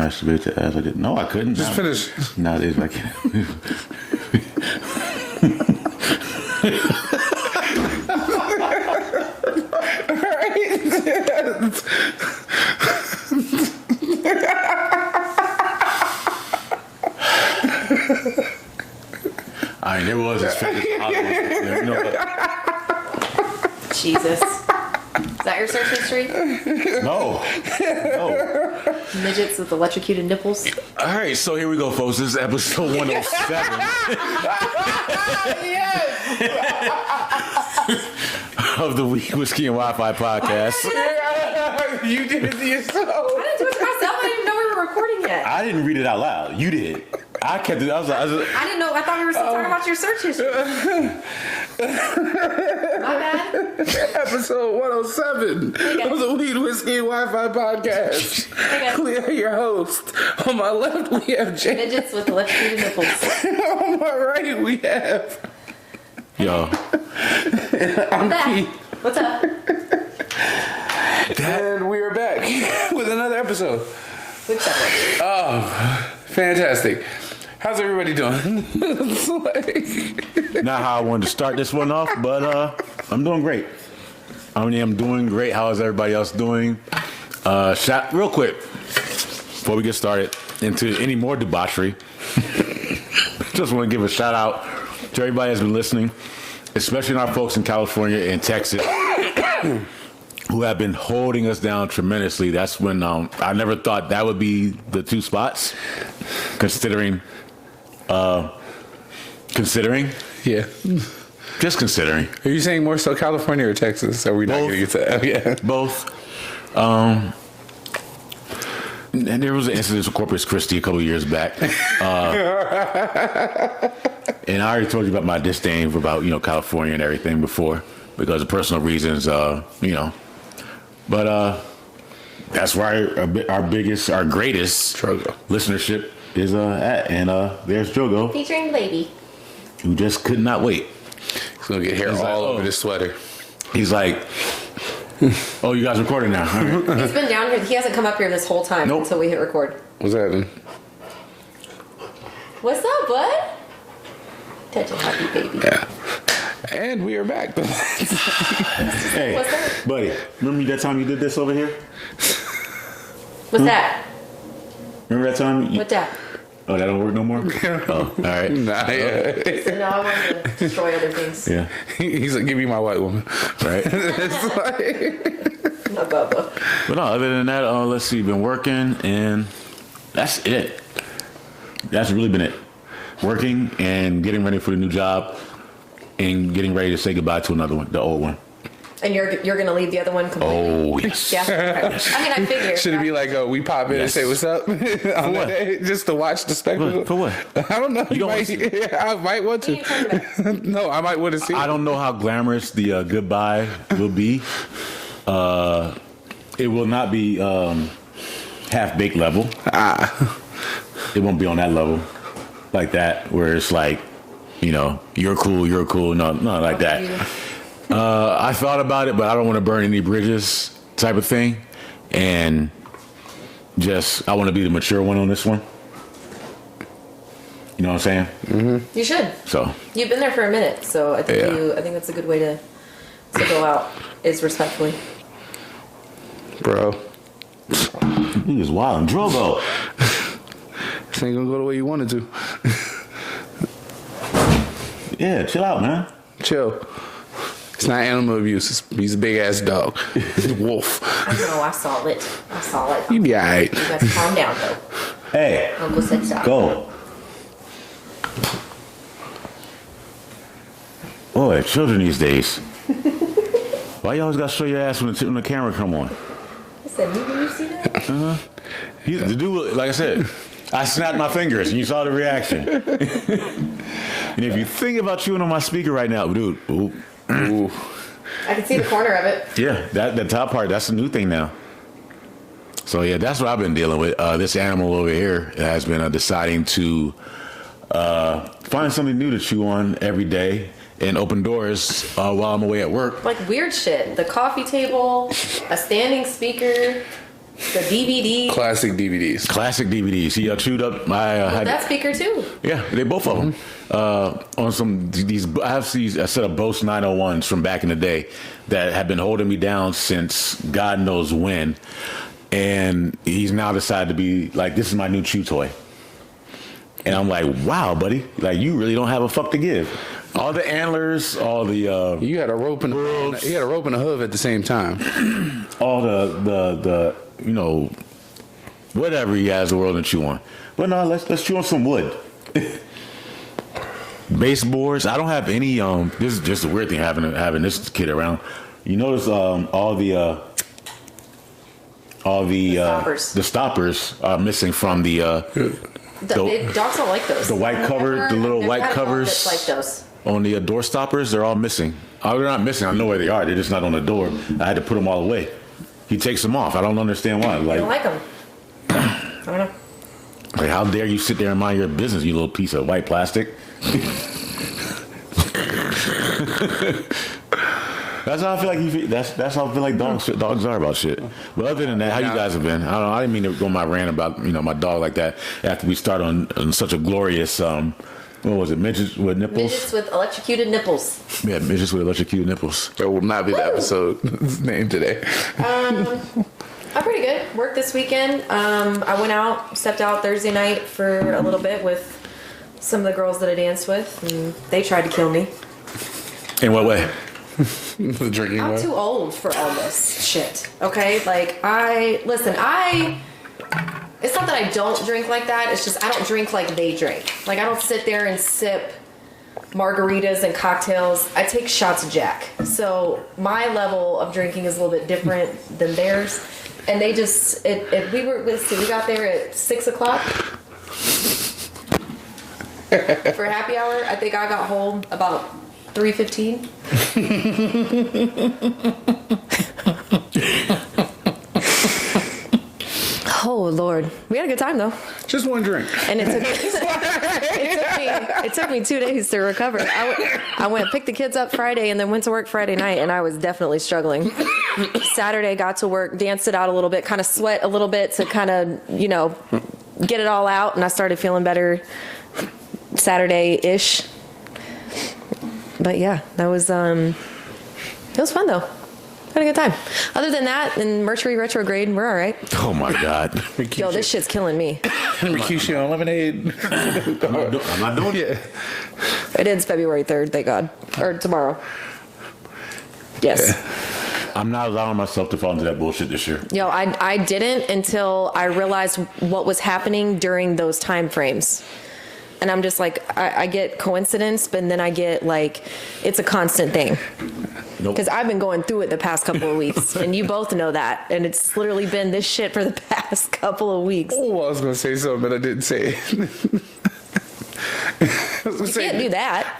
masturbate to ass. I didn't. No, I couldn't. Just finish. Nowadays, I can't. I never was as fit as Hollywood. You know what? Jesus. Is that your search history? No. Midgets with electrocuted nipples. All right, so here we go, folks. This is episode 107 of the Weed, Whiskey, and Wi-Fi podcast. You did it to yourself. I didn't do it to myself. I didn't even know we were recording yet. I didn't read it out loud. You did. I kept it. I was I didn't know. I thought we were still talking about your search history. My bad. Episode 107 of the Weed, Whiskey, and Wi-Fi podcast. We are your host. On my left, we have Jada. Midgets with electrocuted nipples. On my right, we have... Yo. I'm Keith. What's up? And we are back with another episode. We've separated. Oh, fantastic. How's everybody doing? It's like... Not how I wanted to start this one off, but I'm doing great. I'm doing great. How is everybody else doing? Real quick, before we get started into any more debauchery, just want to give a shout out to everybody that's been listening, especially our folks in California and Texas who have been holding us down tremendously. That's when I never thought that would be the two spots, considering. Yeah. Just considering. Are you saying more so California or Texas? Are we not going to get to that? Yeah. Both. And there was an incident with Corpus Christi a couple of years back. And I already told you about my disdain for California and everything before because of personal reasons, But that's where our greatest struggle listenership is at. And there's Jogo. Featuring Baby. Who just could not wait. He's going to get hair all over this sweater. He's like, oh, you guys recording now? Right. He's been down here. He hasn't come up here this whole time until we hit record. What's happening? What's up, bud? Touch a happy baby. Yeah. And we are back. Hey, what's that? buddy, remember that time you did this over here? What's that? Remember that time? What's that? Oh, that don't work no more? Oh, all right. Nah, yeah. So now I want to destroy other things. Yeah. He's like, give me my white woman. Right. It's like... No, Bubba. But no, other than that, let's see, been working, and that's it. That's really been it. Working and getting ready for the new job and getting ready to say goodbye to another one, the old one. And you're going to leave the other one completely? Oh, yes. Yeah. Okay. I mean, I figured. Should it be like, we pop in and say what's up? On what? Day, just to watch the spectacle? For what? I don't know. You don't I might want to. No, I might want to see. I don't know how glamorous the goodbye will be. It will not be half-baked level. It won't be on that level like that, where it's like, you're cool. No, not like that. I thought about it, but I don't want to burn any bridges type of thing. And I want to be the mature one on this one. You know what I'm saying? Mm-hmm. You should. So you've been there for a minute, so I think I think that's a good way to go out, is respectfully. Bro. He was wild and Drogo. This ain't gonna go the way you wanted to. Yeah, chill out, man. Chill. It's not animal abuse. He's a big ass dog. He's a wolf. I know. I saw it. You be alright. You guys calm down, though. Hey. Uncle said stop. Go. Boy, children these days. Why you always gotta show your ass when the camera come on? I said, did you see that? The dude, like I said, I snapped my fingers and you saw the reaction. And if you think about chewing on my speaker right now, dude, ooh. I can see the corner of it. Yeah, the top part, that's the new thing now. So yeah, that's what I've been dealing with. This animal over here has been deciding to find something new to chew on every day and open doors while I'm away at work. Like weird shit. The coffee table, a standing speaker. The DVD. Classic DVDs. Classic DVDs. He chewed up. That speaker too. Yeah, they both of them. On some these, I have a set of Bose 901s from back in the day that have been holding me down since God knows when, and he's now decided to be like, this is my new chew toy, and I'm like, wow, buddy, like you really don't have a fuck to give. All the antlers, all the You had a rope and a hoof at the same time. all the you know, whatever he has the world to chew on. But no, let's chew on some wood. Baseboards. I don't have any. This is just a weird thing having this kid around. You notice all the stoppers are missing from the dogs don't like those. The white cover, the little white covers like those. On the door stoppers. They're all missing. Oh, they're not missing. I know where they are. They're just not on the door. I had to put them all away. He takes them off. I don't understand why. I don't like them. I don't know. Like, how dare you sit there and mind your business, you little piece of white plastic? That's how I feel like that's how I feel like dogs are about shit. But other than that, how you guys have been? I don't know. I didn't mean to go on my rant about my dog like that after we start on such a glorious what was it? Midgets with nipples? Midgets with electrocuted nipples. Yeah, midgets with electrocuted nipples. That will not be the episode name today. I'm pretty good. Worked this weekend. I stepped out Thursday night for a little bit with some of the girls that I danced with, and they tried to kill me. In what way? The drinking I'm way? too old for all this shit. Okay? Like, it's not that I don't drink like that. It's just I don't drink like they drink. Like, I don't sit there and sip margaritas and cocktails. I take shots of Jack. So my level of drinking is a little bit different than theirs. And they just, we got there at 6 o'clock for happy hour. I think I got home about 3:15. Oh Lord, we had a good time though. Just one drink. And it took me 2 days to recover. I went and picked the kids up Friday and then went to work Friday night, and I was definitely struggling. Saturday got to work, danced it out a little bit, kind of sweat a little bit to kind of, get it all out, and I started feeling better Saturday-ish. But yeah, that was it was fun though. Had a good time. Other than that, in Mercury retrograde, we're all right. Oh my God. Yo, this shit's killing me. Mercurial lemonade. I'm not doing it. It ends February 3rd, thank God. Or tomorrow. Yes. Yeah. I'm not allowing myself to fall into that bullshit this year. Yo, I didn't until I realized what was happening during those time frames. And I'm just like, I get coincidence, but then I get like, it's a constant thing. Because I've been going through it the past couple of weeks, and you both know that. And it's literally been this shit for the past couple of weeks. Oh, I was going to say something, but I didn't say it. You can't do that.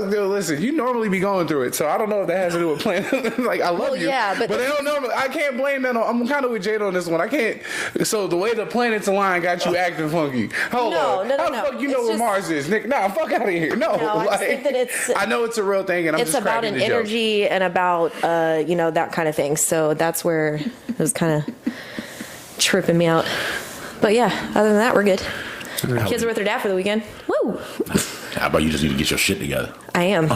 Listen, you normally be going through it, so I don't know if that has to do with planning. Like, I love you. Yeah, but they don't know. I can't blame that on. I'm kind of with Jada on this one. I can't. So the way the planets align got you acting funky. Hold on. How the fuck you know where Mars is, Nick? Nah, fuck out of here. No, I just think that it's. I know it's a real thing, and I'm just about an energy and about that kind of thing. So that's where it was kind of tripping me out. But yeah, other than that, we're good. Kids are with their dad for the weekend. Woo! How about you just need to get your shit together? I am.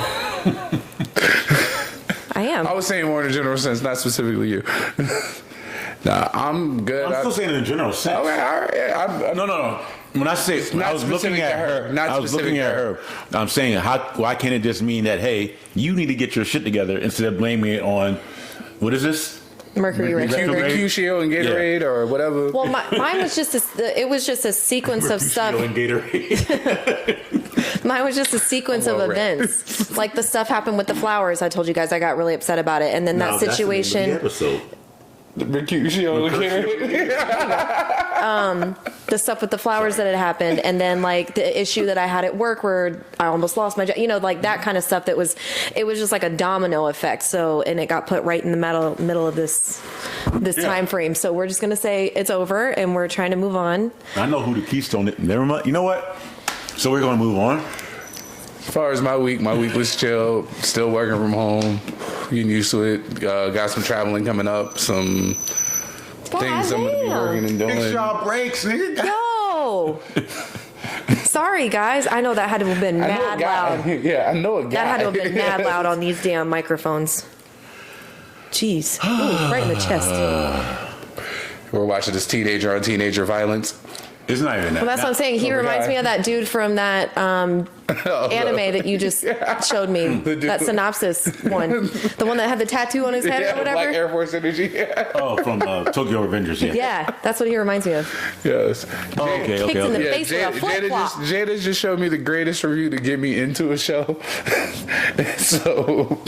I was saying more in a general sense, not specifically you. Nah, I'm good. I'm still saying in a general sense. Okay, all right. No. When I say I was looking at her, I'm saying why can't it just mean that, hey, you need to get your shit together instead of blaming it on, what is this? Mercury retrograde. Mercurial and Gatorade or whatever. Well, mine was just it was just a sequence of stuff. And Gatorade. Mine was just a sequence of events. Like the stuff happened with the flowers. I told you guys I got really upset about it, and then that situation. That's the name of the episode. Mercurial and Gatorade. The stuff with the flowers that had happened, and then like the issue that I had at work where I almost lost my job, like that kind of stuff. It was just like a domino effect. So, and it got put right in the middle of this time frame. So we're just gonna say it's over, and we're trying to move on. I know who the keystone is. Never mind. You know what? So we're gonna move on. As far as my week was chill. Still working from home, getting used to it. Got some traveling coming up. Some things I'm gonna be working and doing. Extra breaks, nigga. Yo. Sorry, guys. I know that had to have been mad loud. Yeah, I know a guy. That had to have been mad loud on these damn microphones. Jeez. Ooh, right in the chest. We're watching this teenager on teenager violence. It's not even that. Well, that's what I'm saying. He reminds me of that dude from that anime that you just showed me. That synopsis one. The one that had the tattoo on his head or whatever. Black Air Force energy. From Tokyo Revengers, yeah. Yeah, that's what he reminds me of. Yes. Okay. Kicked in the face with a flip-flop. Jada just showed me the greatest review to get me into a show. So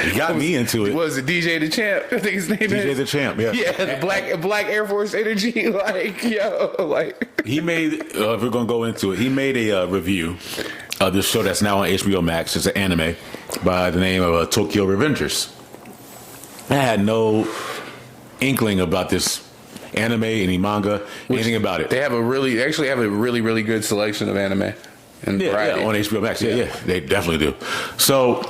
You got me into it. Was it DJ DaChamp? I think his name is DaChamp, yeah. Yeah, the Black Air Force energy. Like, yo, like. He made, if we're going to go into it, he made a review of this show that's now on HBO Max. It's an anime by the name of Tokyo Revengers. I had no inkling about this anime, any manga, anything about it. They actually have a really good selection of anime. And variety. On HBO Max. Yeah, they definitely do. So,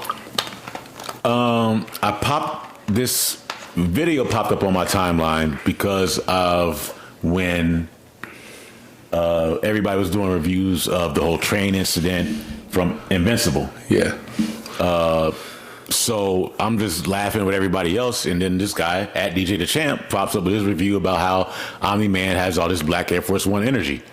this video popped up on my timeline because of when everybody was doing reviews of the whole train incident from Invincible. Yeah. So I'm just laughing with everybody else, and then this guy at DJ DaChamp pops up with his review about how Omni-Man has all this Black Air Force One energy.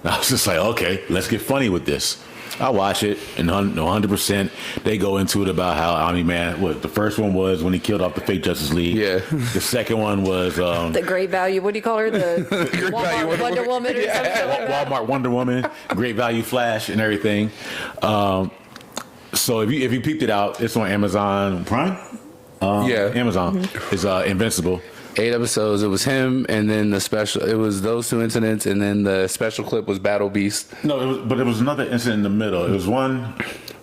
And I was just like, okay, let's get funny with this. I watch it, and 100% they go into it about how Omni-Man, the first one was when he killed off the fake Justice League. Yeah. The second one was... the great value, what do you call her? The Walmart Wonder Woman or something like that? Walmart Wonder Woman, Great Value Flash, and everything. So if you peeped it out, it's on Amazon Prime. Amazon is Invincible. 8 episodes. It was him, and then the special. It was those 2 incidents, and then the special clip was Battle Beast. No, it was another incident in the middle. It was one.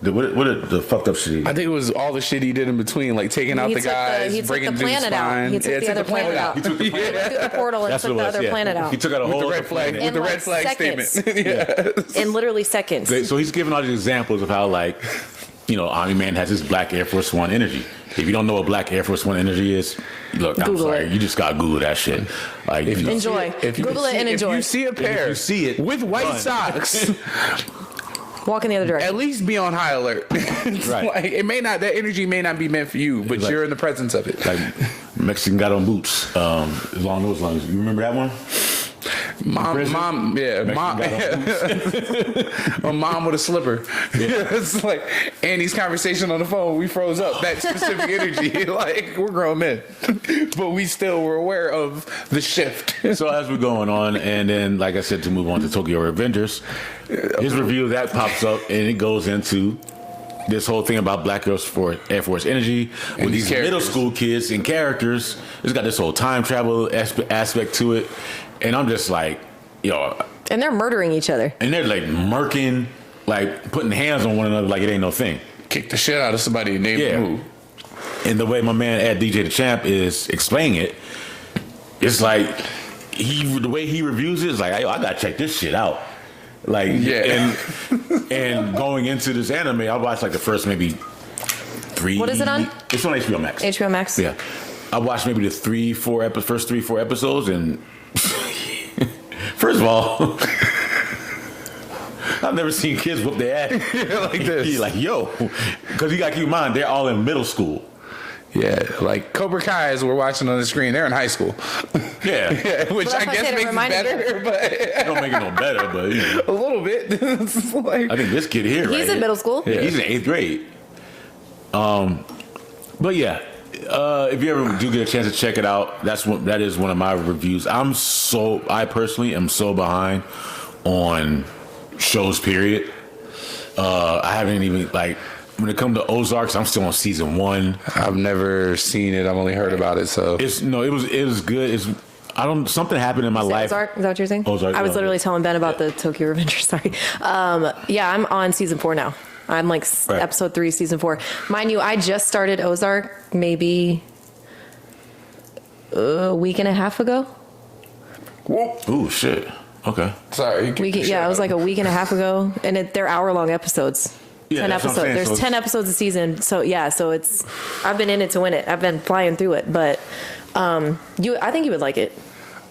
What the fucked up shit? I think it was all the shit he did in between, like taking out the guys, he took breaking the dudes' planet out. spine. He took the other planet out. He took the planet He went through the portal and took the other planet out. He took out a whole With the red flag. planet. With the red flag seconds. statement. Yes. In literally seconds. So he's giving all these examples of how, like, Omni-Man has this Black Air Force One energy. If you don't know what Black Air Force One energy is, look, I'm sorry, you just gotta Google that shit. Like, enjoy. Google it and enjoy. If you see a pair, with white socks, walk in the other direction. at least be on high alert. Right. Like, that energy may not be meant for you, but you're in the presence of it. Like Mexican got on boots. Along those lines, you remember that one? Mom, a mom with a slipper. Yeah. It's like Annie's conversation on the phone. We froze up. That specific energy, like we're grown men, but we still were aware of the shift. So as we're going on, and then like I said, to move on to Tokyo Revengers, his review of that pops up, and it goes into this whole thing about Black Air Force energy with these middle school kids and characters. It's got this whole time travel aspect to it. And I'm just like, and they're murdering each other. And they're like murking, like putting hands on one another like it ain't no thing. Kick the shit out of somebody and name the move. And the way my man at DJ DaChamp is explaining it, it's like the way he reviews it is like, I gotta check this shit out. Like, and going into this anime, I watched like the first maybe 3. What is it on? It's on HBO Max. HBO Max. Yeah, I watched maybe the first 3-4 episodes, and first of all, I've never seen kids whoop their ass like this. He's like, yo, because you got to keep in mind they're all in middle school. Yeah, like Cobra Kai as we're watching on the screen, they're in high school. Yeah, which I guess makes it better, but it don't make it no better, but a little bit. Like, I think this kid here, he's in middle school. Yeah, he's in 8th grade. But yeah. If you ever do get a chance to check it out, that is one of my reviews. I personally am so behind on shows, period. I haven't even, like, when it comes to Ozarks, I'm still on season 1. I've never seen it. I've only heard about it. So it was good. Something happened in my life. Ozark, is that what you're saying? Ozark. I was literally telling Ben about the Tokyo Revengers. Sorry. I'm on season 4 now. I'm like episode 3, season 4. Mind you, I just started Ozark maybe a week and a half ago. Whoop. Ooh, shit. Okay. Sorry. It was like a week and a half ago, and they're hour-long episodes. Yeah, 10 episodes. There's 10 episodes a season, so I've been in it to win it. I've been flying through it, but I think you would like it.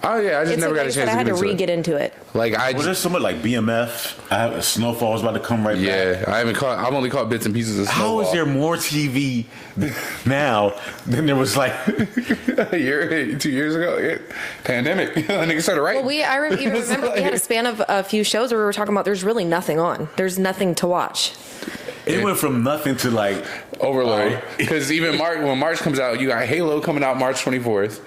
Oh yeah, I just never got a chance to I had get to into it. re-get into it. Like Well, there's something like BMF. I have Snowfall's about to come right back. yeah, I've only caught bits and pieces of Snowball. How is there more TV now than there was like a year, 2 years ago? Yeah. Pandemic. Nigga started writing. Well, even remember we had a span of a few shows where we were talking about there's really nothing on. There's nothing to watch. it went from nothing to like overload. Because even when March comes out, you got Halo coming out March 24th.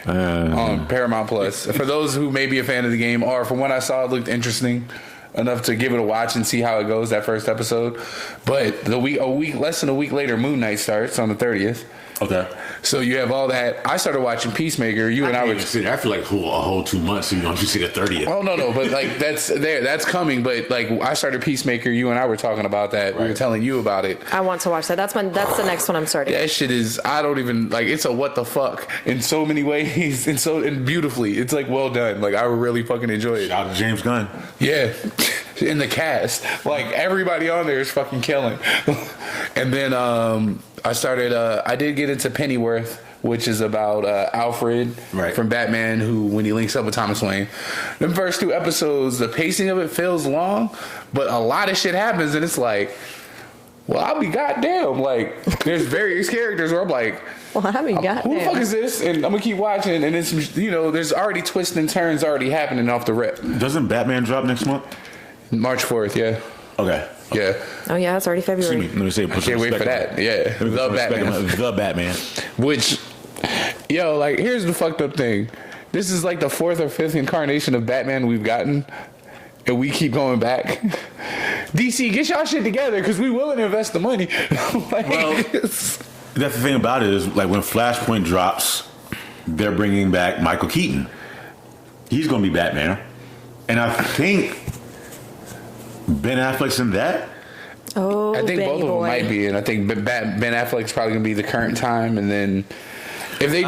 On Paramount Plus. For those who may be a fan of the game, or from what I saw, it looked interesting enough to give it a watch and see how it goes, that first episode. But less than a week later, Moon Knight starts on the 30th. okay. So you have all that. I started watching Peacemaker. You and I were. I feel like a whole 2 months. You see the 30th. Oh no, but like that's coming. But like I started Peacemaker. You and I were talking about that. Right. We were telling you about it. I want to watch that. That's the next one I'm starting. That shit is. I don't even like. It's a what the fuck in so many ways and beautifully. It's like well done. Like I really fucking enjoy it. Shout out to James Gunn. Yeah. In the cast, like everybody on there is fucking killing. And then I did get into Pennyworth, which is about Alfred from Batman, who when he links up with Thomas Wayne. The first 2 episodes, the pacing of it feels long, but a lot of shit happens, and it's like, well, I'll be goddamn. Like, there's various characters where I'm like, well, I mean, goddamn. who the fuck is this? And I'm gonna keep watching, and it's there's already twists and turns already happening off the rip. Doesn't Batman drop next month? March 4th, yeah. Okay. Yeah. Oh yeah, it's already February. Let me say. I can't wait for that. Yeah. The Batman. Which, like, here's the fucked up thing. This is like the 4th or 5th incarnation of Batman we've gotten, and we keep going back. DC, get y'all shit together, because we willing to invest the money. That's the thing about it is, like, when Flashpoint drops, they're bringing back Michael Keaton. He's going to be Batman. And I think Ben Affleck's in that. Oh, I think both of them might be, and I think Ben Affleck's probably gonna be the current time, and then if they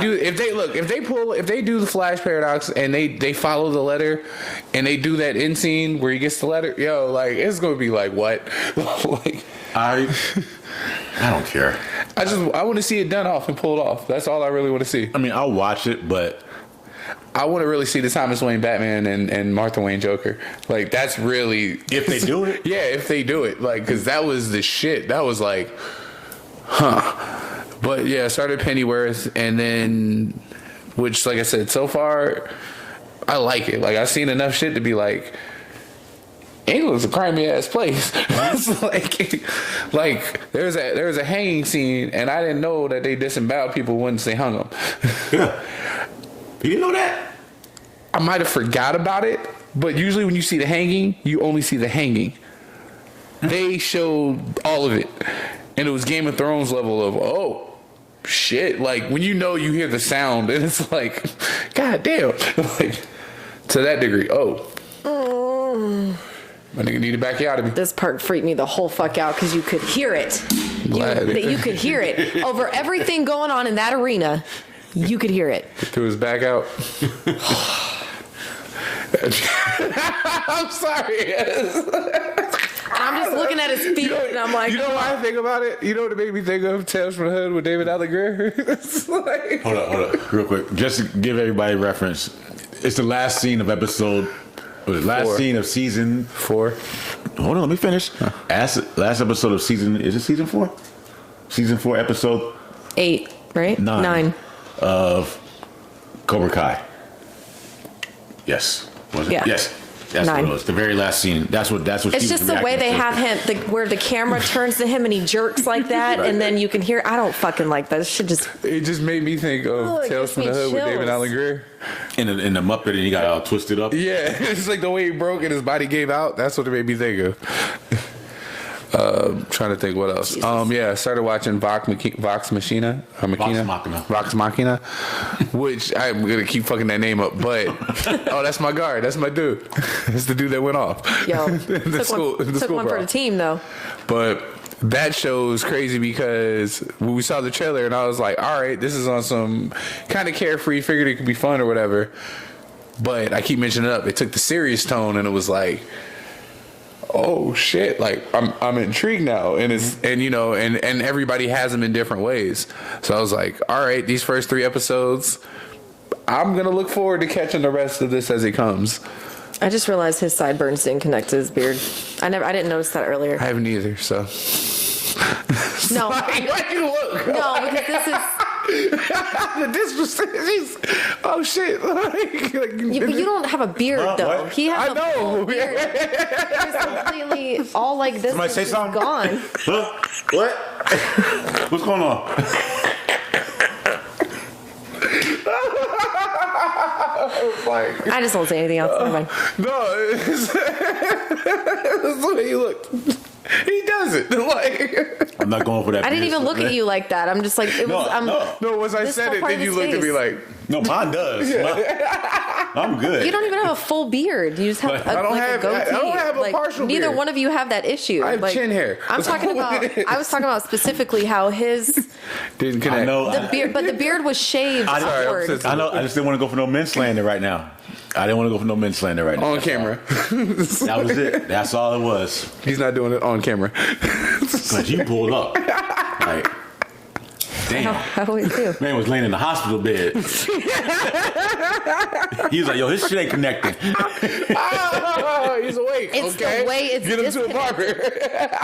do the Flash paradox and they follow the letter, and they do that end scene where he gets the letter, like it's gonna be like what, like I don't care. I want to see it done off and pulled off. That's all I really want to see. I mean, I'll watch it, but I want to really see the Thomas Wayne Batman and Martha Wayne Joker. Like, that's really... If they do it? Yeah, if they do it. Like, because that was the shit. That was like, huh. But, yeah, I started Pennyworth, and then... Which, like I said, so far, I like it. Like, I've seen enough shit to be like... England's a crimey-ass place. It's like there was a hanging scene, and I didn't know that they disemboweled people once they hung them. Yeah. You didn't know that? I might have forgot about it, but usually when you see the hanging, you only see the hanging. They showed all of it, and it was Game of Thrones level of, oh, shit. Like, when you hear the sound, and it's like, god damn. Like, to that degree, my nigga need to back you out of me. This part freaked me the whole fuck out because you could hear it. You could hear it. Over everything going on in that arena, you could hear it. Threw his back out. I'm sorry. I'm just looking at his feet, and I'm like... You know why I think about it? You know what it made me think of? Tales from the Hood with David Allen Greer? Like... Hold up. Real quick. Just to give everybody reference, it's the last scene of episode... scene of season 4. Hold on, let me finish. Last episode of season... Is it season 4? Season 4, episode... 8, right? 9. Of Cobra Kai. Yes. Was it? Yeah. Yes. That's 9. what it was. The very last scene. That's what. It's just the way they have him, where the camera turns to him and he jerks like that, right. And then you can hear. I don't fucking like that. It just made me think of Tales from the Hood with David Allen Greer. In the Muppet, and he got all twisted up. Yeah, it's like the way he broke and his body gave out. That's what it made me think of. Trying to think what else. I started watching Vox Machina, which I'm gonna keep fucking that name up. But that's my guard. That's my dude. That's the dude that went off. Yo, took one for the team though. But that show is crazy because when we saw the trailer, and I was like, all right, this is on some kind of carefree. Figured it could be fun or whatever. But I keep mentioning it up. It took the serious tone, and it was like, oh shit, like I'm intrigued now, and and everybody has them in different ways. So I was like, all right, these first 3 episodes, I'm gonna look forward to catching the rest of this as it comes. I just realized his sideburns didn't connect to his beard. I didn't notice that earlier. I haven't either, so. No, Why you look? no, because this is. Oh shit! You don't have a beard though. What? He has I a know. full beard. It's completely all like this. Somebody say is something? gone. Huh? What? What's going on? I just won't say anything else. Never mind. No, it's the way you look. He does it. Like, I'm not going for that. I didn't even look at you like that. I'm just like it was. no, once I This said whole it, part then of you his looked at me face. like, No, mine does. I'm good. You don't even have a full beard. You just have Like, a, I don't like have- a goatee. I don't have a like, partial neither beard. one of you have that issue. I have like, chin hair. I'm talking about. I was talking about specifically how his didn't connect. I know. the beard, but the beard was shaved Sorry, I'm upward. sensitive. I know. I just didn't want to go for no men slander right now. I didn't want to go for no men slander right now. On camera. That was it. That's all it was. He's not doing it on camera. Cause you pulled up. Like, damn. How do we do? Man was laying in the hospital bed. He was like, "Yo, his shit ain't connecting." Oh, he's awake. It's okay. the way it's Get him to a disconnected. barber.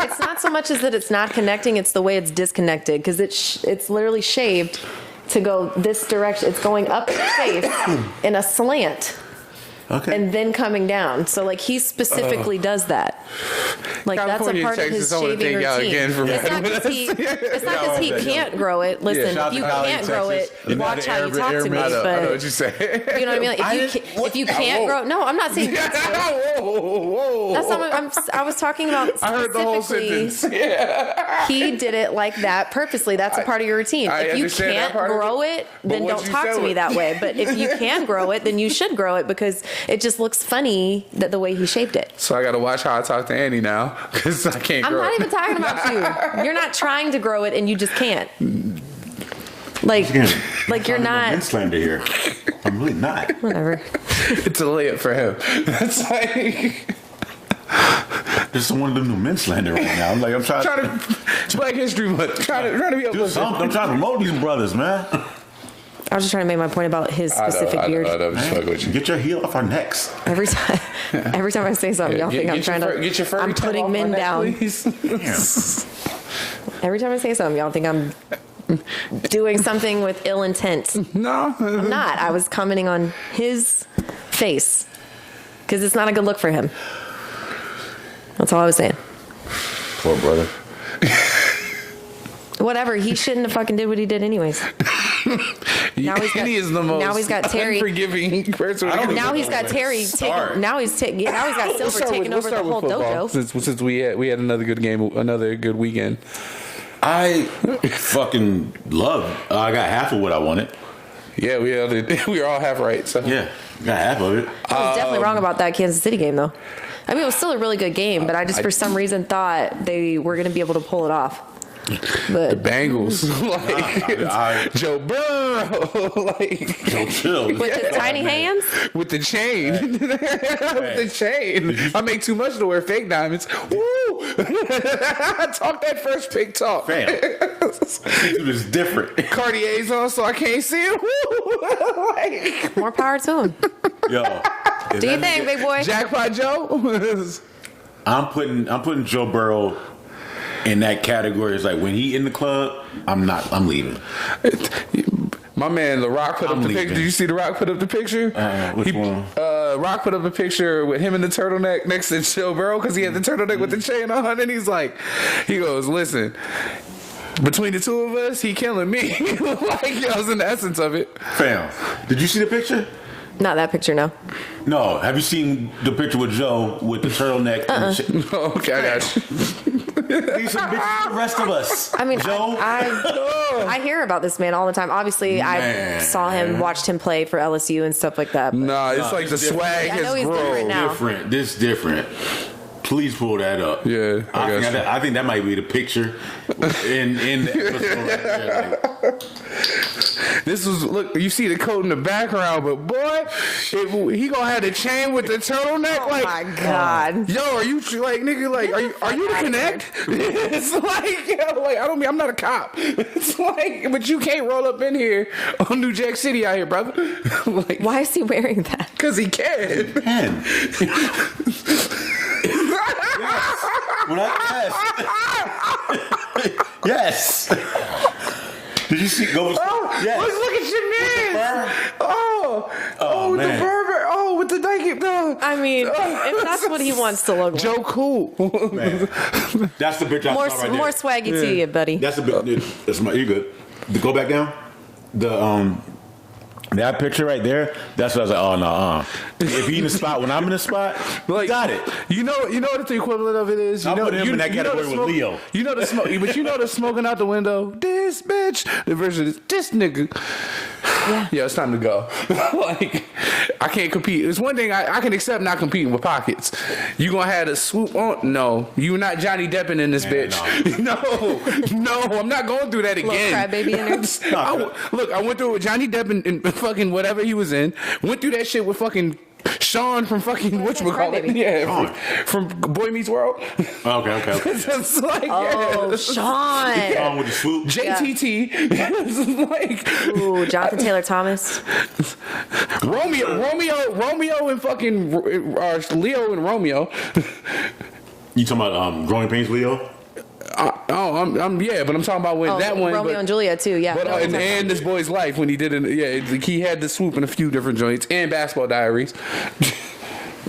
It's not so much as that it's not connecting; it's the way it's disconnected because it's literally shaved to go this direction. It's going up his face in a slant. Okay. And then coming down. So like he specifically does that. Like California, that's a part Texas, of I wanna his shaving thank y'all routine. again for It's not having because he, it's not 'cause he Yeah, can't grow it. Listen, shout out if you to Cali, can't grow Texas. it, You know watch the how you talk to me. I know But what you say. you know what I mean? Like, if you can't grow, no, I'm not saying. Whoa. That's not. I was talking about. I heard the whole specifically, sentence. Yeah. He did it like that purposely. That's a part of your routine. I If you understand that can't part of grow it, it, but then what don't you talk said to me was- that way. But if you can grow it, then you should grow it because it just looks funny that the way he shaped it. So I got to watch how I talk to Annie now because I can't I'm grow not it. even talking about you. You're not trying to grow it and you just can't. Like, Again, like you're I'm no men not. slander here. I'm really not. Whatever. It's a layup for him. That's like Just don't want to do no men slander right now. I'm like, I'm trying it's Black History Month. Trying to be do uplifting. something. I'm trying to promote these brothers, man. I was just trying to make my point about his specific beard. I know. Just fuck with you. Get your heel off our necks. Every time I say something, y'all think I'm trying to. Get your furry I'm tongue putting off men my neck, down. please. Every time I say something, y'all think I'm doing something with ill intent. No. I'm not. I was commenting on his face because it's not a good look for him. That's all I was saying. Poor brother. Whatever. He shouldn't have fucking did what he did anyways. Now he's got, Annie is the most now he's got Terry. unforgiving person. Now he's got Terry taking. Now he's taking. Now he's got Silver taking over the whole dojo. Since we had another good game, another good weekend. I fucking love. I got half of what I wanted. Yeah, we were all half right. So Yeah, got half of it. I was definitely wrong about that Kansas City game, though. I mean, it was still a really good game, but I just for some reason thought they were going to be able to pull it off. But Bengals, like Joe Burrow, like Don't chill. with his tiny hands, with the chain, with the chain. I make too much to wear fake diamonds. Woo! Talk that first big talk. Fam, dude is different. Cartier's on, so I can't see him. Woo! Like, more power to him. Yo, Do you think, big boy? Jackpot Joe? I'm putting Joe Burrow in that category. It's like when he in the club, I'm leaving. My man, The Rock put up the leaving. picture. Did you see The Rock put up the picture? Which one? Rock put up a picture with him in the turtleneck next to Joe Burrow because he had the turtleneck with the chain on, and he goes, listen, between the two of us, he killing me. Like, that was in the essence of it. Fam, did you see the picture? Not that picture, no. No. Have you seen the picture with Joe with the turtleneck? And the Okay, I got you. These some bitches, the rest of us. I mean, Joe. I hear about this man all the time. Obviously, I Man. saw him, watched him play for LSU and stuff like that. But Nah, it's like the swag I know has he's different grown. now. Different. This different. Please pull that up. Yeah, I think that might be the picture in the episode right there. Like, this was look. You see the coat in the background, but boy, he gonna have the chain with the turtleneck. Oh like, my God. Yo, are you like nigga? Like, are you the connect? It's like, yo, like I'm not a cop. It's like, but you can't roll up in here on New Jack City out here, brother. Like, Why is he wearing that? because he can. man. Yes. Did you see? Go. Oh, Yes. look at your man. Oh, with man. the Burberry. Oh, with the Nike. I mean, if that's what he wants to look like. Joe Cool. Man. That's the picture I More, saw right more there. swaggy to you, buddy. That's the bit. That's my. You good? Go back down. That picture right there. That's what I was like. Oh no. If he in the spot when I'm in the spot, Like, got it. You know what the equivalent of it is? You I'll know, put him in that category with Leo. You know the smoke, but you know the smoking out the window. This bitch. The version is this nigga. Yeah, it's time to go. Like, I can't compete. It's one thing I can accept not competing with pockets. You gonna have a swoop on? No, you not Johnny Depping in this bitch. No, I'm not going through that again. Little crybaby in her. Look, I went through it with Johnny Depp and fucking whatever he was in. Went through that shit with fucking Sean from fucking whatchamacallit. Crybaby. Yeah, from Boy Meets World. Okay. It's like, Oh, yeah. Sean. On with the swoop. JTT. It's like, Ooh, Jonathan Taylor Thomas. Romeo and fucking Leo and Romeo. You talking about Growing Pains, Leo? I'm yeah, but I'm talking about when that one. Romeo and Juliet too, yeah. But and this boy's life when he did it, yeah, he had the swoop in a few different joints and Basketball Diaries.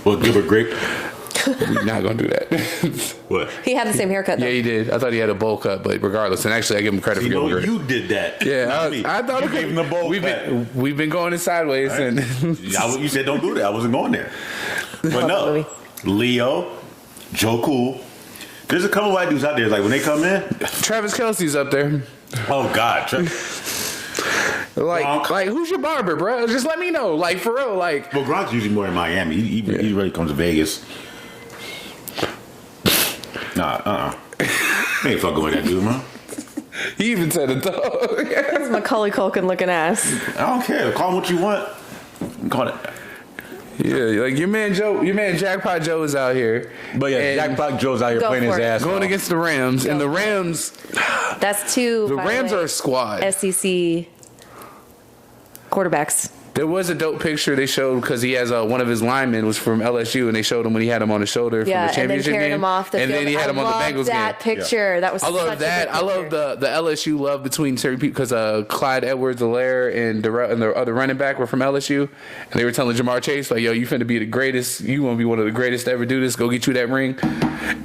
Well, give a grape. We're not gonna do that. What? He had the same haircut though. Yeah, he did. I thought he had a bowl cut, but regardless, and actually, I give him credit for giving You did that. Yeah, Not me. I thought you gave him the bowl. We've been going in sideways, Right. and You said don't do that. I wasn't going there. But Love the no, movie. Leo, Joe Cool. There's a couple white dudes out there. Like when they come in, Travis Kelce's up there. oh God, Like, Gronk. like who's your barber, bro? Just let me know. Like for real, like. well, Gronk's usually more in Miami. He really comes to Vegas. Nah, I ain't fucking with that dude, man. He even said it though. That's Macaulay Culkin looking ass. I don't care. Call him what you want. Call it. Yeah, like your man Jackpot Joe is out here. But yeah, And Jackpot Joe's out here Go playing his for it. ass going off. against the Rams, and the Rams, That's two. the by Rams way, are a squad. SEC quarterbacks. There was a dope picture they showed because he has one of his linemen was from LSU, and they showed him when he had him on his shoulder from Yeah, the and then championship carried game, him off the and field. then he had him on the I Bengals love that game. picture. That was. I love such that. A good I love picture. the LSU love between certain people because Clyde Edwards-Helaire and the other running back were from LSU, and they were telling Jamar Chase like, "Yo, you finna be the greatest. You want to be one of the greatest to ever do this. Go get you that ring."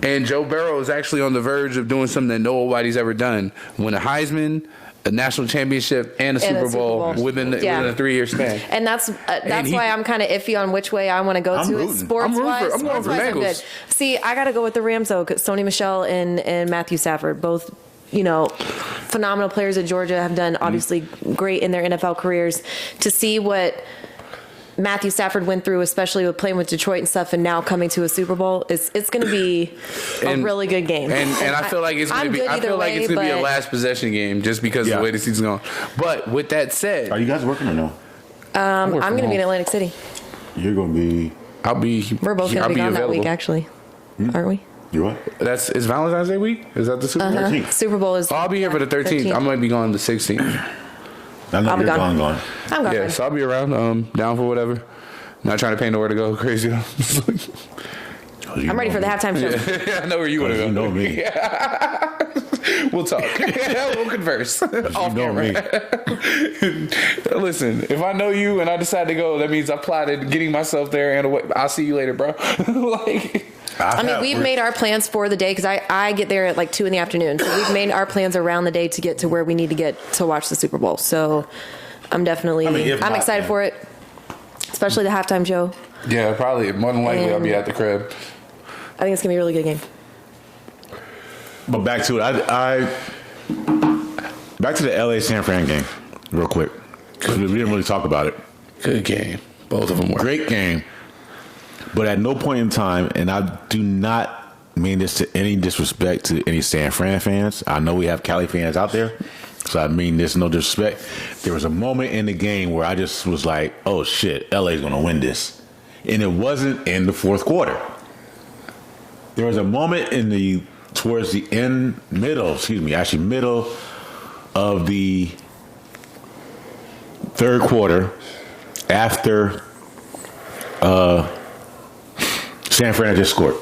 And Joe Burrow is actually on the verge of doing something that nobody's ever done: win a Heisman, a national championship, and a Super Bowl within a 3-year span. And that's why I'm kind of iffy on which way I want to go I'm to it rooting. sports wise. I'm going for Bengals. See, I got to go with the Rams though, because Sony Michel and Matthew Stafford, both phenomenal players at Georgia, have done obviously great in their NFL careers. To see what Matthew Stafford went through, especially with playing with Detroit and stuff, and now coming to a Super Bowl, it's going to be a really good game. And I feel like it's going to be. I feel like it's going to be a last possession game just because of the way the season's going. But with that said, Are you guys working or no? I'm going to be in Atlantic City. You're gonna be. I'll be. We're both going to be gone that week, available. actually, aren't we? You what? Is Valentine's Day week? Is that the Super Bowl? 13th. Super Bowl is. I'll be here for the 13th. I might be going the 16th. I know I'll be you're gone. gone. I'm gone. Yeah, so I'll be around. Down for whatever. Not trying to pay nowhere to go crazy. I'm ready for the halftime show. I know where you want to go. You know me. We'll talk. We'll converse. Off know me. Listen, if I know you and I decide to go, that means I plotted getting myself there and away. I'll see you later, bro. We've made our plans for the day because I get there at like 2 p.m. So we've made our plans around the day to get to where we need to get to watch the Super Bowl. So I'm definitely, I'm excited for it, especially the halftime show. Yeah, probably. More than likely, I'll be at the crib. I think it's gonna be a really good game. But back to it, back to the LA San Fran game, real quick, because we didn't really talk about it. Good game. Both of them were. Great game, but at no point in time, and I do not mean this to any disrespect to any San Fran fans. I know we have Cali fans out there, so I mean this no disrespect. There was a moment in the game where I just was like, oh shit, LA's gonna win this. And it wasn't in the fourth quarter. There was a moment towards the middle of the third quarter after San Fran had just scored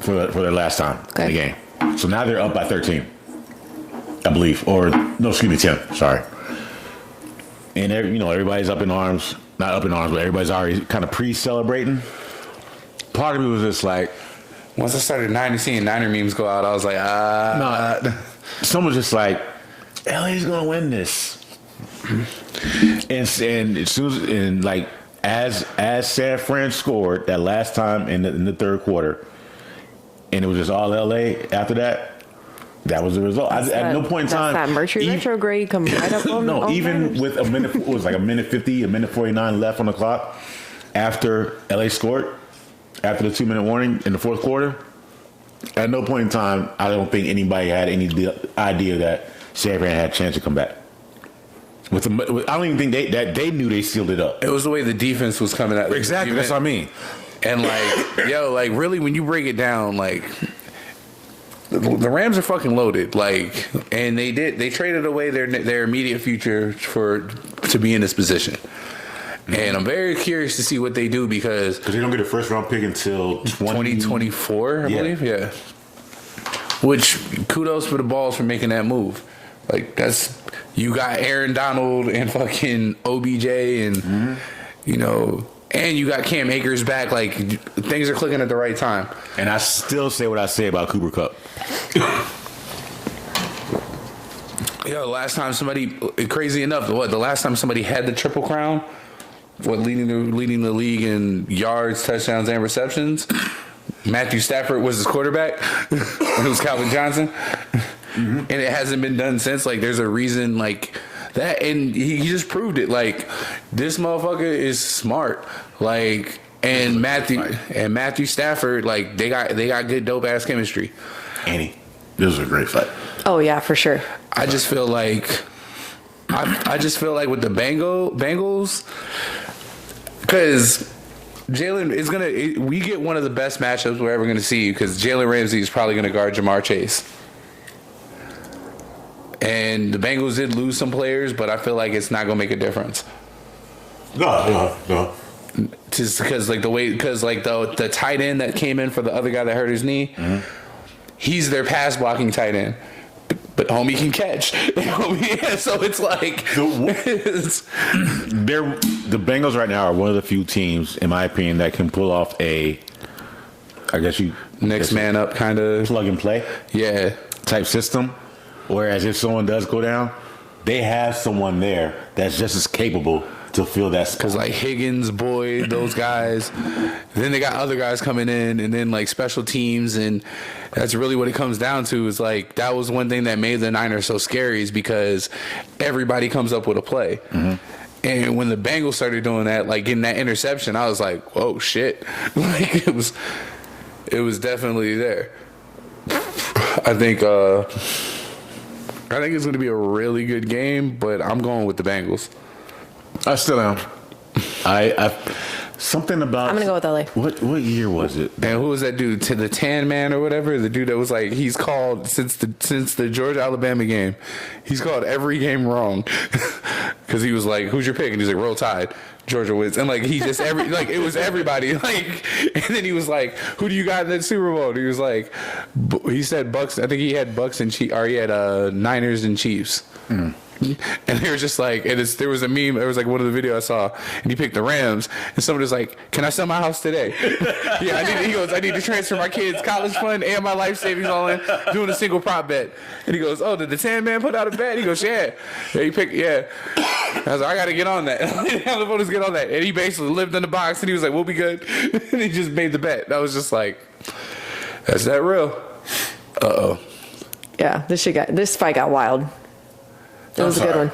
for their last time in the game. So now they're up by 13, I believe. Or, no, excuse me, 10. Sorry. And, everybody's up in arms. Not up in arms, but everybody's already kind of pre-celebrating. Part of me was just like... Once I started seeing Niner memes go out, I was like, No, someone's just like, LA's going to win this. And as soon as as San Fran scored that last time in the third quarter, and it was just all LA after that. That was the result. At no point in time. That Mercury retrograde come right up on. No, even with a minute, it was like a minute 50, a minute 49 left on the clock after LA scored, after the 2-minute warning in the fourth quarter. At no point in time, I don't think anybody had any idea that San Fran had a chance to come back. I don't even think they knew they sealed it up. It was the way the defense was coming at. Exactly, that's what I mean. And really, when you break it down, the Rams are fucking loaded. And they traded away their immediate future to be in this position. And I'm very curious to see what they do because they don't get a first round pick until 2024, I believe. Yeah. Which kudos for the Balls for making that move. You got Aaron Donald and fucking OBJ and and you got Cam Akers back. Things are clicking at the right time. And I still say what I say about Cooper Kupp. Last time somebody, crazy enough, the last time somebody had the Triple Crown, leading the league in yards, touchdowns, and receptions, Matthew Stafford was his quarterback. It was Calvin Johnson. Mm-hmm. And it hasn't been done since. There's a reason that, and he just proved it. This motherfucker is smart. And Matthew Stafford, they got good dope ass chemistry. Annie, this was a great fight. Oh yeah, for sure. I just feel like with the Bengals, because Jalen is we get one of the best matchups we're ever gonna see because Jalen Ramsey is probably gonna guard Jamar Chase. And the Bengals did lose some players, but I feel like it's not gonna make a difference. No. Just because the tight end that came in for the other guy that hurt his knee, he's their pass blocking tight end, but homie can catch. So it's the Bengals right now are one of the few teams, in my opinion, that can pull off next man up kind of plug and play, type system. Whereas if someone does go down, they have someone there that's just as capable to fill that spot. Because Higgins, Boyd, those guys, then they got other guys coming in, and then special teams, and that's really what it comes down to. Is that was one thing that made the Niners so scary is because everybody comes up with a play. Mm-hmm. And when the Bengals started doing that, getting that interception, I was like, "Oh shit!" It was definitely there. I think it's going to be a really good game, but I'm going with the Bengals. I still am. I something about. I'm going to go with LA. What year was it? And who was that dude? To the Tan Man or whatever? The dude that was he's called since the Georgia Alabama game. He's called every game wrong because he was like, "Who's your pick?" And he's like, "Roll Tide." Georgia wins, and he just it was everybody. And then he was like, "Who do you got in that Super Bowl?" And he was like, he said Bucks. I think he had Bucks and Chiefs, or he had Niners and Chiefs. Mm. And they were just there was a meme. There was one of the videos I saw, and he picked the Rams, and someone was like, "Can I sell my house today?" He goes, "I need to transfer my kids' college fund and my life savings all in, doing a single prop bet." And he goes, "Oh, did the Tan Man put out a bet?" He goes, "Yeah." He picked, yeah. I was like, "I got to get on that." How the voters get on that? And he basically lived in the box, and he was like, "We'll be good." And he just made the bet. I was just like, "That's that real?" Yeah, this fight got wild. It was a good one.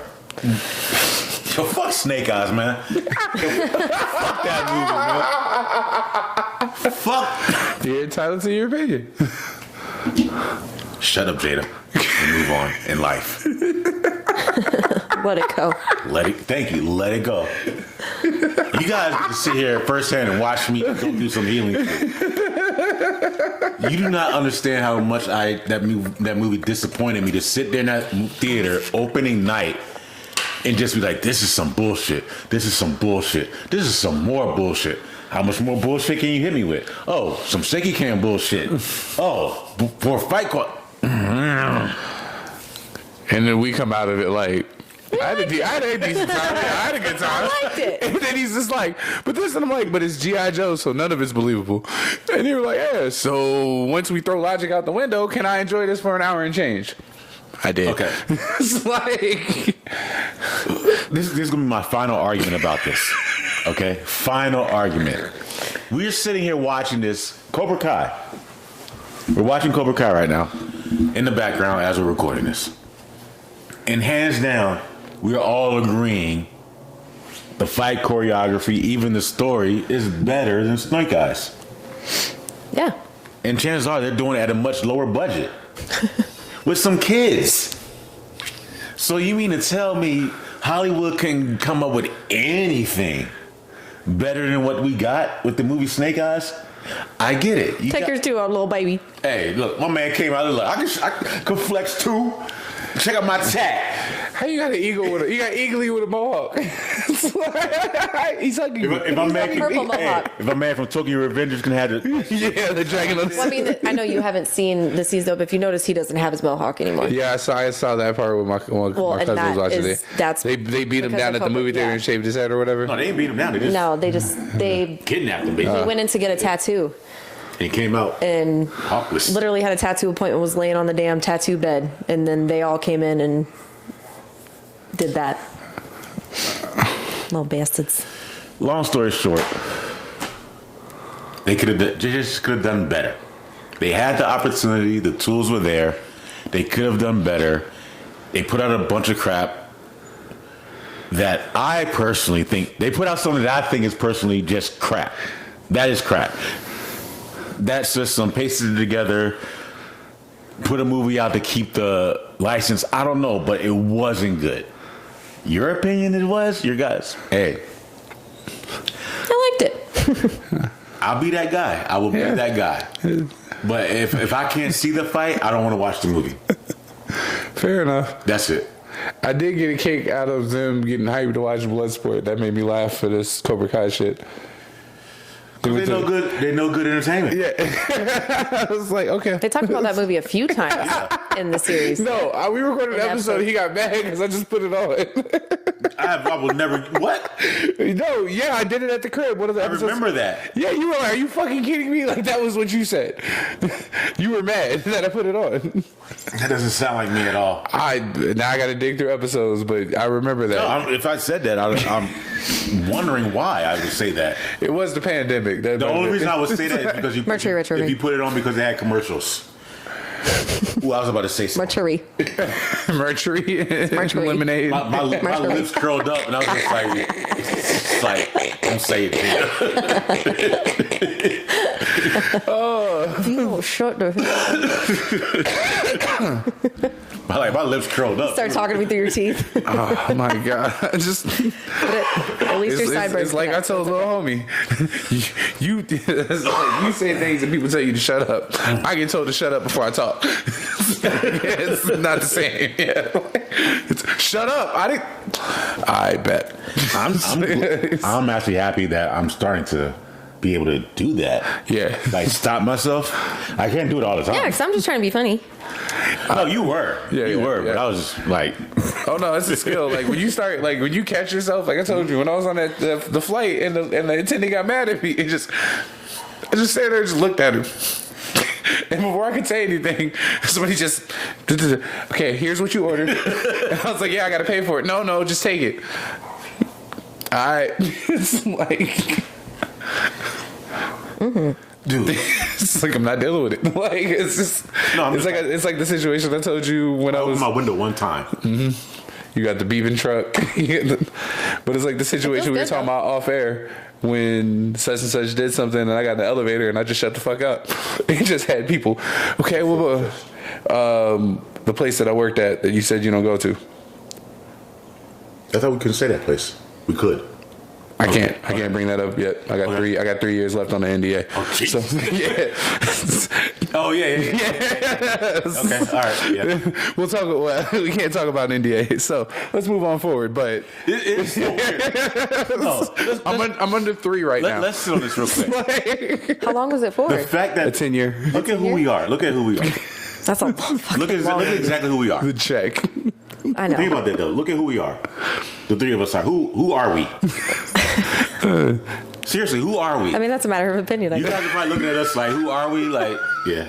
Yo, fuck Snake Eyes, man. Yo, fuck that movie, man. Fuck. You're entitled to your opinion. Shut up, Jada. And move on in life. Let it go. Thank you. Let it go. You guys can sit here firsthand and watch me go through some healing shit. You do not understand how much that movie disappointed me to sit there in that theater opening night and just be like, this is some bullshit. This is some bullshit. This is some more bullshit. How much more bullshit can you hit me with? Oh, some shaky cam bullshit. Oh, for a fight call. And then we come out of it like, I had a decent time. Yeah, I had a good time. I liked it. And then he's just like, but this, and I'm like, but it's G.I. Joe, so none of it's believable. And you were like, yeah, so once we throw logic out the window, can I enjoy this for an hour and change? I did. Okay. It's like... This is going to be my final argument about this. Okay? Final argument. We're sitting here watching this Cobra Kai. We're watching Cobra Kai right now in the background as we're recording this. And hands down, we are all agreeing the fight choreography, even the story, is better than Snake Eyes. Yeah. And chances are they're doing it at a much lower budget with some kids. So you mean to tell me Hollywood can come up with anything better than what we got with the movie Snake Eyes? I get it. Take yours too, little baby. Hey, look, my man came out. Look, I can flex too. Check out my tat. How you got an eagle with a... You got eagly with a mohawk. He's like... If a man from Tokyo Revengers can have it. Yeah, the dragon on the... Well, I mean, I know you haven't seen the season, but if you notice, he doesn't have his mohawk anymore. Yeah, I saw that part with my cousin was watching it. They beat him down at the movie theater and shaved his head or whatever. No, they didn't beat him down. They kidnapped him. He went in to get a tattoo. And he came out and hopeless. Literally had a tattoo appointment, was laying on the damn tattoo bed, and then they all came in and did that. Little bastards. Long story short, they just could have done better. They had the opportunity, the tools were there. They could have done better. They put out a bunch of crap that I personally think they put out something that I think is personally just crap. That is crap. That's just some pasted it together, put a movie out to keep the license. I don't know, but it wasn't good. Your opinion it was? Your guys? Hey. I liked it. I'll be that guy. I will be that guy. But if I can't see the fight, I don't want to watch the movie. Fair enough. That's it. I did get a kick out of them getting hyped to watch Bloodsport. That made me laugh for this Cobra Kai shit. They know good entertainment. Yeah. I was like, okay. They talked about that movie a few times in the series. No, we recorded an episode. He got mad because I just put it on. I will never. What? No, yeah, I did it at the crib. One of the episodes. I remember that. Yeah, you were like, are you fucking kidding me? Like, that was what you said. You were mad that I put it on. That doesn't sound like me at all. Now I got to dig through episodes, but I remember that. No, if I said that, I'm wondering why I would say that. It was the pandemic. The only reason I would say that is because Mercury retrograde. If you put it on because they had commercials. Ooh, I was about to say something. Mercury. Lemonade. My lips curled up and I was just like, don't say it. Oh, shut the. My lips curled up. Start talking to me through your teeth. Oh my god! Just at least your sideburns. It's like I told little homie, you say things and people tell you to shut up. I get told to shut up before I talk. It's not the same. Yeah. Shut up! I bet. I'm actually happy that I'm starting to be able to do that. Yeah. Like stop myself. I can't do it all the time. Yeah, because I'm just trying to be funny. No, you were. Yeah, you were. Yeah. But I was just like, oh no, it's a skill. Like when you start, like when you catch yourself. Like I told you, when I was on the flight and the attendant got mad at me, I just sat there and just looked at him. And before I could say anything, somebody just, okay, here's what you ordered. And I was like, yeah, I got to pay for it. No, just take it. It's like, dude, it's like I'm not dealing with it. Like it's just, it's like the situation I told you when I was opened my window one time. Mm-hmm. You got the beeping truck. But it's like the situation we were talking about off air when such and such did something and I got in the elevator and I just shut the fuck up. It just had people. Okay, well, the place that I worked at that you said you don't go to. I thought we couldn't say that place. We could. I can't bring that up yet. I got 3 years left on the NDA. Oh, jeez. So, yeah. Oh yeah. Okay, all right. Yeah. We'll talk. Well, we can't talk about NDA, so let's move on forward. But It's so weird. No, I'm under 3 right now. Let's sit on this real quick. How long was it for? The fact that A 10-year. Look at who we are. That's a long fucking Look long. at exactly who we are. The check. I know. Think about that though. Look at who we are. The 3 of us are. Who are we? Seriously, who are we? I mean, that's a matter of opinion. I You guess. guys are probably looking at us like, who are we? Like, yeah.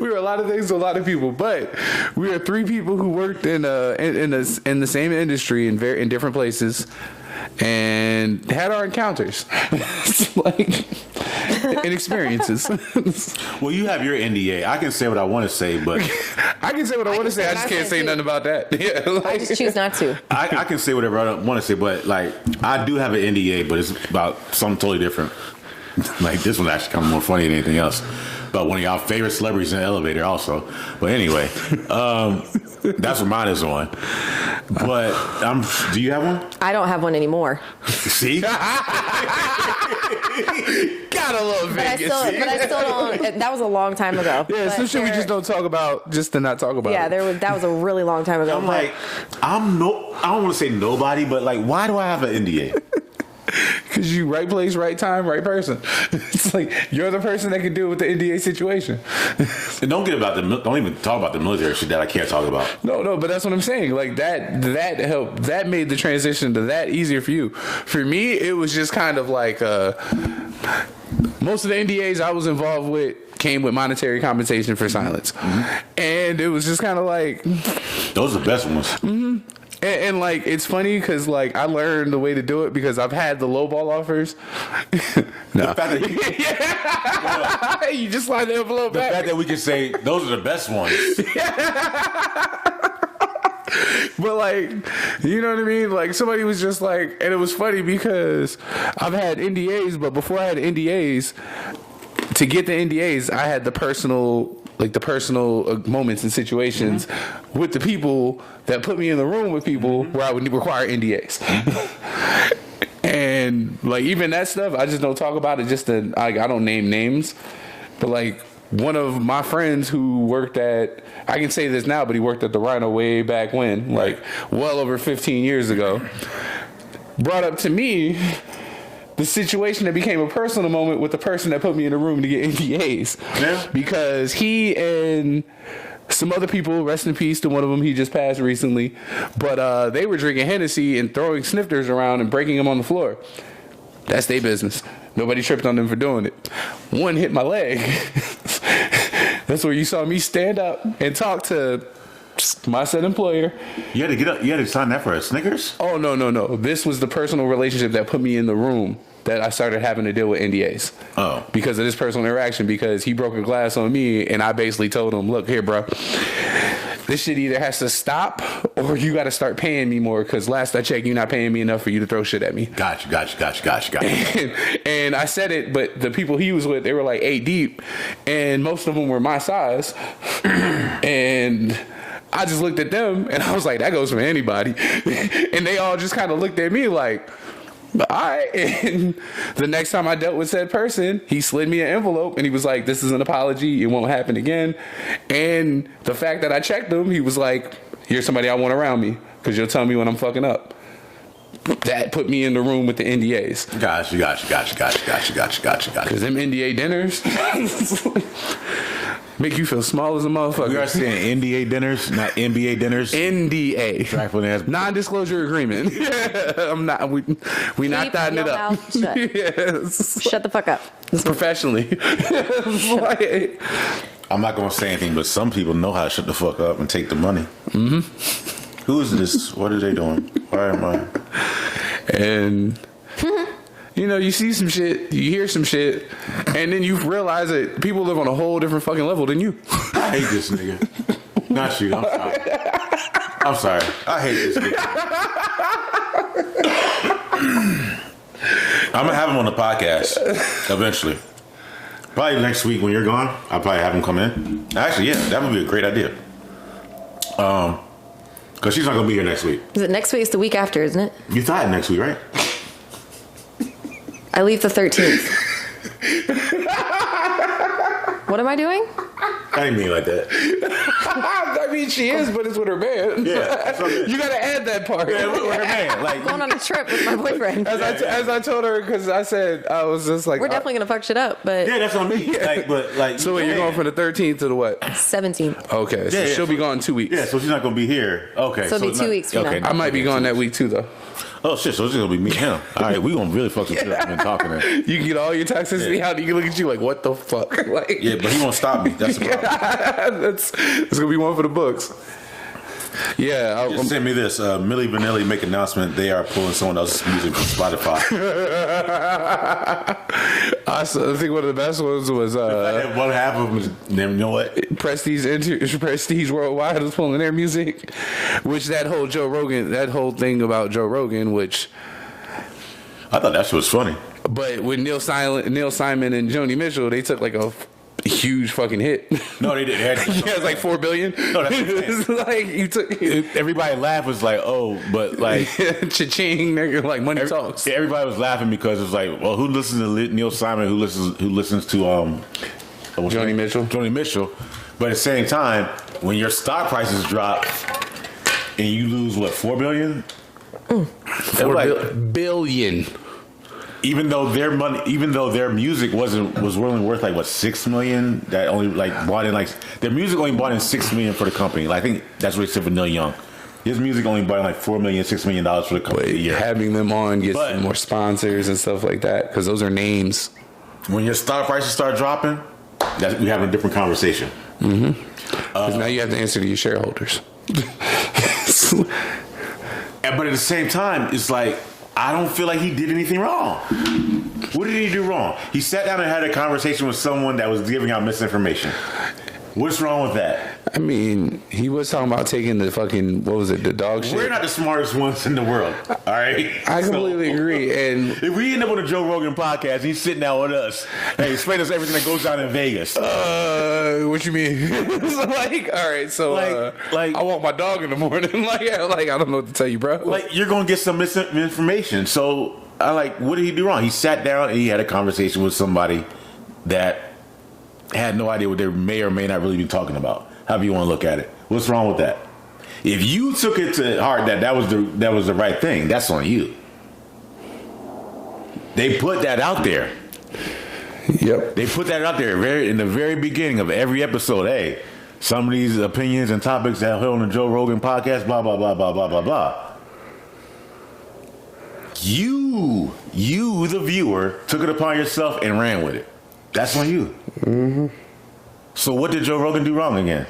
We were a lot of things to a lot of people, but we are 3 people who worked in the same industry in different places and had our encounters, and experiences. Well, you have your NDA. I can say what I want to say, but I can say what I want to say. I just can't say nothing about that. Yeah, I just choose not to. I can say whatever I want to say. But like, I do have an NDA, but it's about something totally different. Like this one actually kind of more funny than anything else. But one of y'all favorite celebrities in the elevator, also. But anyway, that's what mine is on. But do you have one? I don't have one anymore. See? Gotta love Vegas. But I still don't. That was a long time ago. Yeah, some shit we just don't talk about just to not talk about. Yeah, it. that was a really long time ago. I'm like, I don't want to say nobody, but like, why do I have an NDA? Because you right place, right time, right person. It's like you're the person that can deal with the NDA situation. And don't even talk about the military shit that I can't talk about. No, but that's what I'm saying. Like that helped. That made the transition to that easier for you. For me, it was just kind of like most of the NDAs I was involved with came with monetary compensation for silence, and it was just kind of like Those are the best ones. Mm-hmm. And like it's funny because like I learned the way to do it because I've had the lowball offers. No, The fact that you just slide the envelope the back. fact that we can say those are the best ones. But like, you know what I mean? Like somebody was just like, and it was funny because I've had NDAs, but before I had NDAs, to get the NDAs, I had the personal moments and situations with the people that put me in the room with people where I would require NDAs. And like even that stuff, I just don't talk about it. I don't name names, but like one of my friends who worked at, I can say this now, but he worked at the Rhino way back when, like well over 15 years ago, brought up to me the situation that became a personal moment with the person that put me in the room to get NDAs. Yeah. Because he and some other people, rest in peace to one of them, he just passed recently, but they were drinking Hennessy and throwing snifters around and breaking them on the floor. That's their business. Nobody tripped on them for doing it. One hit my leg. That's where you saw me stand up and talk to my said employer. You had to get up. You had to sign that for a Snickers. Oh, no. This was the personal relationship that put me in the room that I started having to deal with NDAs. Oh. Because of this personal interaction, because he broke a glass on me and I basically told him, look here, bro, this shit either has to stop or you got to start paying me more because last I checked, you're not paying me enough for you to throw shit at me. Gotcha. And I said it, but the people he was with, they were like 8 deep and most of them were my size. And I just looked at them and I was like, that goes for anybody. And they all just kind of looked at me like, all right. And the next time I dealt with said person, he slid me an envelope and he was like, this is an apology. It won't happen again. And the fact that I checked him, he was like, here's somebody I want around me because you'll tell me when I'm fucking up. That put me in the room with the NDAs. Gotcha. Because them NDA dinners make you feel small as a motherfucker. We are saying NDA dinners, not NBA dinners. NDA. Trifling ass. Non-disclosure agreement. I'm not. We not Keep dotting it your up. mouth shut. Yes. Shut the fuck up. Professionally. Like, I'm not gonna say anything, but some people know how to shut the fuck up and take the money. Who is this? What are they doing? Why am I? and you know, you see some shit, you hear some shit, and then you realize that people live on a whole different fucking level than you. I hate this nigga. Not you. I'm sorry. I'm sorry. I hate this kid. I'm gonna have him on the podcast eventually. Probably next week when you're gone. I'll probably have him come in. Actually, yeah, that would be a great idea. Because she's not gonna be here next week. Is it next week? It's the week after, isn't it? You thought next week, right? I leave the 13th. What am I doing? I didn't mean it like that. I mean, she is, but it's with her man. Yeah, that's what I mean. You gotta add that part. Yeah, with her man. Like, Going on a trip with my boyfriend. As I told her, because I said I was just like, We're definitely gonna fuck shit up, but yeah, that's what I mean. Like, but like, So wait, you're going from the 13th to the what? 17th. Okay, so Yeah, she'll be gone 2 weeks. yeah, so she's not gonna be here. Okay, So it'll be it's 2 not- weeks from okay, now. I might be gone that week too, though. Oh shit! So it's just gonna be me and him. All right, we gonna really fuck some shit up. Been talking to him. You can get all your toxicity out. You can look at you like, what the fuck? Like, Yeah, but he won't stop me. That's the problem. that's gonna be one for the books. Yeah, Just send me this. Milli Vanilli make announcement they are pulling someone else's music from Spotify. I think one of the best ones was One half of them is, you know what? Prestige Worldwide was pulling their music, which that whole thing about Joe Rogan, which. I thought that shit was funny. But with Neil Simon and Joni Mitchell, they took like a huge fucking hit. No, they didn't. Yeah, it's like $4 billion. No, that's what I'm It's like you took Everybody laughed was like, oh, but like cha-ching, nigga, like money talks. everybody was laughing because it's like, well, who listens to Neil Simon? Who listens to Joni Mitchell. Joni Mitchell. But at the same time, when your stock prices drop and you lose what, $4 billion? $4 billion. Even though their music was only worth like what, $6 million, that only like bought in like their music only bought in $6 million for the company. Like, I think that's what they said for Neil Young. His music only bought in like $4 million, $6 million for the company a year. Having them on gets But- more sponsors and stuff like that because those are names. When your stock prices start dropping, we have a different conversation. Because now you have to answer to your shareholders. But at the same time, it's like, I don't feel like he did anything wrong. What did he do wrong? He sat down and had a conversation with someone that was giving out misinformation. What's wrong with that? I mean, he was talking about taking the fucking, what was it, the dog shit? We're not the smartest ones in the world, all right? I completely agree. And If we end up on a Joe Rogan podcast and he's sitting down with us, hey, explain us everything that goes down in Vegas. what you mean? So like, all right, so Like- I walk my dog in the morning. like I don't know what to tell you, bro. Like, you're going to get some misinformation. So, what did he do wrong? He sat down and he had a conversation with somebody that had no idea what they may or may not really be talking about. However you want to look at it. What's wrong with that? If you took it to heart that was the right thing, that's on you. They put that out there. Yep. They put that out there in the very beginning of every episode. Hey, some of these opinions and topics that are held on the Joe Rogan podcast, blah, blah, blah, blah, blah, blah, blah. You, the viewer, took it upon yourself and ran with it. That's on you. Mm-hmm. So what did Joe Rogan do wrong again?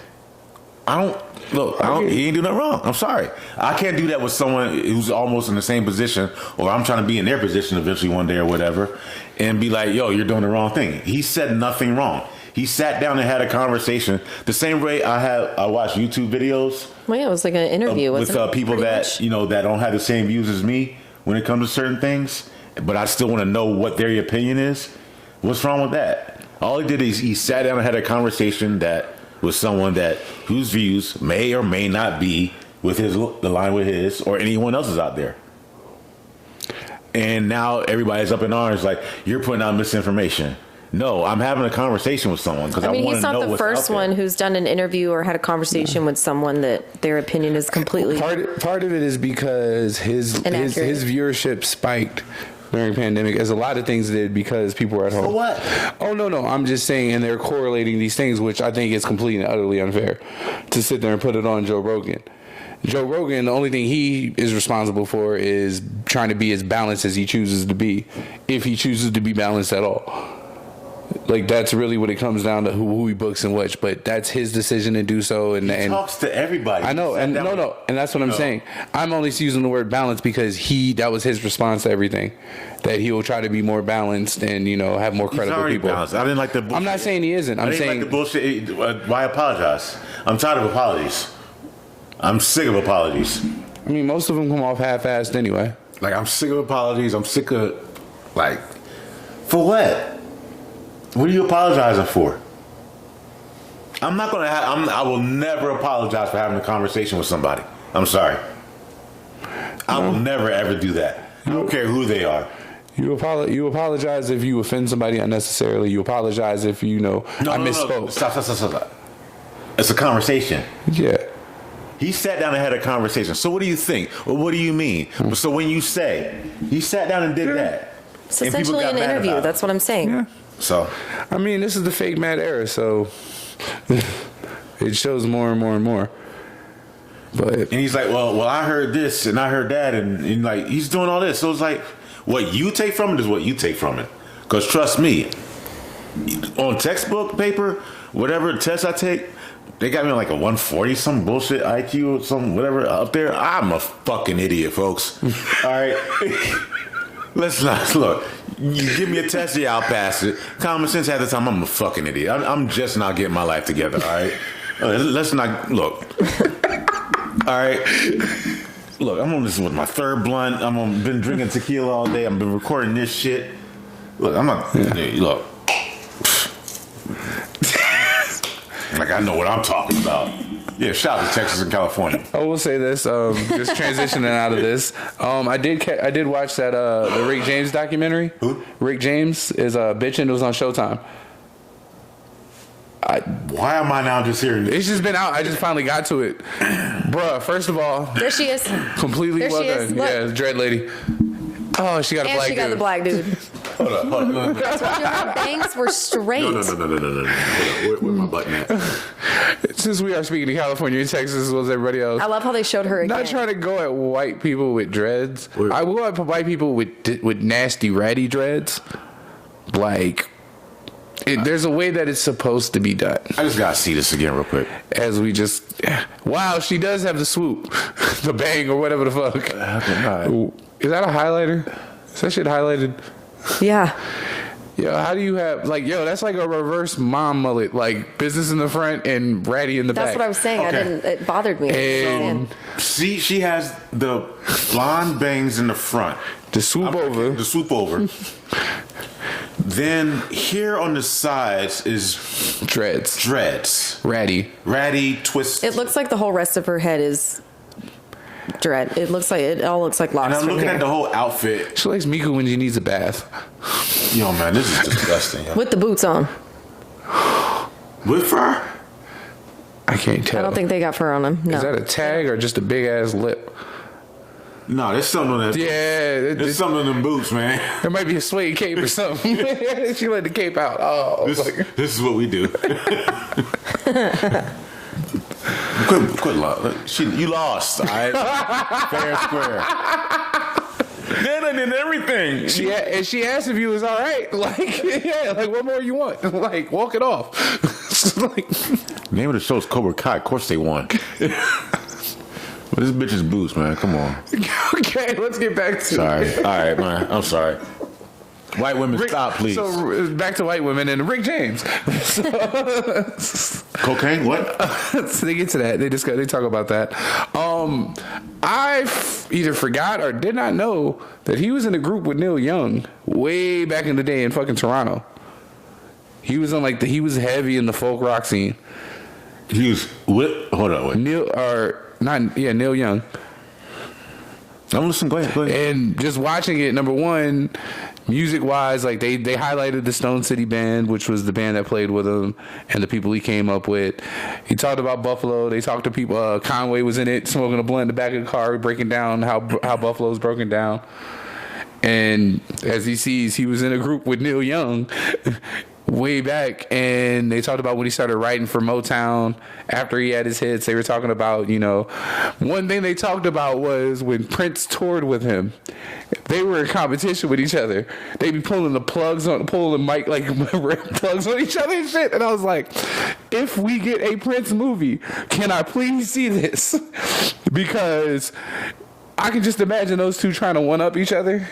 He ain't do nothing wrong. I'm sorry. I can't do that with someone who's almost in the same position, or I'm trying to be in their position eventually one day or whatever, and be like, yo, you're doing the wrong thing. He said nothing wrong. He sat down and had a conversation the same way I watch YouTube videos. Well, yeah, it was like an interview With wasn't it? people Pretty that, much. that don't have the same views as me when it comes to certain things, but I still want to know what their opinion is. What's wrong with that? All he did is he sat down and had a conversation that with someone whose views may or may not be the line with his or anyone else's out there. And now everybody's up in arms like, you're putting out misinformation. No, I'm having a conversation with someone because I want to know he's not what's the first out there. one who's done an interview or had a conversation with someone that their opinion is completely Part of it is because his Inaccurate. viewership spiked during pandemic, as a lot of things did because people were at home. For what? Oh no, I'm just saying, and they're correlating these things, which I think is completely and utterly unfair to sit there and put it on Joe Rogan. Joe Rogan, the only thing he is responsible for is trying to be as balanced as he chooses to be, if he chooses to be balanced at all. Like, that's really what it comes down to, who he books and which. But that's his decision to do so. And He talks to everybody. I know, and and that's what I'm saying. I'm only using the word balance because that was his response to everything. That he will try to be more balanced and, have more credible people. Balanced. I didn't like the bullshit. I'm not saying he isn't. I'm saying like the bullshit. Why apologize? I'm tired of apologies. I'm sick of apologies. I mean, most of them come off half-assed anyway. Like, I'm sick of apologies. I'm sick of, like, for what? What are you apologizing for? I'm not gonna I will never apologize for having a conversation with somebody. I'm sorry. I will never ever do that. I don't care who they are. You apologize if you offend somebody unnecessarily. You apologize if I misspoke. No. Stop. It's a conversation. Yeah. He sat down and had a conversation. So what do you think? Or what do you mean? So when you say he sat down and did that, it's essentially an interview. That's what I'm saying. Yeah. So, I mean, this is the fake mad era, so it shows more and more and more. And he's like, well, I heard this and I heard that, and like he's doing all this. So it's like, what you take from it is what you take from it. Because trust me, on textbook paper, whatever test I take, they got me like a 140, some bullshit IQ, some whatever up there. I'm a fucking idiot, folks. All right. Let's not look. You give me a test, yeah, I'll pass it. Common sense half the time, I'm a fucking idiot. I'm just not getting my life together. All right, let's not look. All right, look. I'm on this with my third blunt. Been drinking tequila all day. I've been recording this shit. Look, I'm not. Look, like I know what I'm talking about. Yeah, shout out to Texas and California. I will say this, just transitioning out of this. I did watch that the Rick James documentary. Who? Rick James is bitching. It was on Showtime. Why am I now just hearing this? It's just been out. I just finally got to it, bruh. First of all, there she is. Completely there well she is. done. Look. Yeah, dread lady. Oh, she got a black dude. And she got the black dude. Hold up. I told you her bangs were straight. No. Where my button at? Since we are speaking to California and Texas as well as everybody else. I love how they showed her again. Not trying to go at white people with dreads. I will go at white people with nasty, ratty dreads. Like, there's a way that it's supposed to be done. I just gotta see this again real quick. As we just... Wow, she does have the swoop. The bang or whatever the fuck. Is that a highlighter? Is that shit highlighted? Yeah. Yo, how do you have that's like a reverse mom mullet, like business in the front and ratty in the back. That's what I was saying. Okay. It bothered me. And see, she has the blonde bangs in the front. The swoop over. Then here on the sides is dreads. Ratty twist. It looks like the whole rest of her head is dread. It all looks like locks. And I'm looking here. at the whole outfit. She likes Miku when she needs a bath. Yo, man, this is disgusting. Yo. With the boots on. With fur? I can't tell. I don't think they got fur on them. No. Is that a tag or just a big ass lip? No, there's something on that. Yeah, there's something in them boots, man. There might be a suede cape or something. She let the cape out. Oh, this is what we do. Quit. You lost. All right, fair and square. Then I did everything. She asked if you was all right. Like, yeah, like what more you want? Like, walk it off. Like, name of the show is Cobra Kai. Of course they won. But this bitch is boots, man. Come on. Okay, let's get back to Sorry. All right, man. I'm sorry. White women, stop, please. So back to white women and Rick James. Cocaine? What? So they get to that. They talk about that. I either forgot or did not know that he was in a group with Neil Young way back in the day in fucking Toronto. He was on he was heavy in the folk rock scene. He was what? Hold on, wait. Neil Young. I'm listening. Go ahead. And just watching it, number one, music-wise, like they highlighted the Stone City Band, which was the band that played with him, and the people he came up with. He talked about Buffalo. They talked to people. Conway was in it, smoking a blunt in the back of the car, breaking down how Buffalo's broken down. And as he sees, he was in a group with Neil Young. way back, and they talked about when he started writing for Motown after he had his hits. They were talking about, one thing they talked about was when Prince toured with him, they were in competition with each other. They'd be pulling the mic, like, plugs on each other and shit. And I was like, if we get a Prince movie, can I please see this? Because I can just imagine those two trying to one-up each other.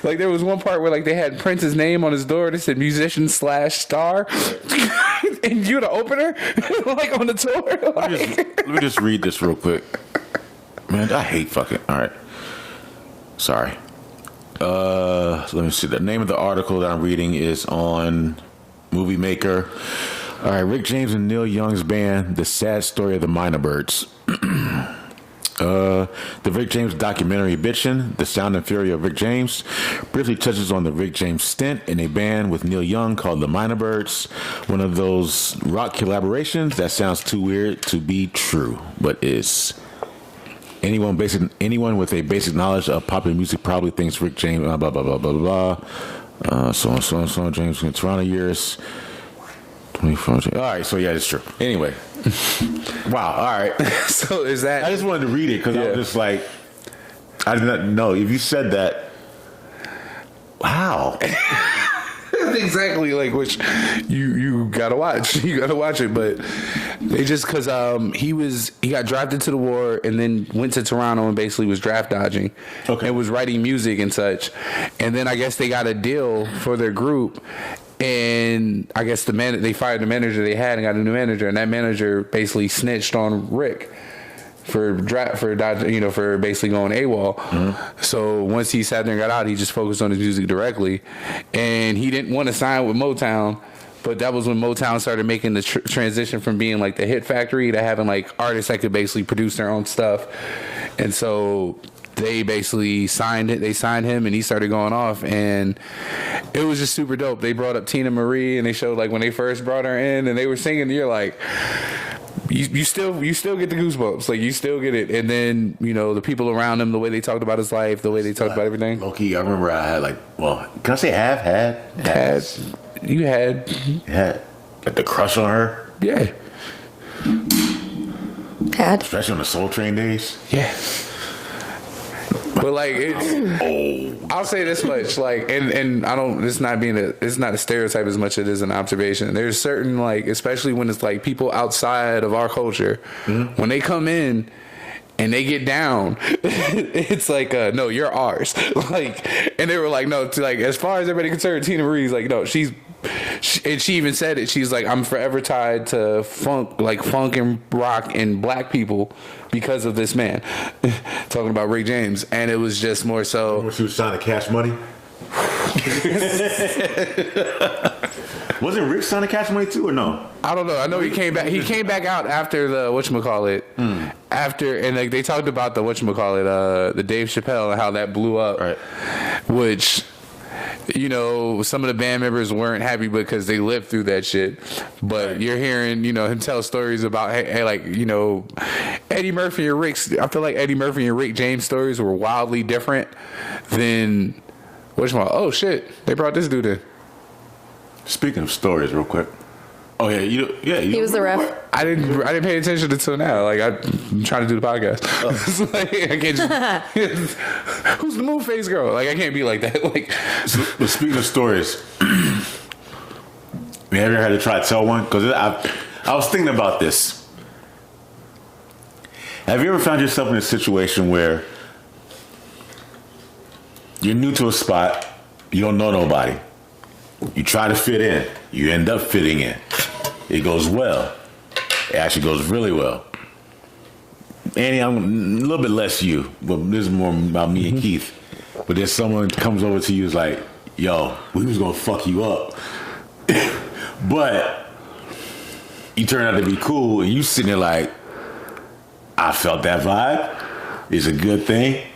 Like, there was one part where, like, they had Prince's name on his door. They said musician/star. And you the opener? Like, on the tour? Let me just read this real quick. Man, I hate fucking... All right. Sorry. Let me see. The name of the article that I'm reading is on Movie Maker. All right. Rick James and Neil Young's band, The Sad Story of the Minor Birds. The Rick James documentary Bitchin', The Sound and Fury of Rick James, briefly touches on the Rick James stint in a band with Neil Young called the Minor Birds, one of those rock collaborations that sounds too weird to be true, but is. Anyone with a basic knowledge of popular music probably thinks Rick James, blah, blah, blah, blah, blah, blah. So on, James in Toronto years. 24. All right, so yeah, it's true. Anyway. Wow, all right. So is that... I just wanted to read it because I was just like, I did not know. If you said that, wow. That's exactly like which you gotta watch. You gotta watch it, but they just because he got drafted to the war and then went to Toronto and basically was draft dodging. Okay. And was writing music and such. And then I guess they got a deal for their group. And I guess they fired the manager they had and got a new manager, and that manager basically snitched on Rick for basically going AWOL. Mm-hmm. So once he sat there and got out, he just focused on his music directly, and he didn't want to sign with Motown. But that was when Motown started making the transition from being like the hit factory to having like artists that could basically produce their own stuff, and so they basically signed it. They signed him, and he started going off, and it was just super dope. They brought up Tina Marie, and they showed like when they first brought her in, and they were singing. You're like, you still get the goosebumps, like you still get it. And then the people around him, the way they talked about his life, the way they talked about everything. Low-key, I remember I had can I say had like the crush on her? Yeah. Had. Especially on the Soul Train days. Yeah. But like I'll say this much, like, and I don't. It's not a stereotype as much as it is an observation. There's certain especially when it's like people outside of our culture, mm-hmm. when they come in and they get down, it's like no, you're ours. Like, and they were like, no, as far as everybody concerned, Tina Marie's like, no, and she even said it. She's like, I'm forever tied to funk and rock and black people because of this man. Talking about Rick James, and it was just more so. When she was trying to cash money. Wasn't Rick trying to cash money too, or no? I don't know. I know he came back. He came back out after the whatchamacallit. After, and they talked about the whatchamacallit, the Dave Chappelle and how that blew up, right? Which. Some of the band members weren't happy because they lived through that shit. But you're hearing, him tell stories about, Eddie Murphy and Rick's. I feel like Eddie Murphy and Rick James stories were wildly different than, oh shit, they brought this dude in. Speaking of stories, real quick. Oh yeah, he was the ref. I didn't pay attention until now. Like I'm trying to do the podcast. It's like, I can't just. Who's the move face girl? Like I can't be like that. Like. But speaking of stories, have you ever had to try to tell one? Because I was thinking about this. Have you ever found yourself in a situation where you're new to a spot, you don't know nobody, you try to fit in, you end up fitting in. It goes well. It actually goes really well. Annie, I'm a little bit less you, but this is more about me and Keith. But then someone comes over to you and is like, yo, we was going to fuck you up. But you turn out to be cool, and you sitting there like, I felt that vibe. It's a good thing.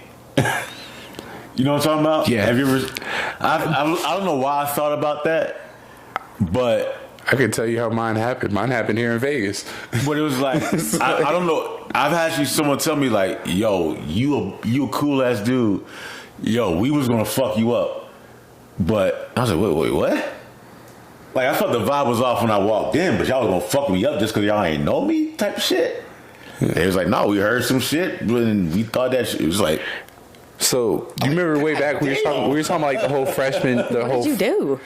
You know what I'm talking about? Yeah. Have you ever... I don't know why I thought about that, but... I can tell you how mine happened. Mine happened here in Vegas. But it was like, I don't know. I've had someone tell me like, yo, you a cool ass dude. Yo, we was going to fuck you up. But I was like, wait, what? Like, I thought the vibe was off when I walked in, but y'all was gonna fuck me up just because y'all ain't know me type of shit. It was like, no, we heard some shit, and we thought that shit. It was like... So, do you remember way back we were talking about like the whole freshman, What did you do?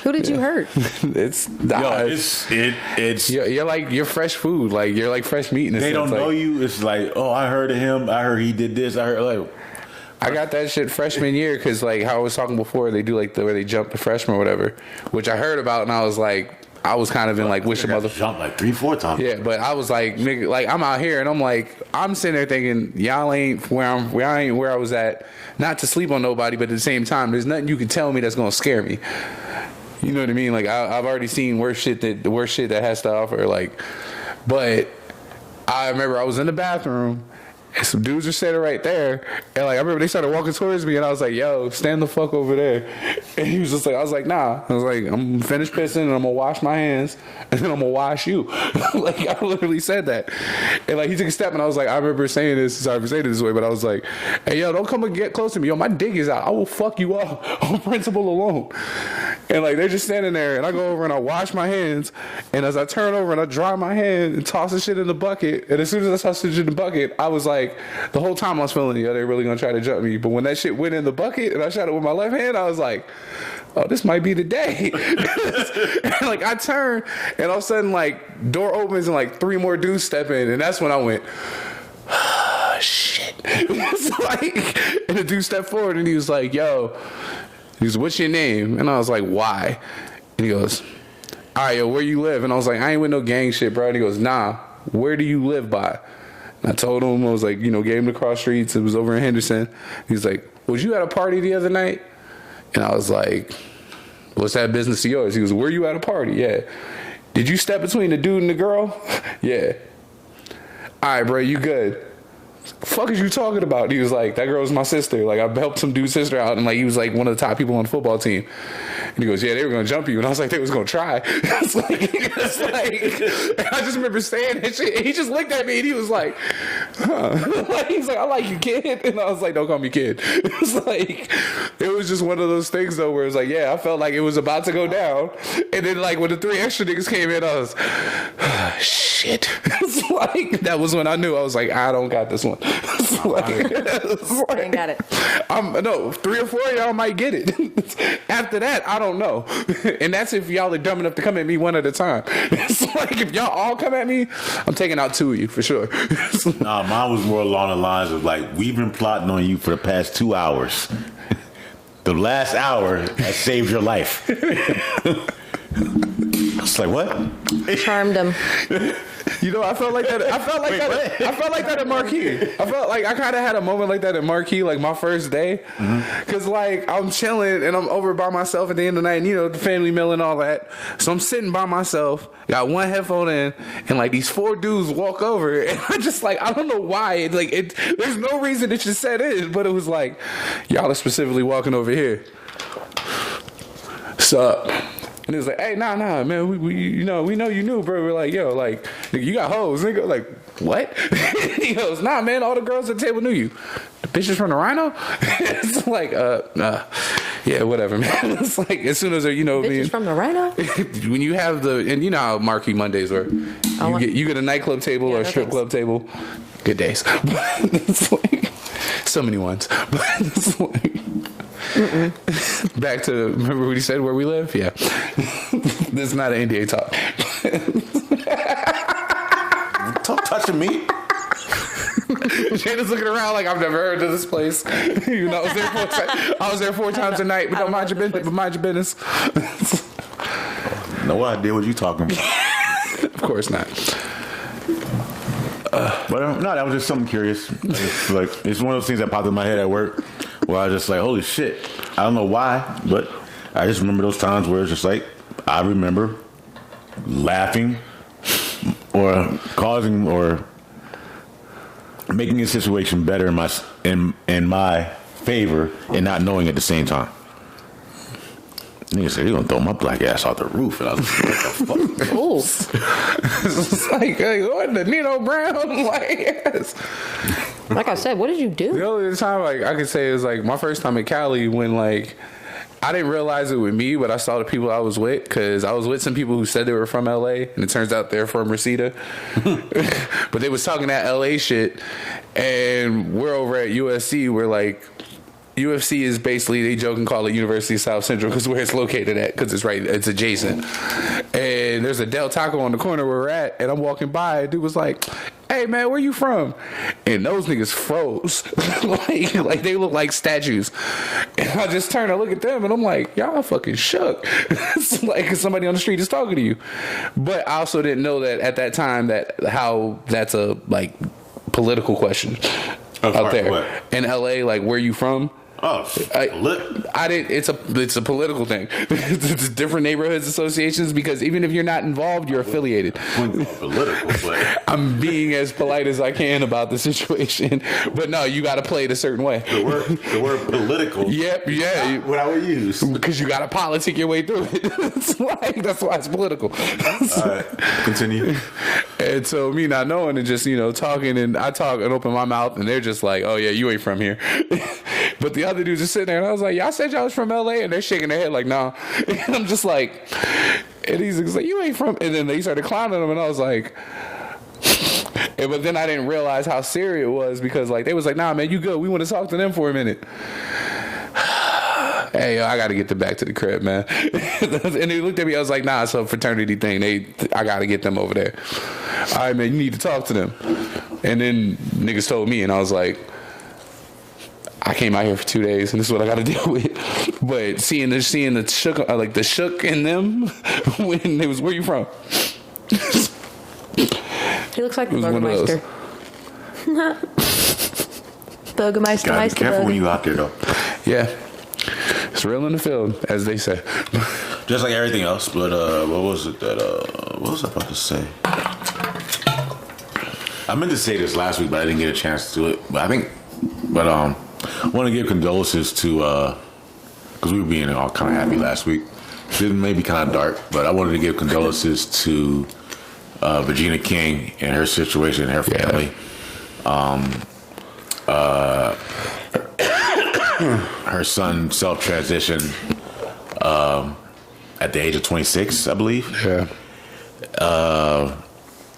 Who did you hurt? It's you're fresh food, like you're like fresh meat. They don't know you. It's like, oh, I heard of him. I heard he did this. I heard like. I got that shit freshman year because, like, how I was talking before, they do like where they jump the freshman or whatever, which I heard about, and I was like, I was kind of in like wish a mother jump like 3-4 times. Yeah, but I was like, nigga, like I'm out here, and I'm like, I'm sitting there thinking, y'all ain't where I was at. Not to sleep on nobody, but at the same time, there's nothing you can tell me that's gonna scare me. You know what I mean? Like I've already seen worse shit that has to offer. Like, but I remember I was in the bathroom. And some dudes were standing right there, and like I remember they started walking towards me, and I was like, "Yo, stand the fuck over there." And he was just like, "I was like, nah." I was like, "I'm finished pissing, and I'm gonna wash my hands, and then I'm gonna wash you." Like I literally said that, and like he took a step, and I was like, I remember saying this. Sorry for saying it this way, but I was like, "Hey, yo, don't come and get close to me, yo. My dick is out. I will fuck you up on principle alone." And like they're just standing there, and I go over and I wash my hands, and as I turn over and I dry my hand and toss the shit in the bucket, and as soon as I toss the shit in the bucket, I was like, the whole time I was feeling, yo, they're really gonna try to jump me. But when that shit went in the bucket and I shot it with my left hand, I was like, oh, this might be the day. And like I turn, and all of a sudden, like door opens and like 3 more dudes step in, and that's when I went, oh, shit. It's like, and the dude stepped forward and he was like, yo, he goes, what's your name? And I was like, why? And he goes, all right, yo, where you live? And I was like, I ain't with no gang shit, bro. And he goes, nah, where do you live by? And I told him, I was like, you know, gave him the cross streets. It was over in Henderson. He's like, was you at a party the other night? And I was like, what's that business of yours? He goes, were you at a party? Yeah. Did you step between the dude and the girl? Yeah. All right, bro, you good. Fuck is you talking about? He was like, that girl's my sister. Like, I helped some dude's sister out, and like he was like one of the top people on the football team. And he goes, yeah, they were gonna jump you, and I was like, they was gonna try. It's like, and I just remember saying that shit. And he just looked at me and he was like, huh? Like, he's like, I like you, kid. And I was like, don't call me kid. It's like, it was just one of those things though, where it's like, yeah, I felt like it was about to go down, and then like when the 3 extra niggas came in, I was, shit. It's like that was when I knew. I was like, I don't got this one. It's like, I ain't got it. No, 3 or 4 of y'all might get it. After that, I don't know. And that's if y'all are dumb enough to come at me one at a time. It's like if y'all all come at me, I'm taking out 2 of you for sure. Nah, mine was more along the lines of like, we've been plotting on you for the past 2 hours. The last hour has saved your life. It's like, what? Charmed him. You know, I felt like that. I felt like that. I felt like that at Marquee. I felt like I kind of had a moment like that at Marquee, like my first day, because like I'm chilling and I'm over by myself at the end of the night, and you know the family meal and all that. So I'm sitting by myself, got one headphone in, and like these 4 dudes walk over, and I just like I don't know why. There's no reason it should set in, but it was like y'all are specifically walking over here. Sup? And he was like, hey, nah, man, we know you knew, bro. We're like, yo, like, nigga, you got hoes. Nigga, like, what? He goes, nah, man, all the girls at the table knew you. The bitches from the Rhino? It's like, yeah, whatever, man. It's like, as soon as they're, you know, Bitches from the Rhino? when you have and you know how Marquee Mondays were. You get a nightclub table or a strip club table. Good days. It's like, so many ones. But it's like, back to, remember what he said, where we live? Yeah. This is not an NDA talk. Stop touching me. Jada's looking around like I've never heard of this place. You know, I was there 4 times a night, but don't mind your business. But mind your business. No idea what you talking about. Of course not. But no, that was just something curious. It's one of those things that popped in my head at work where I was just like, holy shit. I don't know why, but I just remember those times where it's just like, I remember laughing or causing or making a situation better in my favor and not knowing at the same time. Nigga said, he's gonna throw my black ass out the roof. And I was like, what the fuck? Ooh. It's like, what, the Nino Brown? Like, yes. Like I said, what did you do? The only time like I could say is like my first time in Cali when like I didn't realize it with me, but I saw the people I was with, because I was with some people who said they were from LA, and it turns out they're from Reseda. But they was talking that LA shit, and we're over at USC. We're like, UFC is basically, they joke and call it University of South Central because where it's located at, because it's adjacent. And there's a Del Taco on the corner where we're at, and I'm walking by, and dude was like, hey man, where you from? And those niggas froze. like they look like statues. And I just turn and look at them, and I'm like, y'all fucking shook. It's like somebody on the street is talking to you. But I also didn't know that at that time how that's a like political question out there. What? In LA, like, where you from? Oh, I didn't. It's a political thing. It's different neighborhoods associations, because even if you're not involved, you're affiliated. Political, but I'm being as polite as I can about the situation, but no, you got to play it a certain way. The word political. Yep, yeah. What I would use, because you got to politic your way through it. It's like, that's why it's political. All right, continue. And so me not knowing and just talking, and I talk and open my mouth, and they're just like, oh yeah, you ain't from here. But the other dudes are sitting there, and I was like, y'all said y'all was from LA, and they're shaking their head like, nah. And I'm just like, and he's like, you ain't from, and then they started clowning him, and I was like, but then I didn't realize how serious it was, because like they was like, nah man, you good, we want to talk to them for a minute. Hey, yo, I got to get them back to the crib, man. And they looked at me, I was like, nah, it's a fraternity thing, I got to get them over there. All right man, you need to talk to them. And then niggas told me, and I was like, I came out here for 2 days, and this is what I got to deal with. But seeing the shook, like the shook in them, when it was, where you from? He looks like the Burgermeister. Burgermeister. Gotta be careful when you out there, though. Yeah, it's real in the field, as they say. Just like everything else. But what was it that? What was I about to say? I meant to say this last week, but I didn't get a chance to do it. But I want to give condolences to, because we were being all kind of happy last week. It may be kind of dark, but I wanted to give condolences to Regina King and her situation and her family. Her son self-transitioned at the age of 26, I believe. Yeah.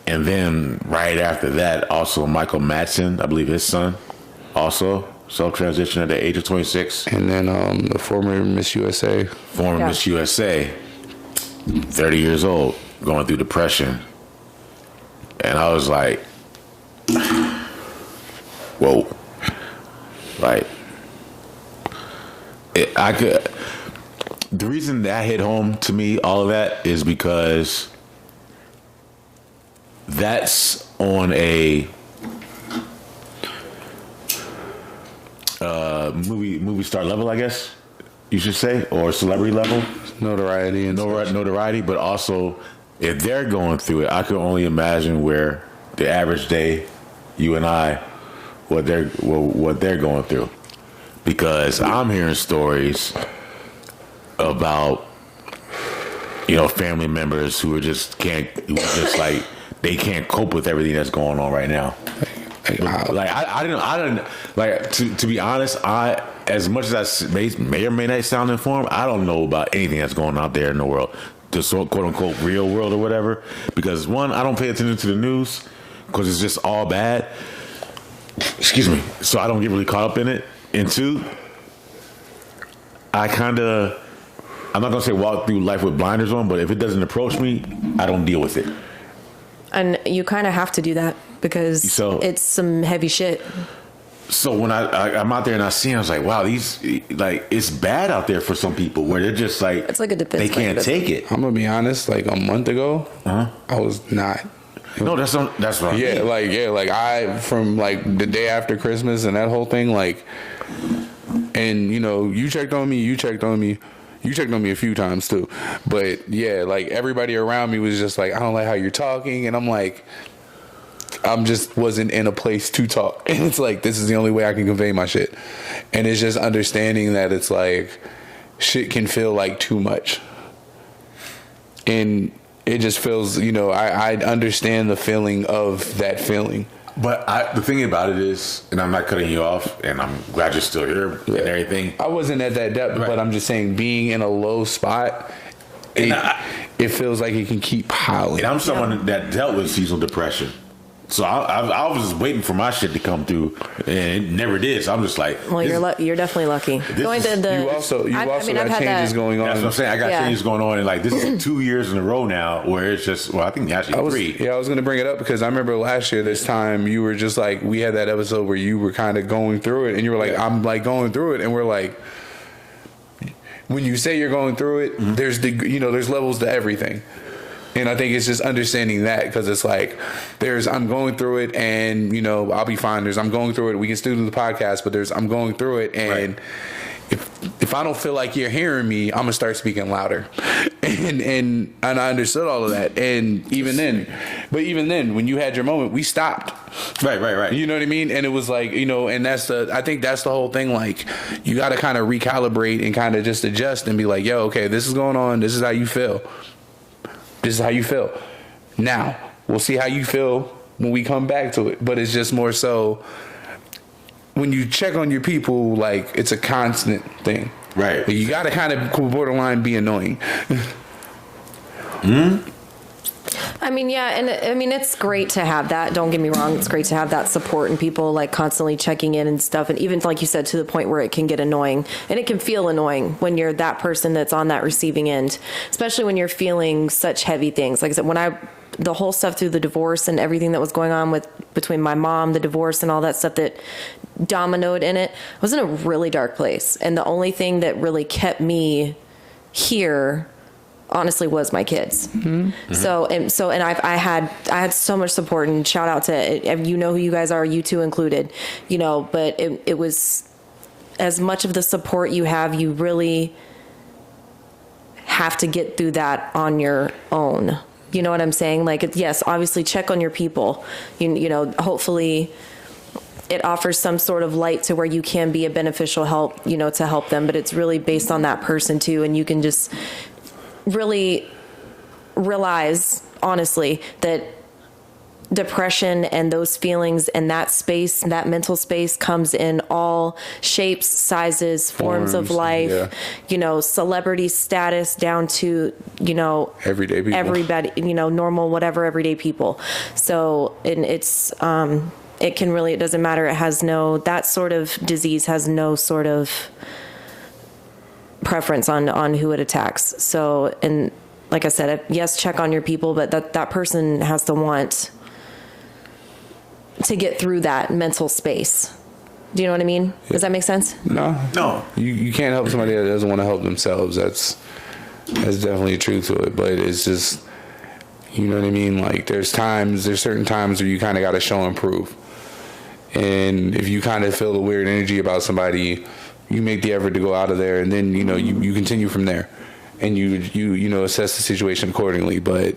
And then right after that, also Michael Madsen, I believe his son, also self-transitioned at the age of 26. And then the former Miss USA. Miss USA, 30 years old, going through depression. And I was like, whoa. Like, the reason that hit home to me, all of that, is because that's on a movie star level, I guess you should say, or celebrity level, notoriety, but also if they're going through it, I can only imagine where the average day, you and I, what they're going through, because I'm hearing stories about family members who like they can't cope with everything that's going on right now. Like I didn't like to be honest. As much as I may or may not sound informed, I don't know about anything that's going on out there in the world, the quote unquote real world or whatever. Because one, I don't pay attention to the news because it's just all bad. Excuse me. So I don't get really caught up in it. And two, I'm not gonna say walk through life with blinders on, but if it doesn't approach me, I don't deal with it. And you kind of have to do that because it's some heavy shit. So when I'm out there and I see them, I was like, wow, it's bad out there for some people where they're just like, it's like a defense they can't take it. I'm gonna be honest, like a month ago, I was not. No, that's what I mean. Like I, from like the day after Christmas and that whole thing, like, and you checked on me a few times too, but yeah, like everybody around me was just like, I don't like how you're talking, and I'm like, I'm just wasn't in a place to talk, and it's like, this is the only way I can convey my shit, and it's just understanding that it's like shit can feel like too much, and it just feels, I understand the feeling of that feeling. But the thing about it is, and I'm not cutting you off, and I'm glad you're still here and everything. I wasn't at that depth, but I'm just saying, being in a low spot, it feels like it can keep piling. And I'm someone that dealt with seasonal depression. So I was just waiting for my shit to come through, and it never did. So I'm just like, well, you're definitely lucky. You also got changes going on. That's what I'm saying. I got changes going on, and like this is 2 years in a row now where it's just, well, I think actually 3. Yeah, I was going to bring it up because I remember last year this time you were just like, we had that episode where you were kind of going through it, and you were like, I'm like going through it, and we're like, when you say you're going through it, there's there's levels to everything. And I think it's just understanding that, because it's like I'm going through it, and I'll be fine. I'm going through it. We can still do the podcast, but I'm going through it, and if I don't feel like you're hearing me, I'm gonna start speaking louder. And I understood all of that. And even then, when you had your moment, we stopped. Right. You know what I mean? And it was like, and I think that's the whole thing. Like, you got to kind of recalibrate and kind of just adjust and be like, yo, okay, this is going on. This is how you feel. This is how you feel. Now, we'll see how you feel when we come back to it. But it's just more so when you check on your people, like, it's a constant thing. Right. But you got to kind of borderline be annoying. I mean, yeah, and I mean, it's great to have that. Don't get me wrong. It's great to have that support and people like constantly checking in and stuff. And even like you said, to the point where it can get annoying, and it can feel annoying when you're that person that's on that receiving end, especially when you're feeling such heavy things. Like I said, the whole stuff through the divorce and everything that was going on between my mom, the divorce and all that stuff that dominoed in it, I was in a really dark place. And the only thing that really kept me here, honestly, was my kids. And I had so much support, and shout out to who you guys are, you two included, but it was as much of the support you have, you really have to get through that on your own. You know what I'm saying? Like, yes, obviously check on your people, hopefully it offers some sort of light to where you can be a beneficial help, to help them, but it's really based on that person too. And you can just really realize, honestly, that depression and those feelings and that space, that mental space, comes in all shapes, sizes, forms of life, celebrity status down to, everyday people, everybody, normal, whatever, everyday people. So, and it's, it doesn't matter. It has that sort of disease has no sort of preference on who it attacks. So, and like I said, yes, check on your people, but that person has to want to get through that mental space. Do you know what I mean? Does that make sense? No. You can't help somebody that doesn't want to help themselves. That's definitely a truth to it. But it's just, you know what I mean? Like, there's certain times where you kind of got to show and prove. And if you kind of feel a weird energy about somebody, you make the effort to go out of there, and then you continue from there, and you assess the situation accordingly. But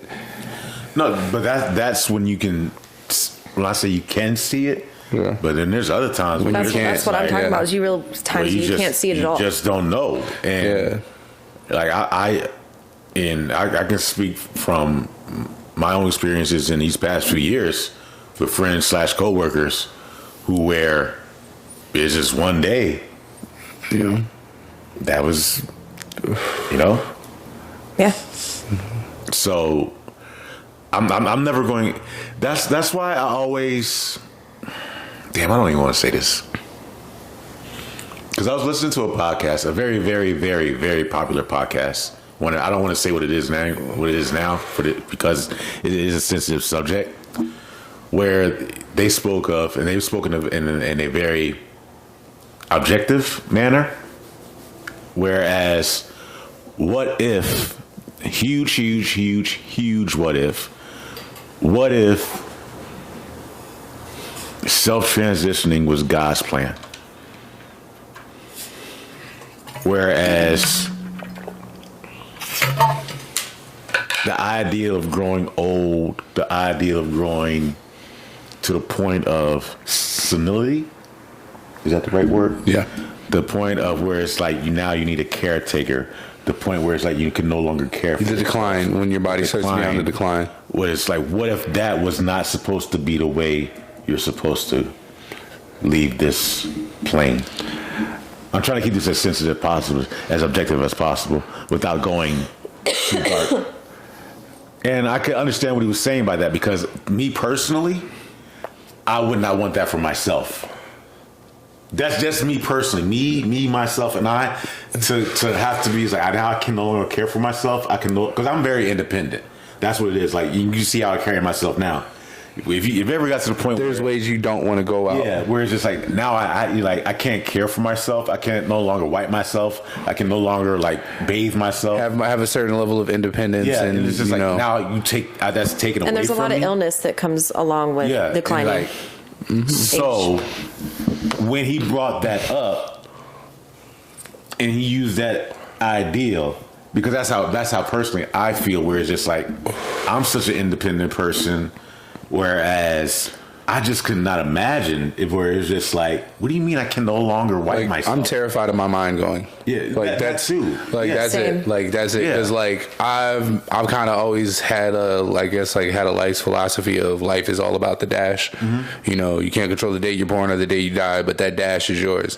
that's when you can. When I say you can see it, but then there's other times when you can't. That's what I'm talking about. Is you can't see it at all. You just don't know, and like I can speak from my own experiences in these past few years with friends / coworkers where it's just one day. That was, Yeah. So, I'm never going. That's why I always. Damn, I don't even want to say this. Because I was listening to a podcast, a very, very, very, very popular podcast. I don't want to say what it is now, because it is a sensitive subject. Where they spoke of, and they've spoken of in a very objective manner. Whereas, what if, huge what if self-transitioning was God's plan? Whereas the idea of growing old, the idea of growing to the point of senility, is that the right word? Yeah. The point of where it's like you need a caretaker. The point where it's like you can no longer care for the decline, when your body starts to be on the decline. Where it's like, what if that was not supposed to be the way you're supposed to leave this plane. I'm trying to keep this as sensitive as possible, as objective as possible, without going too dark. And I could understand what he was saying by that, because me personally, I would not want that for myself. That's just me personally, me, myself, and I. To have to be like, now I can no longer care for myself. I can because I'm very independent. That's what it is. Like you see how I carry myself now. If you ever got to the point There's where, ways you don't want to go out. yeah, where it's just like now I can't care for myself. I can't no longer wipe myself. I can no longer like bathe myself. Have a certain level of independence. Yeah, and it's just like know, now you take that's taken away. And there's a from lot of me. illness that comes along with declining. So when he brought that up and he used that ideal, because that's how personally I feel, where it's just like I'm such an independent person, whereas I just could not imagine where it's just like, what do you mean I can no longer wipe like, myself? I'm terrified of my mind going. Yeah, like that too. Like Yeah. that's Same. it. Like that's it. Yeah. Because like I've kind of always had a life's philosophy of life is all about the dash. Mm-hmm. You know, you can't control the day you're born or the day you die, but that dash is yours.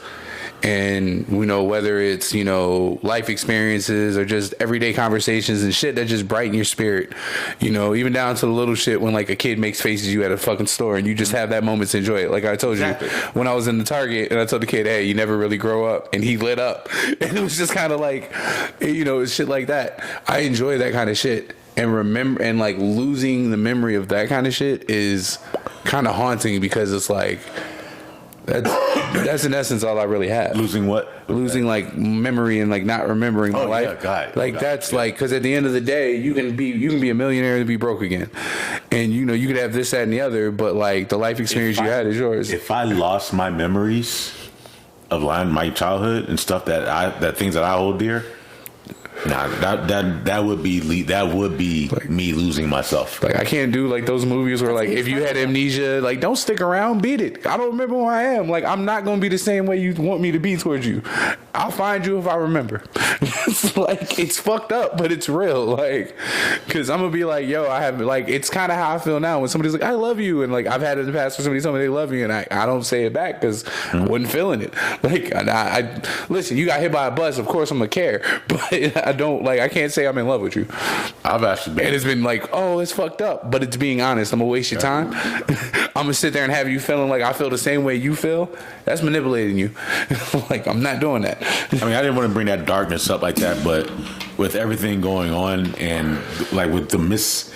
And whether it's life experiences or just everyday conversations and shit that just brighten your spirit, even down to the little shit when like a kid makes faces you at a fucking store and you just have that moment to enjoy it. Like I told Exactly. you when I was in the Target and I told the kid, hey, you never really grow up, and he lit up, and it was just kind of like it's shit like that. I enjoy that kind of shit. And remember, and like losing the memory of that kind of shit is kind of haunting, because it's like that's in essence all I really have. Losing what? Losing like memory and like not remembering my life. Yeah, God. Like God, that's yeah. like, because at the end of the day, you can be a millionaire and be broke again, and you could have this, that, and the other, but like the life experience you had is yours. If I lost my memories of my childhood and stuff that things that I hold dear, nah, that would be like, me losing myself. Like I can't do like those movies where like if you had amnesia, like don't stick around, beat it. I don't remember who I am. Like I'm not gonna be the same way you want me to be towards you. I'll find you if I remember. It's like it's fucked up, but it's real. Like, cause I'm gonna be like, yo, I have like it's kind of how I feel now when somebody's like, I love you, and like I've had it in the past where somebody told me they love me, and I don't say it back because I wasn't feeling it. Like I listen, you got hit by a bus, of course I'm gonna care, but I don't like I can't say I'm in love with you. I've actually been. And it's been like, oh, it's fucked up, but it's being honest. I'm gonna waste your time. I'm gonna sit there and have you feeling like I feel the same way you feel. That's manipulating you. Like I'm not doing that. I mean, I didn't want to bring that darkness up like that, but with everything going on and like with the Miss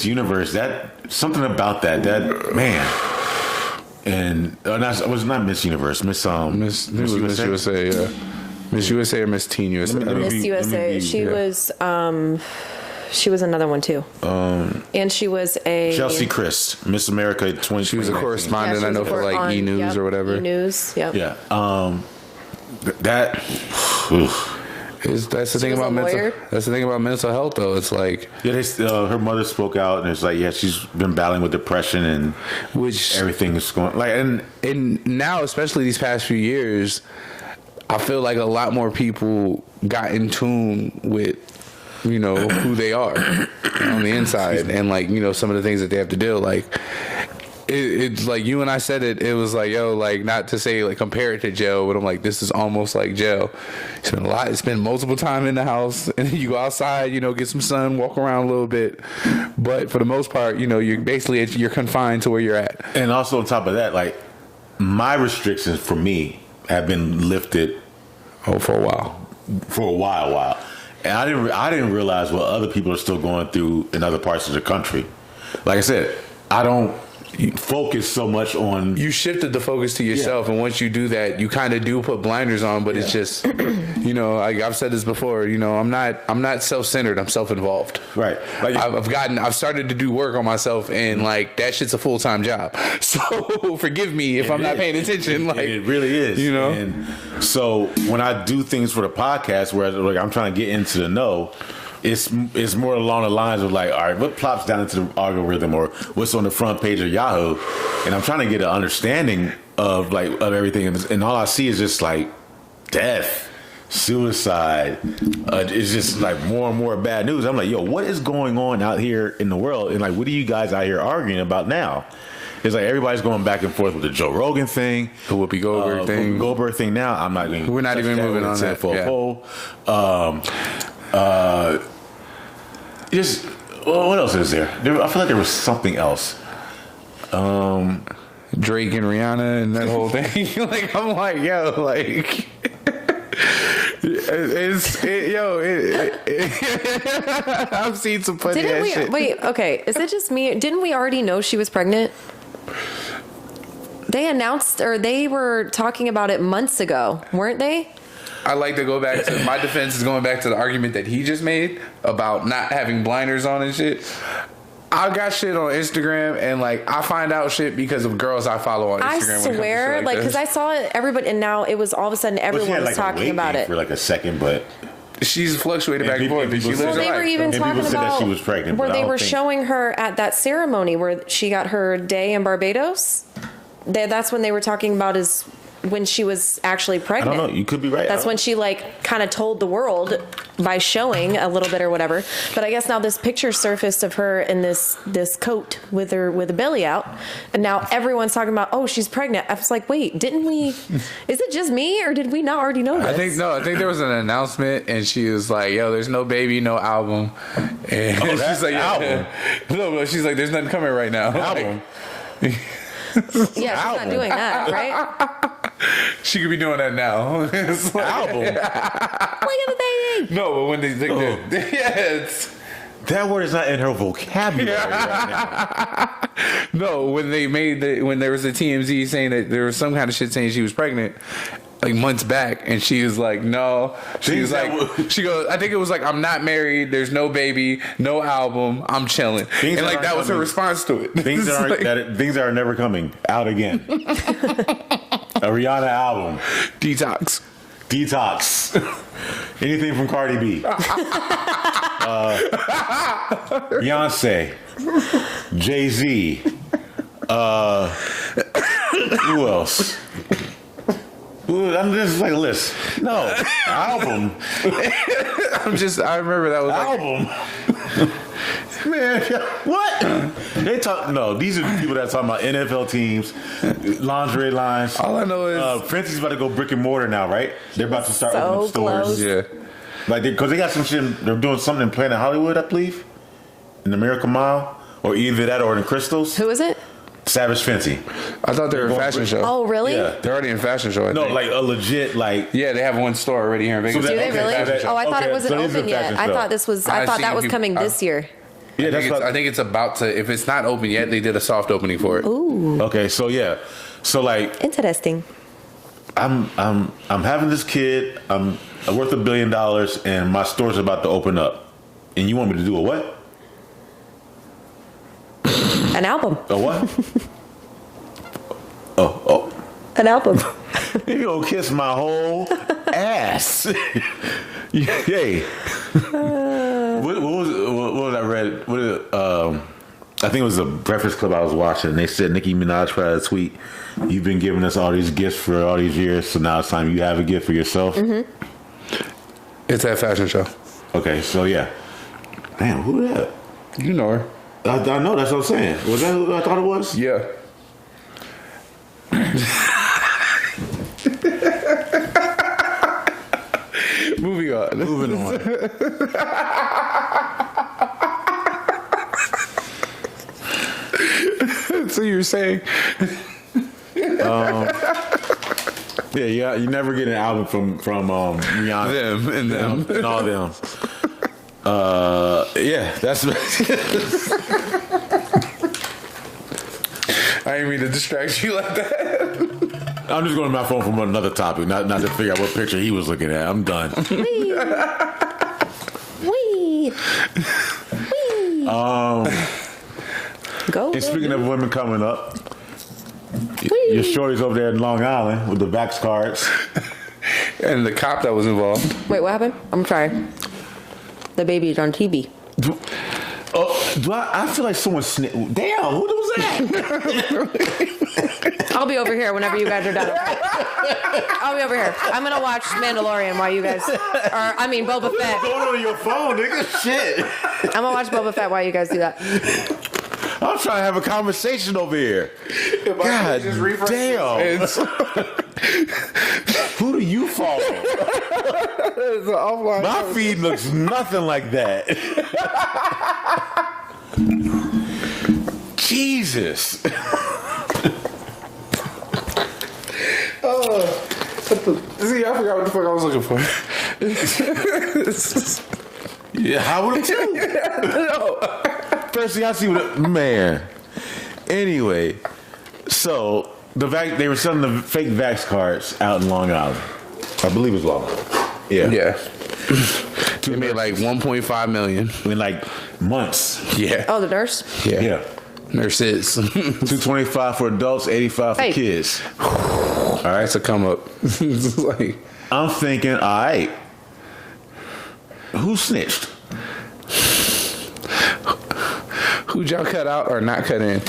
Universe, that something about that man. And it was not Miss Universe, Miss USA, yeah. Miss USA or Miss Teen USA? Miss USA. She was another one too. And she was a Chelsea Christ, Miss America 2020. She was a correspondent, she I was know, a for like on- E! News yep, or whatever. E! News, yep. Yeah. That. That's the thing was about a lawyer? That's the thing about mental health, though. It's like, Yeah, her mother spoke out and it's like, yeah, she's been battling with depression and which everything is going like, and now, especially these past few years, I feel like a lot more people got in tune with who they are on the inside, and like some of the things that they have to deal. Like it's like you and I said it. It was like, yo, like not to say like compare it to jail, but I'm like, this is almost like jail. It's been a lot. It's been multiple time in the house, and then you go outside, get some sun, walk around a little bit. But for the most part, you're confined to where you're at. and also on top of that, like my restrictions for me have been lifted For a while. And I didn't realize what other people are still going through in other parts of the country. Like I said, I don't focus so much on. You shifted the focus to yourself, and once you do that, you kind of do put blinders on. But it's just, I've said this before. I'm not self-centered. I'm self-involved. Right. Like, I've started to do work on myself, and like that shit's a full-time job. So forgive me if I'm not paying attention. Like it really is. And so when I do things for the podcast, where like I'm trying to get into the know. It's more along the lines of like, all right, what plops down into the algorithm or what's on the front page of Yahoo, and I'm trying to get an understanding of everything, and all I see is just like death, suicide. It's just like more and more bad news. I'm like, yo, what is going on out here in the world, and like, what are you guys out here arguing about now? It's like everybody's going back and forth with the Joe Rogan thing, The Whoopi Goldberg thing. Goldberg thing. Now I'm not going. We're not even moving on that. For Yeah. a poll. Just what else is there? I feel like there was something else. Drake and Rihanna and that whole thing. Like, I'm like, yo, like, I've seen some funny Didn't ass we? shit. Wait, okay. Is it just me? Didn't we already know she was pregnant? They announced, or they were talking about it months ago, weren't they? I like to go back to my defense is going back to the argument that he just made about not having blinders on and shit. I got shit on Instagram and like I find out shit because of girls I follow on Instagram. I when it comes to swear, shit like, this. because I saw it, everybody, and now it was all of a sudden Well, she everyone had, was like, a talking weight about gain it. for like a second, but she's fluctuated back and people- forth. And she people lives Well, her they were life. even And people talking said that about she was pregnant, where but I they don't were think- showing her at that ceremony where she got her day in Barbados. That's when they were talking about is when she was actually I pregnant. don't know. You could be right. That's when she like kind of told the world by showing a little bit or whatever. But I guess now this picture surfaced of her in this coat with a belly out, and now everyone's talking about, oh, she's pregnant. I was like, wait, didn't we? Is it just me or did we not already know this? I think there was an announcement and she was like, yo, there's no baby, no album. And that's she's like, album. No, she's like, there's nothing coming right now. album. Yeah, she's not Album. doing that, right? She could be doing that now. It's like, Album. Look at the baby. No, but when they Oh. yeah, it's That word is not in her vocabulary right now. no, when they made when there was a TMZ saying that there was some kind of shit saying she was pregnant like months back, and she was like, no, she Things was that like, would- she goes, I think it was like, I'm not married, there's no baby, no album, I'm chilling, Things and that like that aren't was her coming. response to it. Things It's that like, aren't things that are never coming out again. A Rihanna album, detox. Detox, anything from Cardi B, Beyonce, Jay-Z. Who else? I'm just like a list. No album. I remember that was like, Album. Man, what? They talk. No, these are the people that talking about NFL teams, lingerie lines. all I know is Frenzy's about to go brick and mortar now, right? They're about to start So opening stores. close. yeah. Like, because they got some shit. They're doing something in Planet Hollywood, I believe, in the Miracle Mile, or either that or in Crystals. Who is it? Savage Fenty. I thought they were a fashion show. Oh, really? Yeah. They're already in fashion show. I No, think. like a legit like. yeah, they have one store already here in Vegas. So Do they Okay, really? fashion show. Oh, I thought Okay, it wasn't so it is a open yet. fashion I show. thought this was. I've I thought seen that was people- coming this year. Yeah, I that's think, what. I think it's about to. If it's not open yet, they did a soft opening for it. Okay, so yeah, so like Interesting. I'm having this kid. I'm worth $1 billion, and my store's about to open up. And you want me to do a what? An album. A what? oh. An album. You gonna kiss my whole ass? Yay! What was I read? I think it was a Breakfast Club I was watching. And they said Nicki Minaj put out a tweet. You've been giving us all these gifts for all these years, so now it's time you have a gift for yourself. Mm-hmm. It's that fashion show. Okay, so yeah. Damn, who that? You know her. I know. That's what I'm saying. Was that who I thought it was? Yeah. Moving on. Moving on. So you were saying? Yeah, you never get an album from Rihanna. Them and them. And all them. Yeah, that's. I didn't mean to distract you like that. I'm just going to my phone from another topic, not to figure out what picture he was looking at. I'm done. Wee. Wee. Wee. Go. And speaking of women coming up, Wee. your shorty's over there in Long Island with the Vax cards. And the cop that was involved. Wait, what happened? I'm sorry. The baby's on TV. Do I feel like someone sniffed. Damn, who was that? I'll be over here whenever you guys are done. I'll be over here. I'm gonna watch Mandalorian while you guys, Boba Fett. Going on your phone, nigga. Shit. I'm gonna watch Boba Fett while you guys do that. I'm trying to have a conversation over here. God damn. Who do you follow? My feed looks nothing like that. Jesus. See, I forgot what the fuck I was looking for. Yeah, how would it too? No. First thing I see was man. Anyway, so they were selling the fake vax cards out in Long Island. I believe it was Long Island. Yeah. They made like 1.5 million in like months. Yeah. Oh, the nurse? Yeah. Nurses. 225 for adults, 85 for kids. All right, so come up. It's like, I'm thinking, all right, who snitched? who'd y'all cut out or not cut in?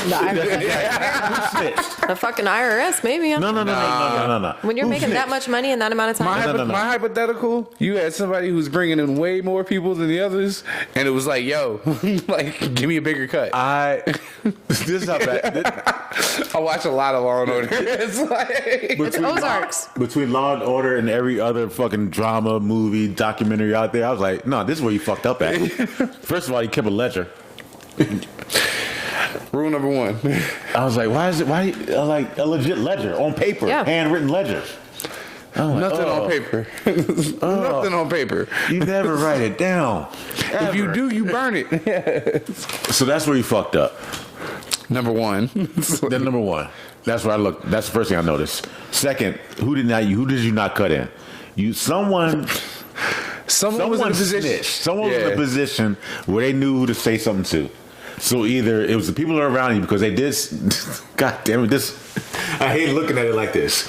The fucking IRS, maybe. No. When you're making that much money in that amount of time. My hypothetical, you had somebody who's bringing in way more people than the others, and it was like, yo, like, give me a bigger cut. This is how bad. I watch a lot of Law and Order. It's like It's Ozarks. Between Law and Order and every other fucking drama, movie, documentary out there, I was like, no, this is where you fucked up at. First of all, you kept a ledger. Rule number one. I was like, why like a legit ledger on paper, handwritten ledger? Nothing on paper. Nothing on paper. You never write it down. Ever. If you do, you burn it. So that's where you fucked up. Number one. Then number one. That's where I looked. That's the first thing I noticed. Second, who did you not cut in? Someone was in a position. Snitched. Someone was in a position where they knew who to say something to. So either it was the people around you because they did. God damn it! I hate looking at it like this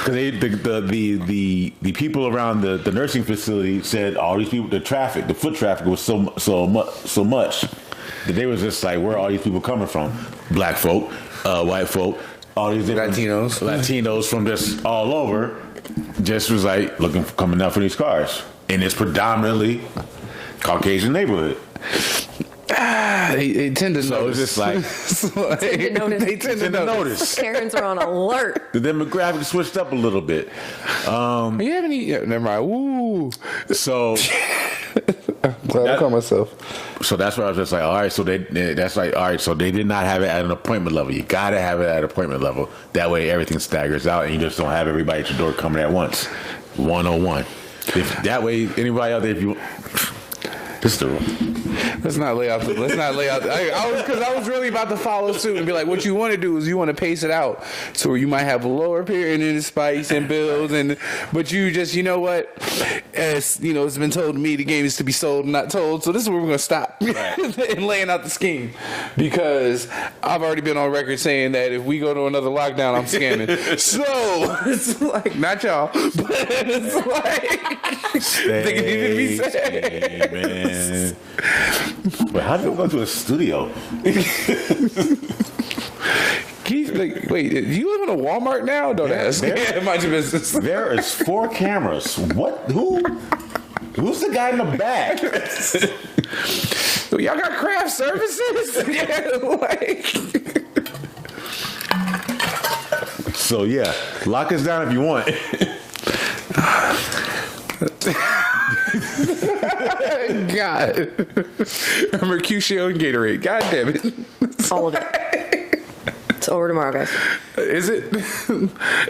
because the people around the nursing facility said all these people, the foot traffic was so much that they was just like, where are all these people coming from? Black folk, white folk, all these different Latinos from just all over. Just was like coming out for these cars, and it's predominantly Caucasian neighborhood. They tend to notice. It's just like they tend to notice. Karens are on alert. The demographic switched up a little bit. You have any? Never mind. Woo. So glad I call myself. So that's where I was just like, all right. So that's like, all right. So they did not have it at an appointment level. You got to have it at appointment level. That way everything staggers out, and you just don't have everybody at your door coming at once. 101. If that way, anybody out there, if you. This is the rule. Let's not lay out. I was really about to follow suit and be like, what you want to do is you want to pace it out, so you might have a lower period and then spikes and builds, but you just, you know what, as you know, it's been told to me the game is to be sold and not told. So this is where we're gonna stop and laying out the scheme, because I've already been on record saying that if we go to another lockdown, I'm scamming. So it's like not y'all, but it's like they can even be said. Man. But how do you go to a studio? Keith, like, wait, do you live in a Walmart now? Don't ask. Mind your business. There is 4 cameras. What? Who's the guy in the back? Y'all got craft services? So yeah, lock us down if you want. God. Mercurial and Gatorade. God damn it. All of it. It's over tomorrow, guys. Is it?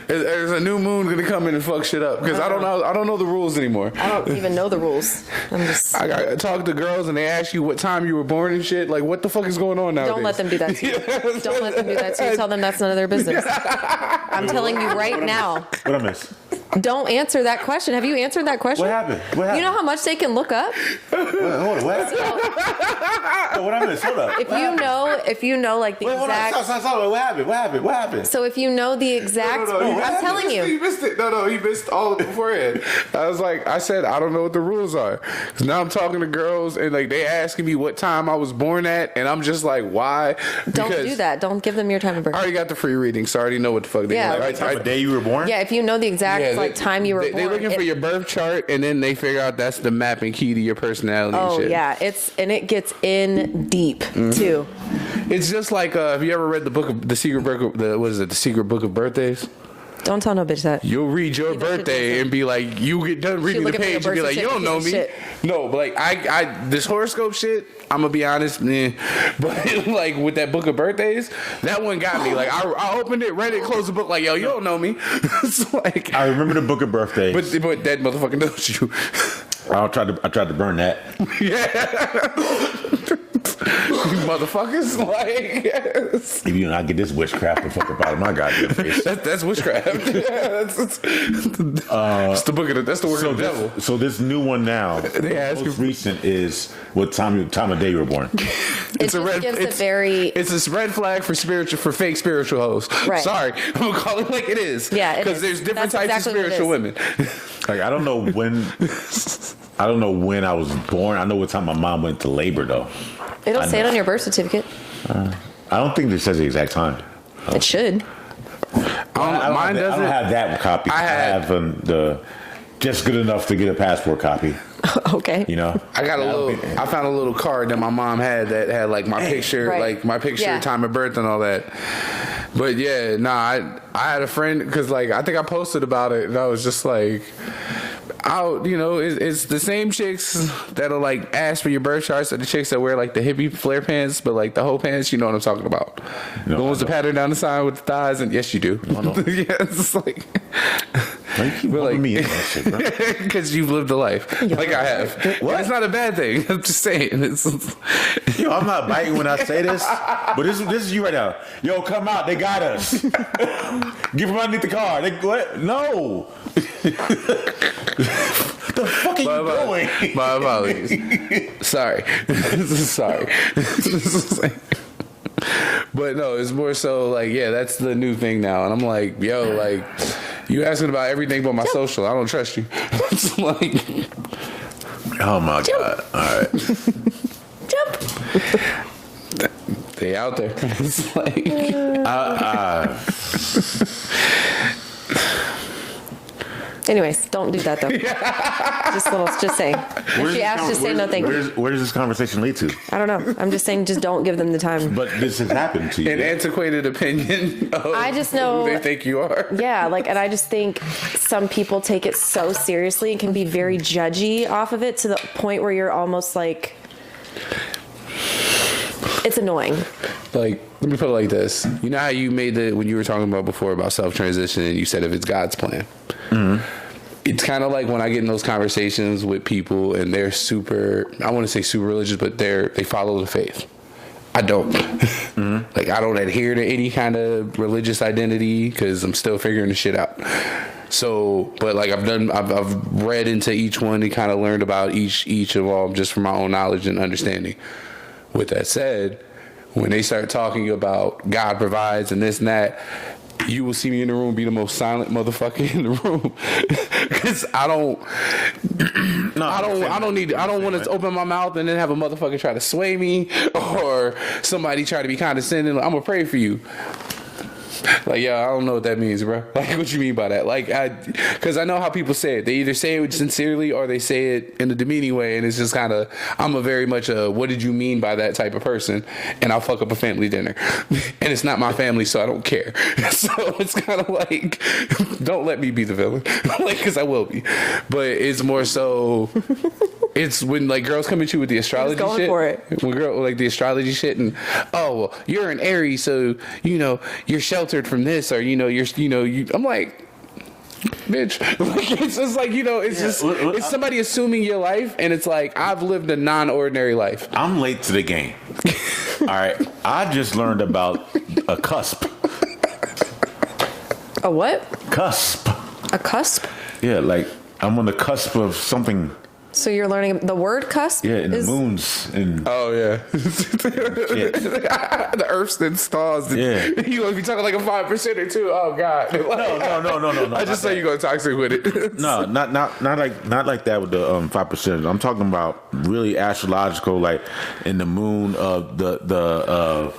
There's a new moon gonna come in and fuck shit up? Because I don't know the rules anymore. I don't even know the rules. I talk to girls and they ask you what time you were born and shit. Like, what the fuck is going on nowadays? Don't let them do that to you. Don't let them do that to you. Tell them that's none of their business. I'm telling you right now. What I miss? Don't answer that question. Have you answered that question? What happened? You know how much they can look up? Hold on, what? What I miss? Hold up. If you know, like the exact. Stop. What happened? So if you know the exact, I'm telling you. He missed it. No, he missed all of it beforehand. I said, I don't know what the rules are. Because now I'm talking to girls and like they asking me what time I was born at, and I'm just like, why? Don't do that. Don't give them your time of birth. I already got the free reading, so I already know what the fuck they Yeah. like. The day you were born? Yeah, if you know the exact like time you were born. They're looking for your birth chart, and then they figure out that's the mapping key to your personality. Oh and shit. yeah, it gets in deep too. It's just like have you ever read the Secret Book of Birthdays? Don't tell no bitch that. You'll read your birthday and be like, you get done reading the page and be like, you don't know me. Shit. No, but like I this horoscope shit, I'm gonna be honest, but like with that Book of Birthdays, that one got me. Like I opened it, read it, closed the book, like, yo, you don't know me. It's like I remember the Book of Birthdays. but that motherfucker knows you. I tried to burn that. Yeah. You motherfuckers, like, yes. If you not get this witchcraft the fuck up out of my goddamn face. That's witchcraft. That's the book of that's the word of the devil. So this new one now, most recent is what time of day you were born. It's a red. It's this red flag for fake spiritual hoes. Right. Sorry, I'm gonna call it like it is. Yeah, because there's different types of spiritual women. Like I don't know when I was born. I know what time my mom went to labor though. It'll say it on your birth certificate. I don't think it says the exact time. It should. Mine doesn't. I don't have that copy. I have the just good enough to get a passport copy. Okay. You know, I found a little card that my mom had that had like my picture, like my picture, time of birth, and all that. But yeah, I had a friend because like I think I posted about it, and I was just like, it's the same chicks that'll like ask for your birth charts are the chicks that wear like the hippie flare pants, but like the whole pants, you know what I'm talking about. No, the ones that pattern down the side with the thighs, and yes, you do. Yeah, it's like. Why you keep me in that shit, bro? Because you've lived a life, like I have. What? It's not a bad thing. I'm just saying. I'm not biting when I say this, but this is you right now. Yo, come out. They got us. Give them underneath the car. What? No. The fuck are you doing? My apologies. Sorry. Sorry. But no, it's more so like, yeah, that's the new thing now. And I'm like, yo, like, you asking about everything but my social. I don't trust you. It's like, oh my God. All right. Jump. They out there. It's like, anyways, don't do that though. Just saying. If she asks, just say no thank you. Where does this conversation lead to? I don't know. I'm just saying, just don't give them the time. But this has happened to you. An antiquated opinion of I just know who they think you are. Yeah, like, and I just think some people take it so seriously and can be very judgy off of it to the point where you're almost like, it's annoying. Like, let me put it like this. You know how you made when you were talking about before about self-transition, and you said if it's God's plan. Mm-hmm. It's kind of like when I get in those conversations with people and they're I want to say super religious, but they follow the faith. I don't. Mm-hmm. Like, I don't adhere to any kind of religious identity because I'm still figuring the shit out. So, but like I've read into each one and kind of learned about each of them just from my own knowledge and understanding. With that said, when they start talking about God provides and this and that, you will see me in the room be the most silent motherfucker in the room because I don't want to open my mouth and then have a motherfucker try to sway me or somebody try to be condescending. I'm gonna pray for you. Like, yeah, I don't know what that means, bro. Like, what you mean by that? Like, because I know how people say it. They either say it sincerely or they say it in a demeaning way, and it's just kind of, I'm a very much a, what did you mean by that type of person? And I'll fuck up a family dinner. And it's not my family, so I don't care. So it's kind of like, don't let me be the villain. Like, because I will be. But it's more so... It's when like girls come at you with the astrology shit. For it. When like the astrology shit and well, you're an Aries, so you're sheltered from this, or I'm like, bitch. Like, it's just like it's somebody assuming your life, and it's like I've lived a non-ordinary life. I'm late to the game. All right, I just learned about a cusp. A what? Cusp. A cusp? Yeah, like I'm on the cusp of something. So you're learning the word cusp? Yeah, in the moons. Oh, yeah. The Earths and stars. Yeah. You going to be talking like a 5%er too. Oh, God. No. I just say you're going to toxic with it. No, not like that with the 5%. I'm talking about really astrological, like in the moon of the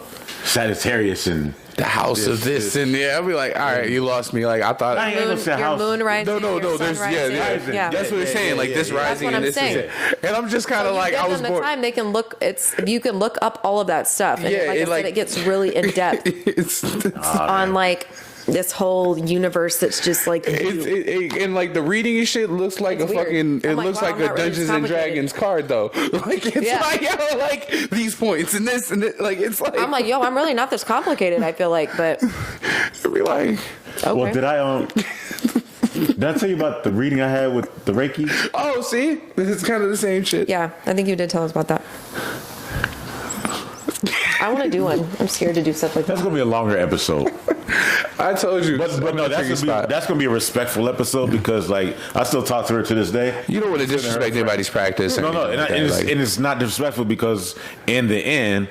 Sagittarius and the house of this and yeah, I'll be like, all right, you lost me. Like I thought. I ain't gonna say Your house. moon rising. No. Your sun There's rising. yeah. That's what it's saying. Like this rising what and I'm this saying. is it. And I'm just kind of You like give I was them the born. time they can look. You can look up all of that stuff. And Yeah, like I said, it gets really in depth It's on like this whole universe that's just like and like the reading and shit looks like It's a weird. fucking. It I'm like, looks wow, like I'm a not really Dungeons and complicated. Dragons card though. Like it's Yeah. like yo, like these points and this and it, like it's like I'm like, yo, I'm really not this complicated. I feel like, but be like, okay. Well, did I did I tell you about the reading I had with the Reiki? oh, see, it's kind of the same shit. Yeah, I think you did tell us about that. I want to do one. I'm scared to do stuff like that. That's gonna be a longer episode. I told you, But no, that's gonna be a respectful episode because like I still talk to her to this day. you don't want to disrespect anybody's practice. No, or anything like and that. it's not disrespectful because in the end,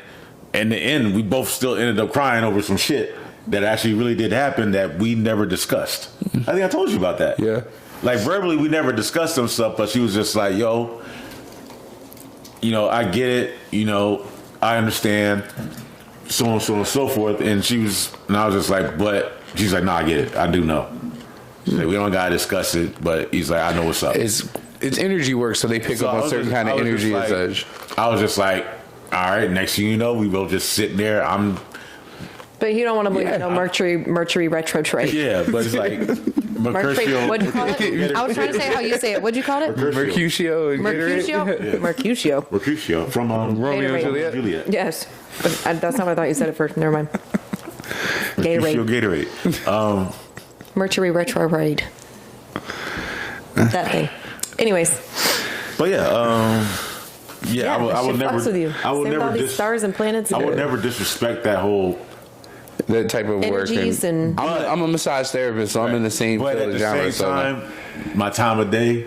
we both still ended up crying over some shit that actually really did happen that we never discussed. I think I told you about that. Yeah. Like verbally, we never discussed some stuff, but she was just like, "Yo, I get it. I understand." So on, so on, and so forth. And I was just like, but she's like, "No, I get it. I do know." She's like, we don't gotta discuss it, but he's like, "I know what's up." It's energy work, so they pick So up I on was certain just- kind of I was energy just and like- such. I was just like, all right, next thing you know, we both just sitting there. But you don't want to believe Mercury retrograde. Yeah, but it's like Mercurial. What'd you call it? I was trying to say how you say it. What'd you call it? Mercutio and Gatorade. Mercutio? Mercutio from Romeo and Gatorade. Juliet. Yes. That's not what I thought you said at first. Never mind. Mercutio Gatorade. Gatorade. Mercury retrograde. That thing. Anyways. But yeah, Yeah, I would shit never. fucks with you. I would Same with never. all these stars and planets. I would and never disrespect that whole. That type of work. energies and I'm a massage therapist, so I'm in the same But field at of the genre. same So time, my time of day.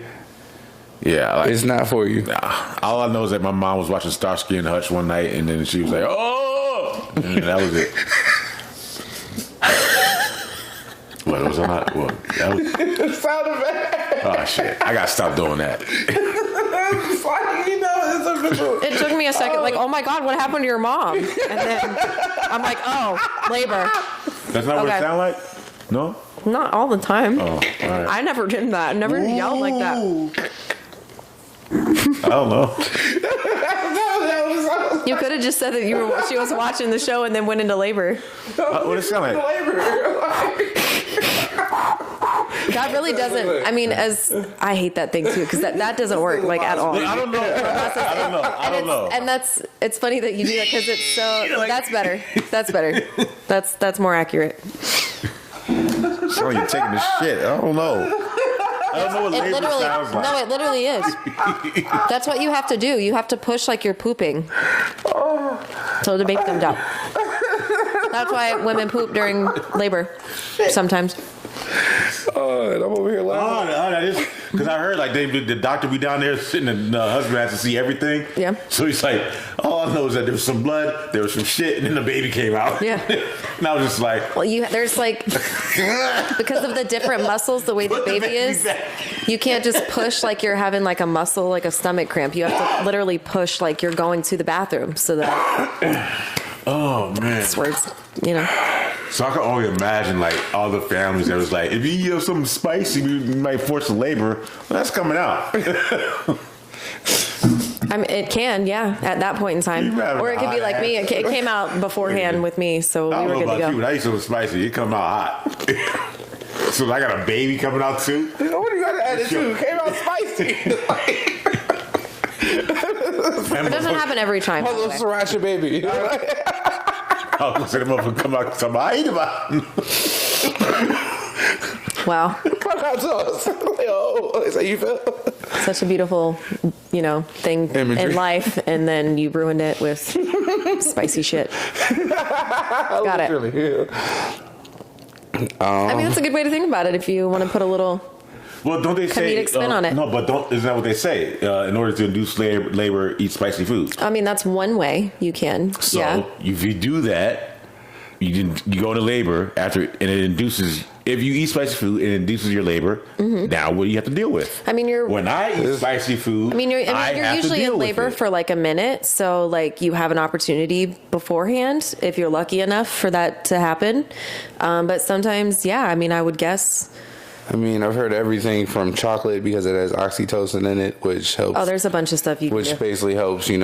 Yeah, like, it's not for you. all I know is that my mom was watching Starsky and Hutch one night, and then she was like, "Oh," and that was it. What was I not? Well, that was. It sounded bad. Oh shit! I gotta stop doing that. It's like, it took me a second, like, oh my God, what happened to your mom? And then I'm like, oh, labor. That's not what Okay. it sound like. No. Not all the time. Oh, all right. I never did that. I never yelled like that. I don't know. You could have just said that she was watching the show and then went into labor. What it sound like? That really doesn't. I mean, I hate that thing too because that doesn't work like at all. I don't know. I don't know. And it's funny that you do that because it's so. That's better. That's better. That's more accurate. So you're taking the shit. I don't know. I don't know what labor sounds like. No, it literally is. That's what you have to do. You have to push like you're pooping. So to make them dump. That's why women poop during labor sometimes. Oh, and I'm over here laughing. Because I heard like the doctor be down there sitting and the husband has to see everything. Yeah. So he's like, all I know is that there was some blood, there was some shit, and then the baby came out. Yeah. And I was just like, Well, there's like because of the different muscles, the way the baby is, you can't just push like you're having like a muscle, like a stomach cramp. You have to literally push like you're going to the bathroom, so that oh man. it's words, So I can only imagine like all the families that was like, if you eat something spicy, you might force a labor. Well, that's coming out. I mean, it can, yeah, at that point in time, You rather or it could be hot like me. It came out beforehand with me, so I we don't were know good to about go. you, when I eat something spicy, it come out hot. So I got a baby coming out too. What do you got to add it to? It came out spicy. It doesn't happen every time. My by the little way. sriracha baby. I was gonna say the motherfucker come out to my eat about. Wow, Come out to us. Oh, is that you feel? such a beautiful, thing Imagery. in life, and then you ruined it with spicy shit. Got it. Really? I mean, that's a good way to think about it if you want to put a little. Well, don't they say Comedic spin on it. No, but isn't that what they say? In order to induce labor, eat spicy foods. I mean, that's one way you can. So yeah. if you do that, you go into labor after, and it induces. If you eat spicy food, it induces your labor. Mm-hmm. Now, what do you have to deal with? I mean, when I eat spicy food. you're have to usually deal in with labor it. for like a minute, so like you have an opportunity beforehand if you're lucky enough for that to happen. But sometimes, yeah, I mean, I would guess. I mean, I've heard everything from chocolate because it has oxytocin in it, which helps. Oh, there's a bunch of stuff you can Which do. basically helps, the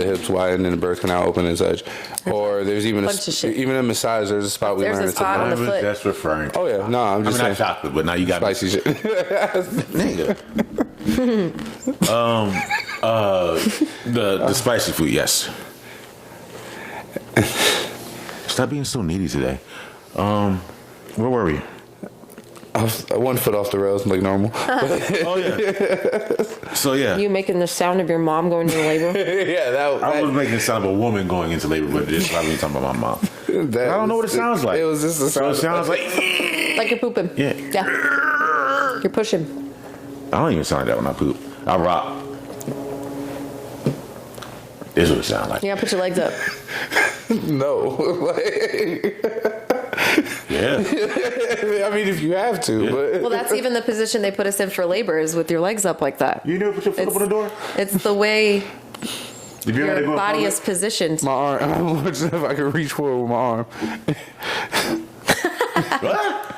hips widen and the birth canal open and such. Or there's even Bunch of shit. even a massage. There's a spot we There's learned a to spot on the foot. That's referring to. Oh yeah, no, I'm just not saying chocolate, but now you got spicy shit. Nigga. The spicy food, yes. Stop being so needy today. Where were we? One foot off the rails, like normal. Oh yeah. So yeah, You making the sound of your mom going into labor? Yeah, I was making the sound of a woman going into labor, but this probably talking about my mom. I don't know what it sounds like. It was just a So sound. it sounds like. Like you're pooping. Yeah. Yeah. You're pushing. I don't even sound like that when I poop. I rock. This is what it sounds like. Yeah, put your legs up. No. Yeah. I mean, if you have to, but Well, that's even the position they put us in for labor is with your legs up like that. You never put your foot up on the door? It's the way Did you ever your go in body public? is positioned. my arm. I'm watching if I can reach forward with my arm. What?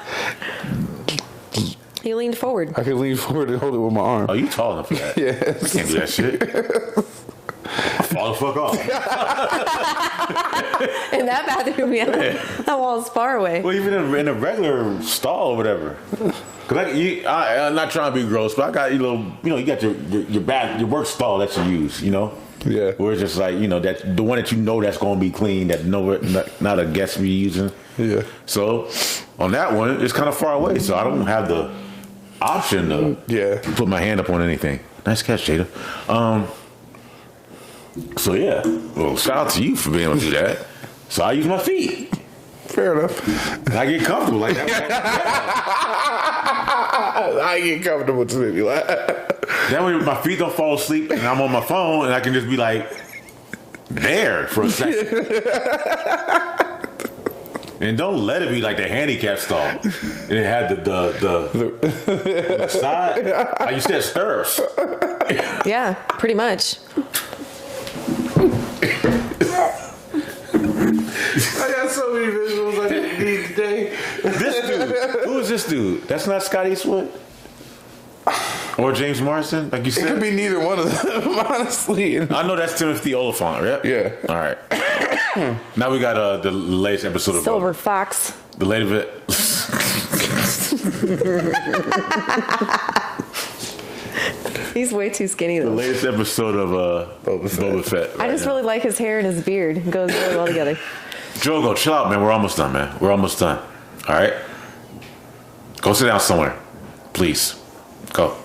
He leaned forward. I can lean forward and hold it with my arm. Oh, you tall enough for that? Yes. Can't do that shit. Fall the fuck off. In that bathroom, yeah. That wall's far away. Well, even in a regular stall or whatever. Cause I'm not trying to be gross, but I got you got your work stall that you use, Yeah. Where it's just like that the one that that's going to be clean, that not a guest be using. Yeah. So on that one, it's kind of far away, so I don't have the option to put my hand up on anything. Nice catch, Jada. So yeah, well, shout out to you for being able to do that. So I use my feet. Fair enough. And I get comfortable like that. I get comfortable to maybe like. That way my feet don't fall asleep and I'm on my phone and I can just be like there for a second. And don't let it be like the handicap stall. And it had the side. Like you said, stirrups. Yeah, pretty much. I got so many visuals I didn't need today. This dude. Who is this dude? That's not Scott Eastwood? Or James Morrison, like you It could said? be neither one of them, honestly. I know that's Timothy Oliphant, right? Yeah. All right. Now we got the latest episode of Silver fox. the latest. He's way too skinny The though. latest episode of Boba Fett. I just really like his hair and his beard. It goes really well together. Joe, go chill out, man. We're almost done, man. We're almost done. All right? Go sit down somewhere. Please. Go.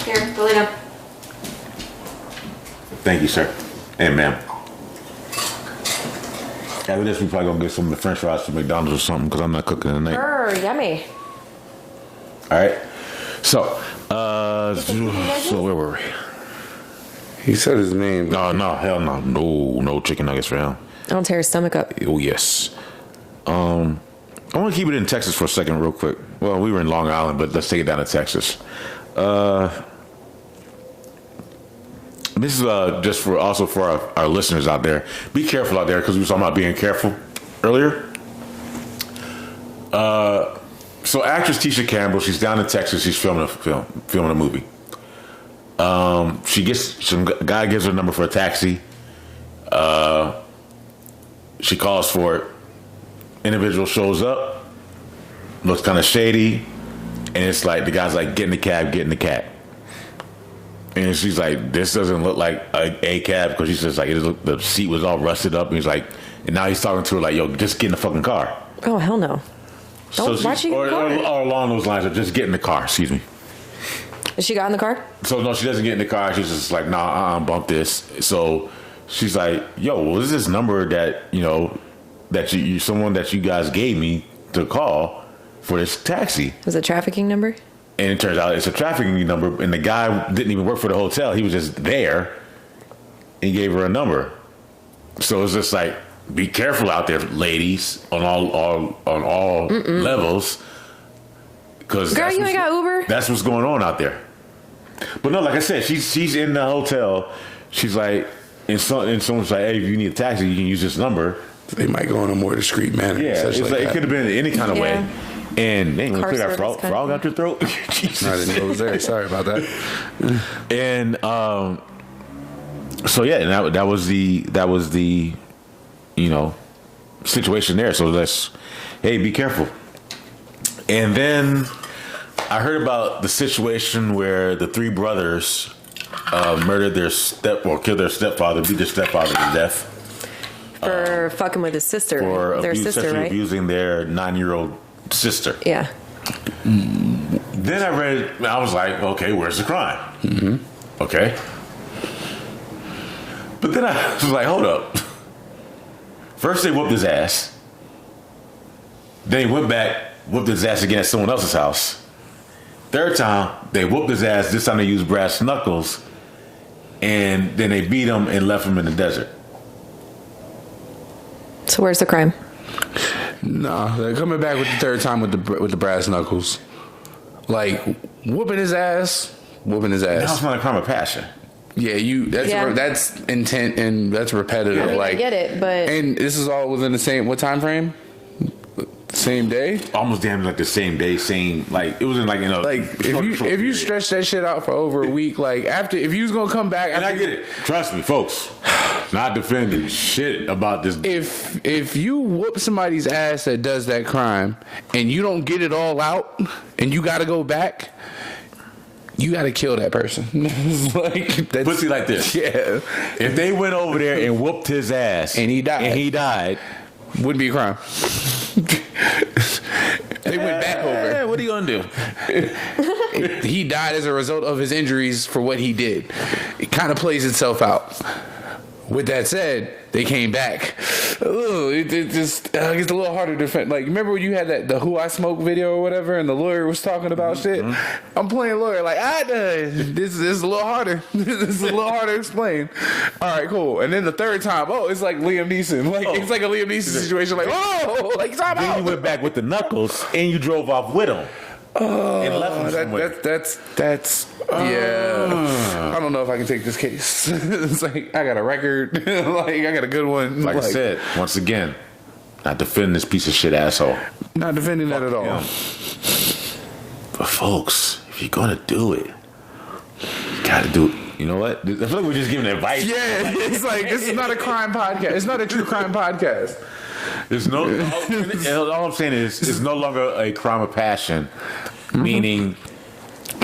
Here, go lay down. Thank you, sir. And ma'am. After this, we probably gonna get some of the french fries from McDonald's or something because I'm not cooking tonight. Yummy. All right? So where were we? He said his name. No, hell no. No chicken nuggets for him. I'll tear his stomach up. Oh, yes. I want to keep it in Texas for a second real quick. Well, we were in Long Island, but let's take it down to Texas. This is just for our listeners out there. Be careful out there because we were talking about being careful earlier. So actress Tisha Campbell, she's down in Texas. She's filming a movie. She gets some guy gives her a number for a taxi. She calls for it. Individual shows up, looks kind of shady, and it's like the guy's like, "Get in the cab." And she's like, "This doesn't look like a cab," because she says like the seat was all rusted up, and he's like, and now he's talking to her like, "Yo, just get in the fucking car." Oh, hell no. Why'd she get in the car? Or along those lines, or just get in the car. Excuse me. She got in the car? So no, she doesn't get in the car. She's just like, "Nah, bump this." So she's like, "Yo, what is this number that that you someone that you guys gave me to call for this taxi?" Was it a trafficking number? And it turns out it's a trafficking number, and the guy didn't even work for the hotel. He was just there, and he gave her a number. So it's just like, be careful out there, ladies, on all levels. Because Girl, you ain't got Uber? That's what's going on out there. But no, like I said, she's in the hotel. She's like, and someone's like, hey, if you need a taxi, you can use this number. They might go in a more discreet manner. Yeah, it's like, it could have been any kind of way. And they ain't gonna figure out frog out your throat. Jesus. I didn't know it was there. Sorry about that. And so yeah, and that was the situation there. So hey, be careful. And then I heard about the situation where the three brothers murdered killed their stepfather, beat their stepfather to death For fucking with his sister. for Right? abusing their 9-year-old sister. Yeah. Then I was like, okay, where's the crime? Mm-hmm. Okay. But then I was like, hold up. First they whooped his ass. Then he went back, whooped his ass again at someone else's house. Third time, they whooped his ass. This time they used brass knuckles. And then they beat him and left him in the desert. So where's the crime? No, they're coming back with the third time with the brass knuckles. Like, whooping his ass. Now it's not a crime of passion. Yeah, that's intent and that's repetitive. I mean, like, I get it, but... And this is all within the same, what time frame? Same day? Almost damn like the same day, same, like, it was in like, like, if you stretch that shit out for over a week, like, if you was gonna come back... And I get it. Trust me, folks. Not defending shit about this. If you whoop somebody's ass that does that crime and you don't get it all out and you gotta go back, you gotta kill that person. But see, like this. Yeah. If they went over there and whooped his ass and he died, wouldn't be a crime. They went back over. What are you gonna do? He died as a result of his injuries for what he did. It kind of plays itself out. With that said, they came back. It just gets a little harder to defend. Like, remember when you had the Who I Smoke video or whatever, and the lawyer was talking about shit? I'm playing lawyer. Like, this is a little harder. This is a little harder to explain. All right, cool. And then the third time, it's like Liam Neeson. Like, it's like a Liam Neeson situation. Like, like, time then out. you went back with the knuckles, and you drove off with him. And left him that's I don't know if I can take this case. It's like, I got a record. Like, I got a good one. Like I said, once again, not defending this piece of shit asshole. Not defending that at all. But folks, if you're gonna do it, you gotta do it. You know what? I feel like we're just giving advice. Yeah, it's like, this is not a crime podcast. It's not a true crime podcast. There's no. All I'm saying is, it's no longer a crime of passion, meaning,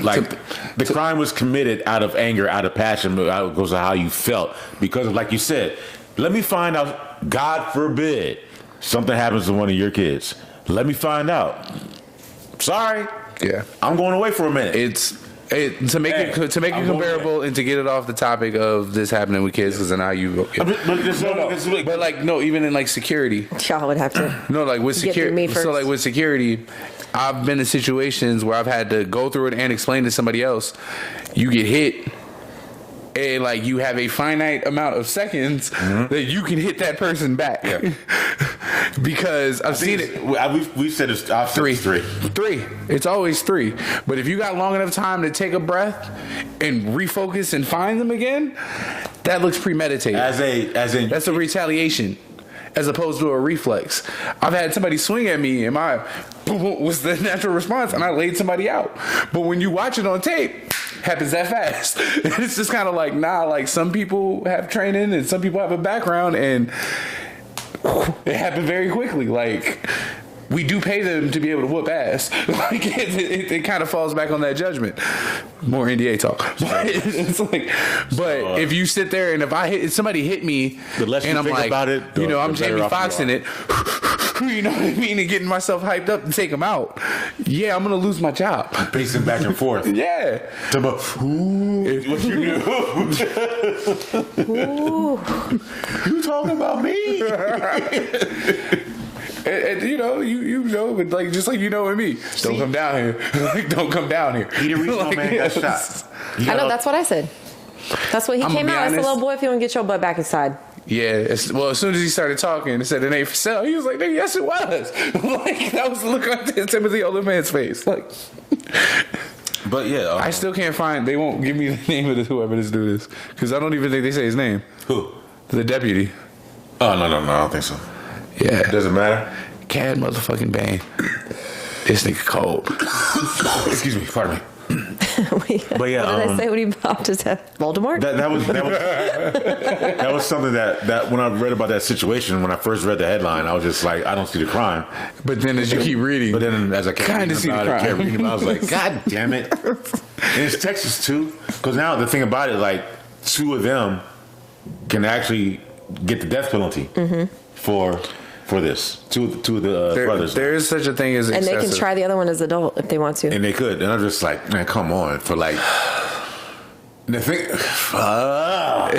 like, the crime was committed out of anger, out of passion, because of how you felt. Because of, like you said, let me find out. God forbid something happens to one of your kids. Let me find out. Sorry. Yeah, I'm going away for a minute. To make it comparable and to get it off the topic of this happening with kids, because then how you even in like security, Y'all would have to. no, like with security. So like with security, I've been in situations where I've had to go through it and explain to somebody else. You get hit, and like you have a finite amount of seconds that you can hit that person back. Yeah. Because I've seen it. We've said it's three. It's always 3. But if you got long enough time to take a breath and refocus and find them again, that looks premeditated. That's a retaliation, as opposed to a reflex. I've had somebody swing at me, and my boom was the natural response, and I laid somebody out. But when you watch it on tape, happens that fast. It's just kind of like, like some people have training and some people have a background, and it happened very quickly. Like, we do pay them to be able to whoop ass. Like, it kind of falls back on that judgment. More NDA talk. But it's like, if you sit there and if somebody hit me, and I'm like, about it, I'm Jamie Foxxing it. You know what I mean? And getting myself hyped up to take them out. Yeah, I'm gonna lose my job. Pacing back and forth. Yeah. What you do? You talking about me? And you know, but like, just like, with me, don't come down here. Like, don't come down here. He the reason my man got shot. I know, that's what I said. That's what he came out. I said, little boy, if you want to get your butt back inside. Yeah. Well, as soon as he started talking, it said it ain't for sale. He was like, nigga, yes, it was. Like, that was the look on Timothy Olyphant's face. Like, But yeah, I still can't find. They won't give me the name of whoever this dude is because I don't even think they say his name. who? The deputy. Oh no, I don't think so. Yeah. It doesn't matter. Cad motherfucking Bane. This nigga cold. Excuse me, pardon me. But yeah, what did I say when he popped his head? Voldemort? That was something that when I read about that situation, when I first read the headline, I was just like, I don't see the crime. But then as you keep reading, But then as I kept Kinda reading see the about it, crime. I was like, God damn it! And it's Texas too, because now the thing about it, like 2 of them can actually get the death penalty for this. Two of the brothers. there is such a thing as and excessive. they can try the other one as adult if they want to. And they could. And I'm just like, man, come on. For like, the thing,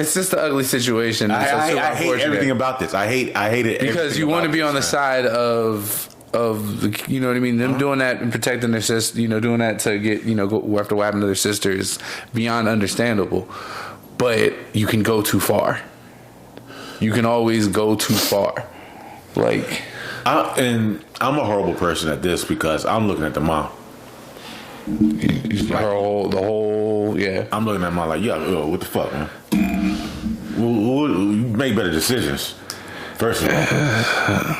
It's just the ugly situation. It's so I hate unfortunate. everything about this. I hate it. Because you want to be on the side of the, you know what I mean, them doing that and protecting their sister, doing that to get, go after what happened to their sister is beyond understandable. But you can go too far. You can always go too far. Like, and I'm a horrible person at this because I'm looking at the mom. the whole, yeah. I'm looking at mom like, yo, what the fuck, man? We'll make better decisions, first of all.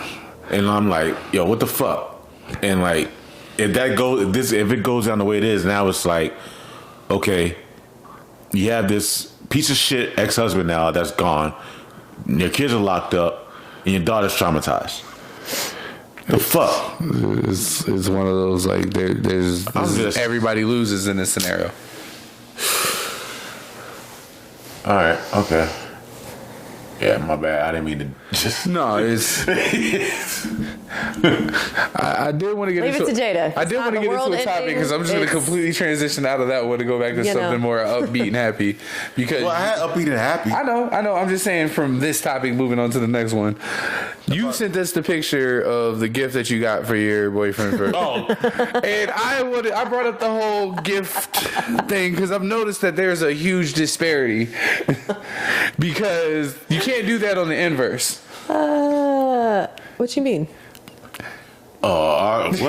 And I'm like, yo, what the fuck? And like, if it goes down the way it is, now it's like, okay, you have this piece of shit ex-husband now that's gone. Your kids are locked up. And your daughter's traumatized. The fuck? It's one of those, like, everybody loses in this scenario. All right. Okay. Yeah, my bad. I didn't mean to just. No, it's. I did want to get Leave into it to Jada. I did want to get into a topic because I'm just going to completely transition out of that one to go back to something more upbeat and happy. Because Well, I had upbeat and happy. I know. I'm just saying from this topic, moving on to the next one. You sent us the picture of the gift that you got for your boyfriend for. Oh, And I brought up the whole gift thing because I've noticed that there's a huge disparity because you can't do that on the inverse. What you mean? what?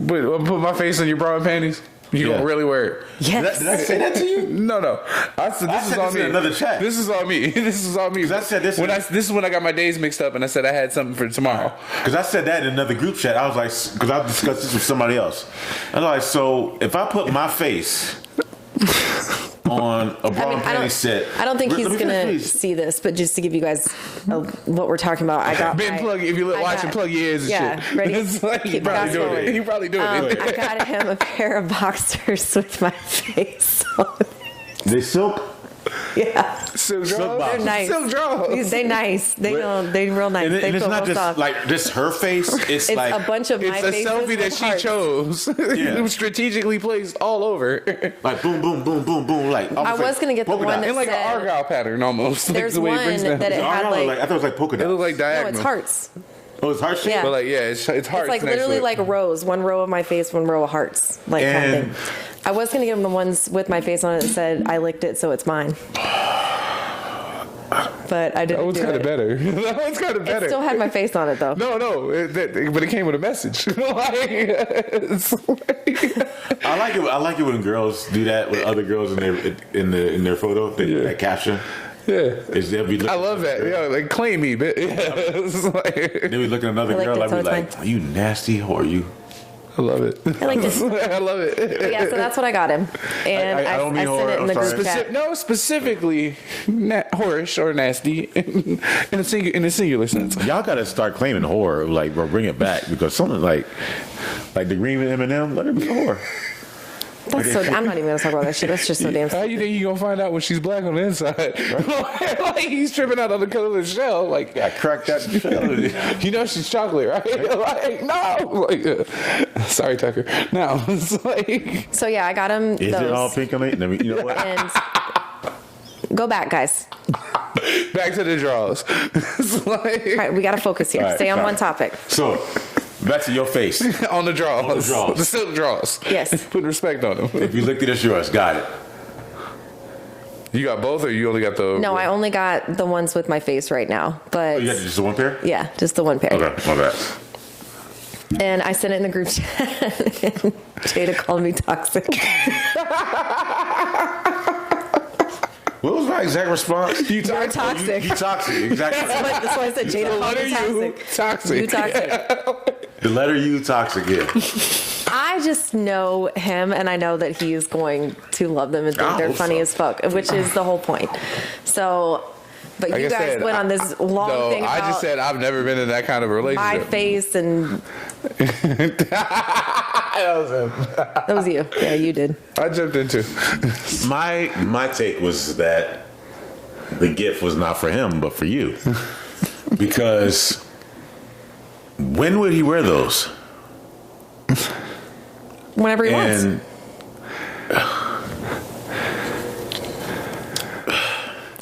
But I'll put my face on your bra and panties. You Yeah. gonna really wear it? Yes. Did I say that to you? No. I said this is said on this me. in another chat. This is on me. This is on me. 'Cause I said this This is when I got my days mixed up, and I said I had something for tomorrow. Because I said that in another group chat. I was like, because I discussed this with somebody else. I was like, so if I put my face on a bra and panty set. I don't think he's Let me gonna finish, please. see this, but just to give you guys what we're talking about, I got Ben, if you watch and plug your ears and yeah, shit. ready? It's like he Keep probably fast doing forward. it. He probably doing it. I got him a pair of boxers with my face on. They silk. Yeah, Silk Silk draws. boxers. they're nice. Silk draws. They nice. They real nice. And, they and it's feel not real just soft. like just her face. It's It's like a bunch of my It's a faces selfie that with she hearts. chose. Yeah. It was strategically placed all over. like boom, boom, boom, boom, boom. Like I was gonna get the polka one dot. that In like an said- Argyle pattern almost. Like There's the way one it brings them. that it had I like thought it was like polka It dot. looked like no, diagonal. it's hearts. Oh, it's heart shape. Yeah. But like, yeah, it's hearts. It's like next to literally it. like rows, one row of my face, one row of hearts, like kind of And- thing. I was gonna give him the ones with my face on it that said "I licked it, so it's mine," but I That didn't one's do kind of it. better. That one's kind of better. It still had my face on it though. No, but it came with a message. It's like- I like it when girls do that with other girls in their photo. That caption. yeah. They'll be looking, I love that. Yeah, like claim me, bitch. Yeah. It's like, They'll be looking at another I liked girl it, like, so be it's like, fine. are you nasty or are you? I love it. I like this. I love it. Yeah, so that's what I got him, and I don't mean I sent horror, it in the I'm group sorry. chat. No, specifically whorish or nasty in a singular sense. Y'all gotta start claiming horror, like, bro, bring it back because something like the Green M&M, let it be horror. That's so. I'm not even gonna talk about that shit. That's just so damn. How you think you gonna find out when she's black on the inside? Like he's tripping out on the color of the shell. Like I cracked that. you know she's chocolate, right? Like no. Like sorry, Tucker. No, it's like So yeah, I got him Is it all those, pink on it? Let me, you know what? and go back, guys. back to the draws. It's like All right, we gotta focus here. All right, Stay on all one right. topic. So, back to your face. on the draws. On the draws. The silk draws. Yes. Put respect on them. If you licked it, it's yours. Got it. You got both, or you only got the? No, I only got the ones with my face right now. But Oh, you got just the one pair? yeah, just the one pair. Okay, my bad. And I sent it in the group chat. And Jada called me toxic. What was my exact response? You're toxic. You toxic, exactly. That's why I said Jada called me toxic. You toxic. The letter U, toxic, yeah. I just know him, and I know that he is going to love them and think they're funny as fuck, which is the whole point. So, but you guys went on this long thing about I just said I've never been in that kind of relationship. my face, and That was him. that was you. Yeah, you did. I jumped into. My take was that the gift was not for him, but for you. Because when would he wear those? Whenever he wants. And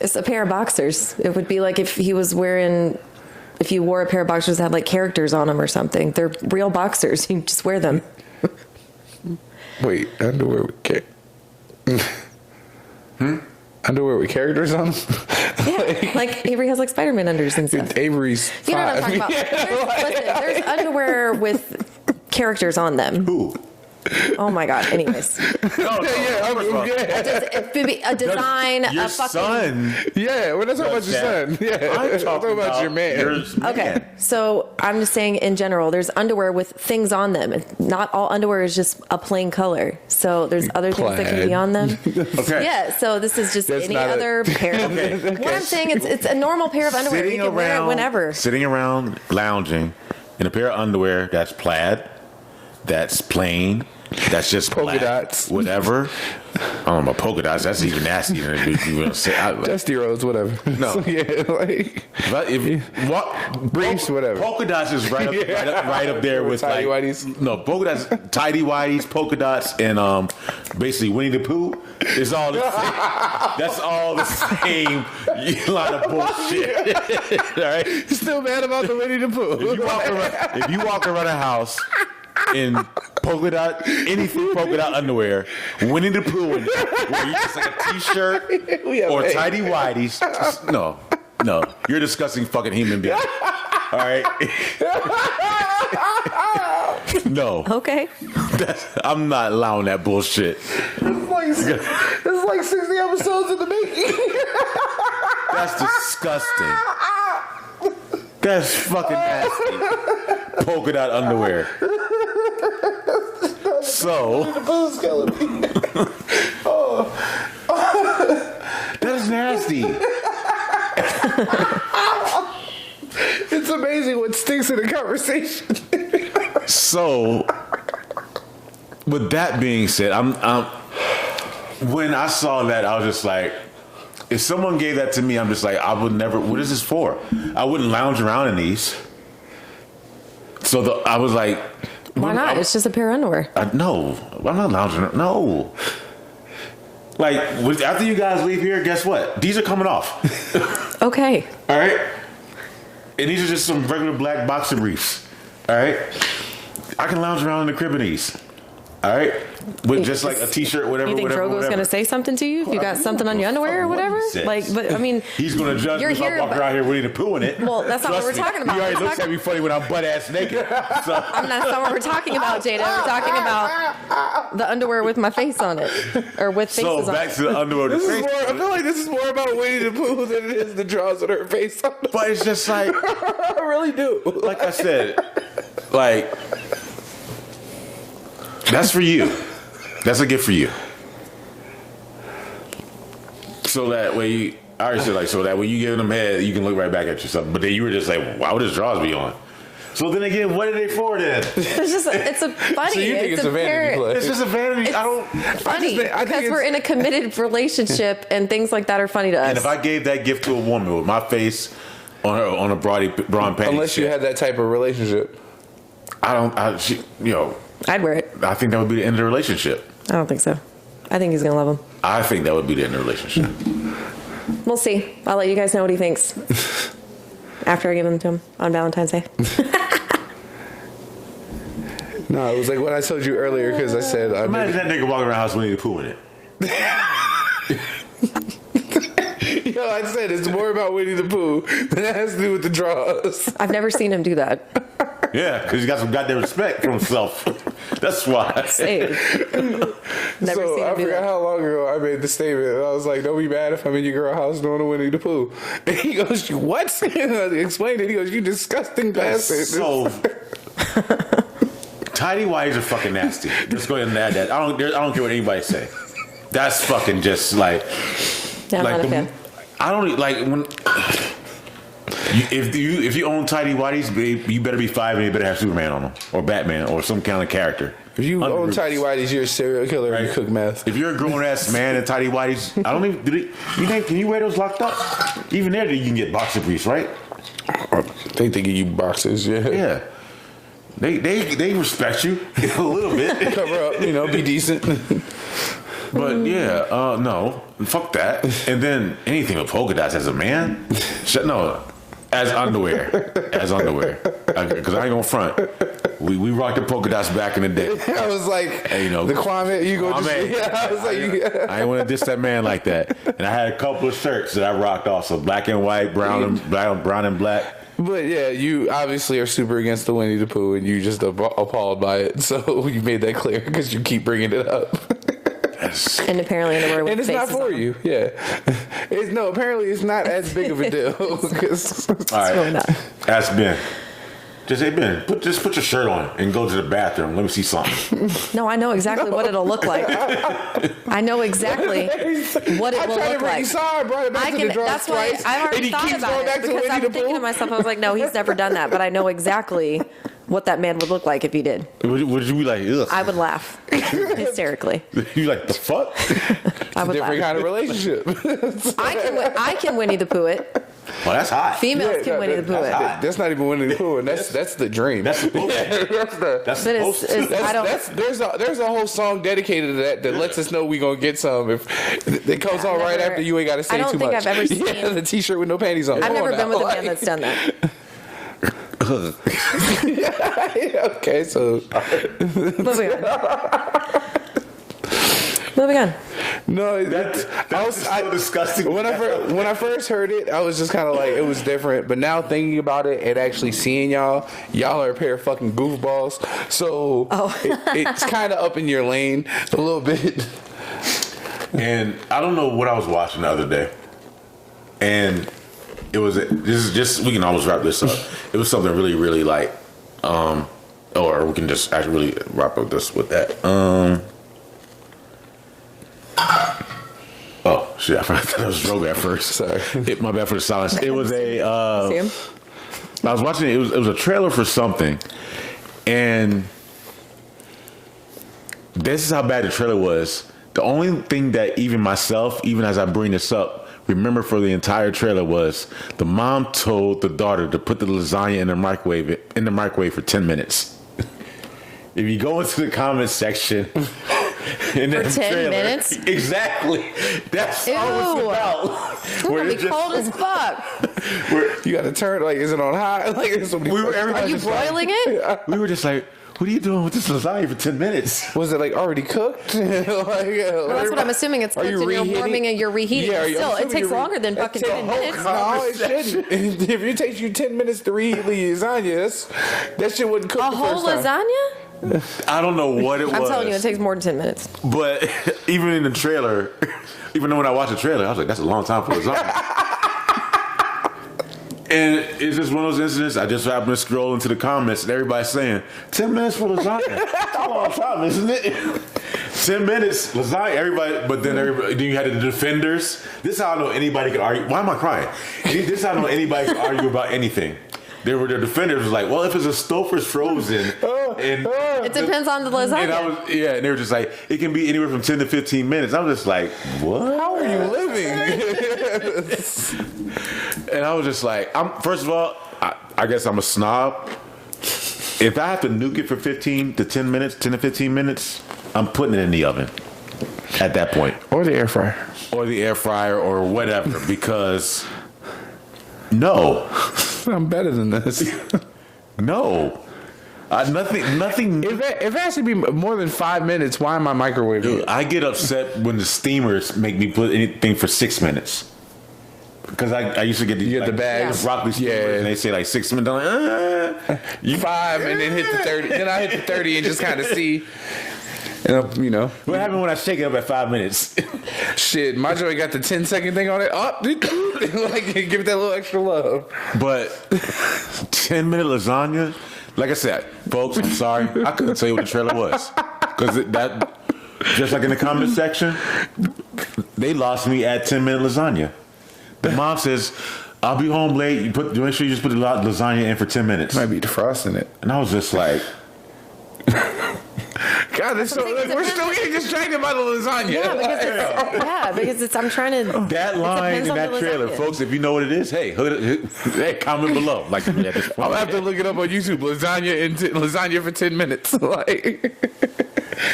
It's a pair of boxers. It would be like if he was wearing, if you wore a pair of boxers that had like characters on them or something. They're real boxers. You just wear them. Wait, underwear with underwear with characters on them? Yeah, like Avery has like Spider-Man unders and stuff. Avery's You know what I'm five. talking about? Listen, there's underwear with characters on them. who? Oh my god. Anyways, a design, Your a fucking. son. Yeah, we're not talking about your son. Yeah, I'm talking about your man. Okay, so I'm just saying in general, there's underwear with things on them. Not all underwear is just a plain color. So there's other things that can be on them. Okay. Yeah. So this is just That's any not other pair. What I'm saying, it's a normal pair of underwear. You can wear it whenever. Sitting around lounging in a pair of underwear that's plaid, that's plain, that's just Polka black, dots. whatever. I don't know about polka dots. That's even nasty. Dusty Rhodes, whatever. No. Yeah, like briefs, whatever. Polka dots is right up there with Tidy like whities. no polka dots, tidy whities, polka dots, and basically Winnie the Pooh is all the same. That's all the same line of bullshit. All right. You still mad about the Winnie the Pooh? If you walk around a house in polka dot, anything polka dot underwear, Winnie the Pooh, and where you just like a t-shirt or tidy whities, no, you're a disgusting fucking human being. All right. No. Okay. I'm not allowing that bullshit. It's like 60 episodes in the making. That's disgusting. That's fucking nasty. Polka dot underwear. So that is nasty. It's amazing what stinks in a conversation. So, with that being said, I'm when I saw that, I was just like, if someone gave that to me, I'm just like, I would never. What is this for? I wouldn't lounge around in these. So I was like, Why not? It's just a pair of underwear. No, I'm not lounging. No. Like after you guys leave here, guess what? These are coming off. Okay. All right. And these are just some regular black boxer briefs. All right. I can lounge around in the crib in these. All right. With just like a t-shirt, whatever. You think Drogo's going to say something to you if you got something on your underwear or whatever? Like, but I mean, he's going to judge me if I walk around here Winnie the Pooh in it. Well, that's not what we're talking about. He already looks at me funny when I'm butt ass naked. So. That's not what we're talking about, Jada. We're talking about the underwear with my face on it, or with faces on it. So back to the underwear. I feel like this is more about Winnie the Pooh than it is the draws with her face on it. But it's just like, I really do. like I said, like that's for you. That's a gift for you. So that way, I already said so that when you give them head, you can look right back at yourself. But then you were just like, why would his drawers be on? So then again, what are they for then? It's a funny. So you think it's a vanity play? It's just a vanity. I don't. Funny because we're in a committed relationship and things like that are funny to us. And if I gave that gift to a woman with my face on a bra and panties, unless you had that type of relationship, I'd wear it. I think that would be the end of the relationship. I don't think so. I think he's gonna love him. I think that would be the end of the relationship. We'll see. I'll let you guys know what he thinks after I give them to him on Valentine's Day. no, it was like what I told you earlier because I said Imagine that nigga walking around the house with Winnie the Pooh in it. No, I said it's more about Winnie the Pooh than it has to do with the draws. I've never seen him do that. Yeah, because he's got some goddamn respect for himself. That's why. Same. Never So seen I him do forgot that. how long ago I made the statement. I was like, "Don't be mad if I'm in your girl house doing a Winnie the Pooh." And he goes, "What?" I explained it. He goes, "You disgusting bastard." So tidy whities are fucking nasty. Let's go ahead and add that. I don't care what anybody say. That's fucking just like. Yeah, I'm like not a fan. I don't like when. If you own tidy whities, you better be 5 and you better have Superman on them or Batman or some kind of character. If you Under own roots. tidy whities, you're a serial killer and you cook meth. If you're a grown ass man in tidy whities, I don't even. Can you wear those locked up? Even there, you can get boxer briefs, right? They think of you boxers, yeah. Yeah. They respect you a little bit. Cover up, be decent. But yeah, no, fuck that. And then anything with polka dots as a man, as underwear, because I ain't gonna front. We rocked the polka dots back in the day. I was like, Hey, the Kwame, you go. Kwame. I was like, I ain't want to diss that man like that. And I had a couple of shirts that I rocked also, black and white, brown and black. But yeah, you obviously are super against the Winnie the Pooh, and you just appalled by it. So you made that clear because you keep bringing it up. And apparently underwear with And it's not faces for on them. you, yeah. Apparently it's not as big of a deal. 'Cause- All right, really not. ask Ben. Just say, Ben, put your shirt on and go to the bathroom. Let me see something. No, I know exactly what it'll look like. I know exactly what it I will tried look to like. you saw it, brought it back to the draws That's why twice, I and already he thought keeps about going it back to because Winnie I'm the thinking to Pooh. myself, I was like, no, he's never done that, but I know exactly what that man would look like if he did. Would you be like, ugh? I would laugh hysterically. You like the fuck? I would Different laugh. kind of relationship. I can Winnie the Pooh it. Well, that's hot. Females can Winnie the Pooh it. That's not even Winnie the Pooh, and that's the dream. That's supposed to. That's But supposed to. I don't. There's a whole song dedicated to that lets us know we gonna get some. If it comes on right never- after you ain't got to say I don't too think much. I've ever seen- Yeah, the T-shirt with no panties on. I've Come never on been now. with a man that's done that. Okay, so Moving on. Moving on. no, That's so disgusting. When I first heard it, I was just kind of like, it was different. But now thinking about it and actually seeing y'all are a pair of fucking goofballs. So it's kind of up in your lane a little bit. And I don't know what I was watching the other day, and it was we can almost wrap this up. It was something really, really like, or we can just actually really wrap up this with that. Oh shit! I forgot that was Rogan at first. Sorry. My bad for the silence. It was See him? I was watching it. It was a trailer for something, and this is how bad the trailer was. The only thing that even myself, even as I bring this up, remember for the entire trailer was the mom told the daughter to put the lasagna in the microwave for 10 minutes. If you go into the comment section in For the 10 trailer, minutes? Exactly. That's all it's Ew. about. It's gonna be cold as fuck. You got to turn, like, is it on high? Like, is somebody Are you broiling it? We were just like, what are you doing with this lasagna for 10 minutes? Was it like already cooked? Well, that's what I'm assuming. It's Are cooked you and you're reheating? warming and you're reheating. Yeah, But still, it takes longer than fucking 10 minutes. No, it shouldn't. If it takes you 10 minutes to reheat the lasagna, that shit wouldn't cook A the whole first time. lasagna? I don't know what it was. I'm telling you, it takes more than 10 minutes. But even in the trailer, even when I watched the trailer, I was like, that's a long time for lasagna. And it's just one of those incidents. I just happened to scroll into the comments and everybody's saying, 10 minutes for lasagna. That's a long time, isn't it? 10 minutes, lasagna, everybody. But then you had the defenders. This is how I know anybody could argue. Why am I crying? This is how I know anybody could argue about anything. There were the defenders was like, well, if it's a Stouffer's frozen, and It depends on the and lasagna. and they were just like, it can be anywhere from 10 to 15 minutes. I'm just like, what? How are you living? And I was just like, first of all, I guess I'm a snob. If I have to nuke it for 10 to 15 minutes, I'm putting it in the oven at that point. Or the air fryer. Or the air fryer or whatever, because no. I'm better than this. No. Nothing. If it has to be more than 5 minutes, why am I microwaving it? I get upset when the steamers make me put anything for 6 minutes. because I used to get these, You get the bags. broccoli steamers, Yeah. and they say like 6 minutes. I'm like, You 5 and then hit the 30. Then I hit the 30 and just kind of see. And, you know. What happened when I shake it up at 5 minutes? Shit, my joy got the 10-second thing on it. Oh, like, give it that little extra love. But 10-minute lasagna, like I said, folks, I'm sorry, I couldn't tell you what the trailer was because that, just like in the comment section, they lost me at 10-minute lasagna. The mom says, "I'll be home late. Make sure you just put the lasagna in for 10 minutes." Might be defrosting it. And I was just like, God, we're still getting distracted by the lasagna. Because it's I'm trying to. that line in that trailer, folks. If you know what it is, hey, comment below. Like, yeah, I'll have to look it up on YouTube. Lasagna for 10 minutes. Like,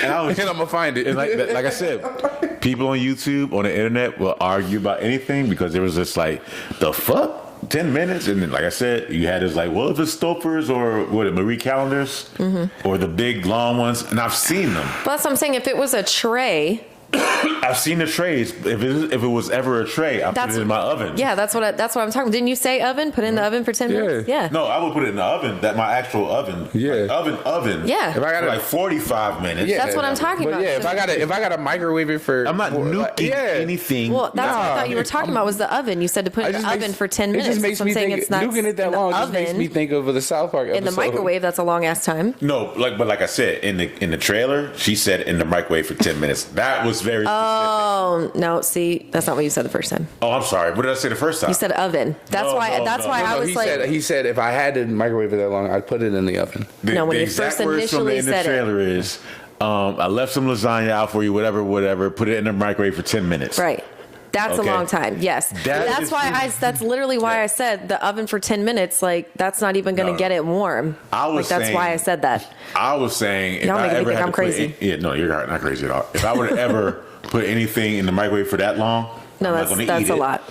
and I'm gonna find it. And like I said, people on YouTube, on the internet, will argue about anything because there was just like, the fuck? 10 minutes? And then, like I said, you had this like, well, if it's Stouffer's or Marie Callender's or the big long ones, and I've seen them. Well, that's what I'm saying. If it was a tray. I've seen the trays. If it was ever a tray, I put it in my oven. Yeah, that's what I'm talking about. Didn't you say oven? Put it in the oven for 10 minutes? Yeah. No, I would put it in the oven. My actual oven. Yeah. Like oven. Yeah. If I got like 45 minutes. Yeah, that's what I'm talking about. Yeah, if I got to microwave it for, I'm not nuking anything. Well, that's what I thought you were talking about was the oven. You said to put it in the oven for 10 minutes. It just makes me think it's not nuking it that long. Just makes me think of the South Park episode. In the microwave, that's a long ass time. No, but like I said, in the trailer, she said in the microwave for 10 minutes. That was very specific. Oh no! See, that's not what you said the first time. Oh, I'm sorry. What did I say the first time? You said oven. That's why I was he said if I had to microwave it that long, I'd put it in the oven. No, when the you exact first words from initially in the said trailer is, I left some lasagna out for you, whatever. Put it in the microwave for 10 minutes. Right. That's Okay. a long time. Yes. That's literally why I said the oven for 10 minutes. Like, that's not even going to get it warm. That's why I said that. I was saying, if Y'all I making me ever think had I'm to put crazy. no, you're not crazy at all. If I would ever put anything in the microwave for that long, No, I'm not gonna that's eat a it. lot.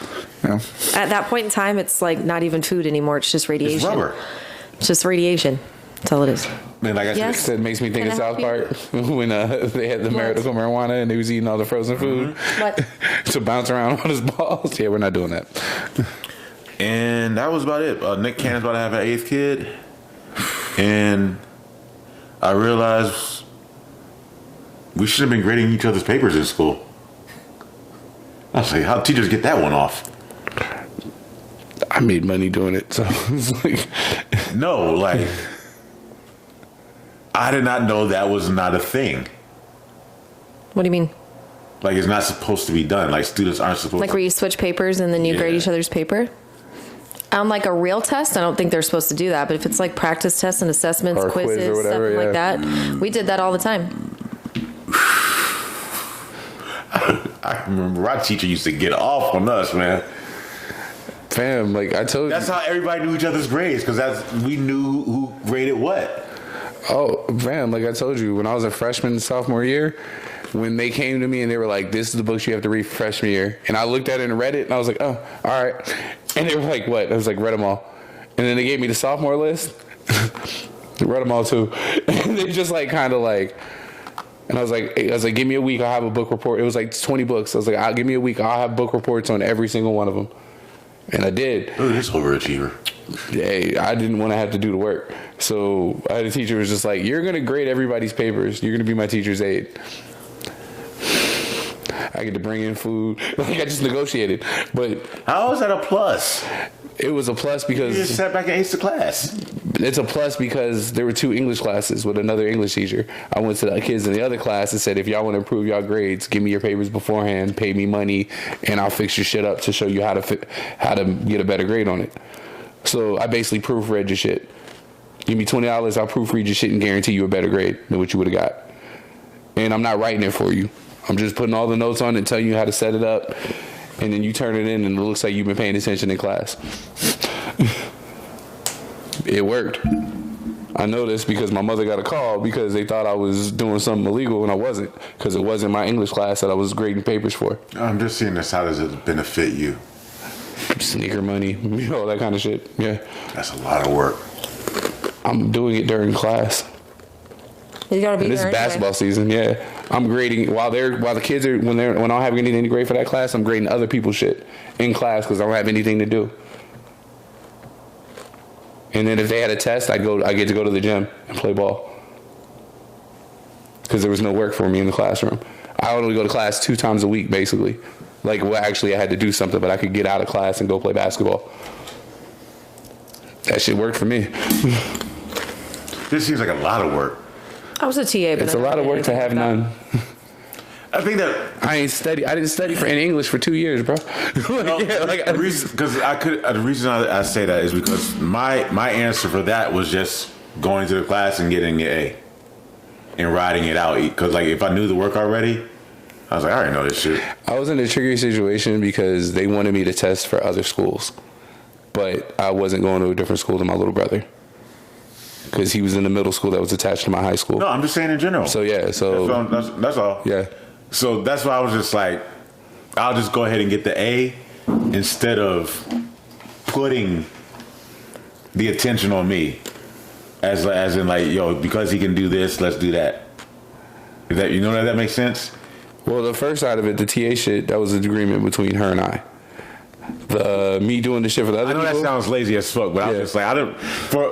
Yeah. At that point in time, it's like not even food anymore. It's just radiation. It's rubber. It's just radiation. That's all it is. And like I Yes. said, That makes me think Can of I South help Park when they had the medical marijuana and they was eating all the frozen food What? to bounce around on his balls. Yeah, we're not doing that. and that was about it. Nick Cannon's about to have an 8th kid, and I realized we should have been grading each other's papers in school. I was like, how did teachers get that one off? I made money doing it, so it's like, No, like, I did not know that was not a thing. What do you mean? Like, it's not supposed to be done. Like, students aren't supposed Like to. where you switch papers and then you grade Yeah. each other's paper? On like a real test, I don't think they're supposed to do that. But if it's like practice tests and assessments, Or a quiz or quizzes, whatever, stuff like yeah. that, we did that all the time. I remember our teacher used to get off on us, man. fam, like I told That's you. how everybody knew each other's grades, because we knew who graded what. Oh, fam, like I told you, when I was a freshman, sophomore year, when they came to me and they were like, this is the books you have to read for freshman year. And I looked at it and read it, and I was like, oh, all right. And they were like, what? I was like, read them all. And then they gave me the sophomore list. Read them all too. And they just like kind of like, and I was like, give me a week, I'll have a book report. It was like 20 books. I was like, give me a week, I'll have book reports on every single one of them. And I did. Look at this overachiever. Hey, I didn't want to have to do the work. So I had a teacher who was just like, you're going to grade everybody's papers. You're going to be my teacher's aide. I get to bring in food. Like, I just negotiated. But How is that a plus? it was a plus You just because sat back and aced the class. it's a plus because there were 2 English classes with another English teacher. I went to the kids in the other class and said, if y'all want to improve y'all grades, give me your papers beforehand, pay me money, and I'll fix your shit up to show you how to get a better grade on it. So I basically proofread your shit. Give me $20, I'll proofread your shit and guarantee you a better grade than what you would have got. And I'm not writing it for you. I'm just putting all the notes on and telling you how to set it up. And then you turn it in and it looks like you've been paying attention in class. It worked. I know this because my mother got a call because they thought I was doing something illegal and I wasn't, because it wasn't my English class that I was grading papers for. I'm just seeing this. How does it benefit you? Sneaker money, you know, that kind of shit. Yeah. That's a lot of work. I'm doing it during class. You gotta be And this there is anyway. basketball season, yeah. I'm grading while the kids are when I don't have anything to grade for that class. I'm grading other people's shit in class because I don't have anything to do. And then if they had a test, I get to go to the gym and play ball because there was no work for me in the classroom. I only go to class 2 times a week, basically. Like, well, actually, I had to do something, but I could get out of class and go play basketball. That shit worked for me. This seems like a lot of work. I was a TA, but It's a lot of work to have none. I think that I didn't study in English for 2 years, bro. the reason I say that is because my answer for that was just going to the class and getting an A and riding it out. Because like if I knew the work already, I was like, I already know this shit. I was in a tricky situation because they wanted me to test for other schools, but I wasn't going to a different school than my little brother because he was in the middle school that was attached to my high school. No, I'm just saying in general. So yeah, that's all. Yeah. So that's why I was just like, I'll just go ahead and get the A instead of putting the attention on me, as in like, yo, because he can do this, let's do that. Is that, you know, that makes sense? Well, the first side of it, the TA shit, that was an agreement between her and I. Me doing the shit for the other I know people, that sounds lazy as fuck, but I was just like,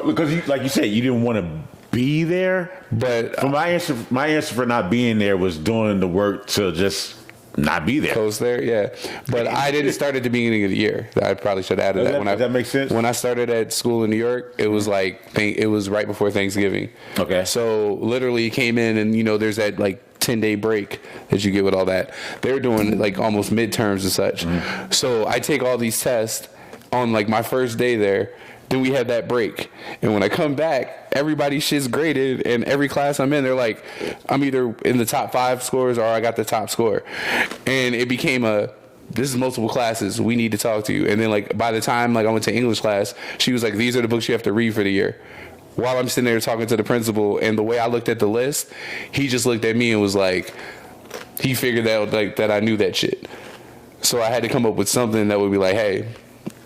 because like you said, you didn't want to be there. But for my answer for not being there was doing the work to just not be there. Close there, yeah. But I didn't start at the beginning of the year. I probably should have added that. Does that make sense? When I started at school in New York, it was like it was right before Thanksgiving. Okay. So literally came in and there's that like 10-day break that you get with all that. They're doing like almost midterms and such. Mm-hmm. So I take all these tests on like my first day there. Then we have that break. And when I come back, everybody's shit's graded. And every class I'm in, they're like, I'm either in the top 5 scores or I got the top score. And it became this is multiple classes. We need to talk to you. And then like by the time like I went to English class, she was like, these are the books you have to read for the year. While I'm sitting there talking to the principal, and the way I looked at the list, he just looked at me and was like, he figured out like that I knew that shit. So I had to come up with something that would be like, hey,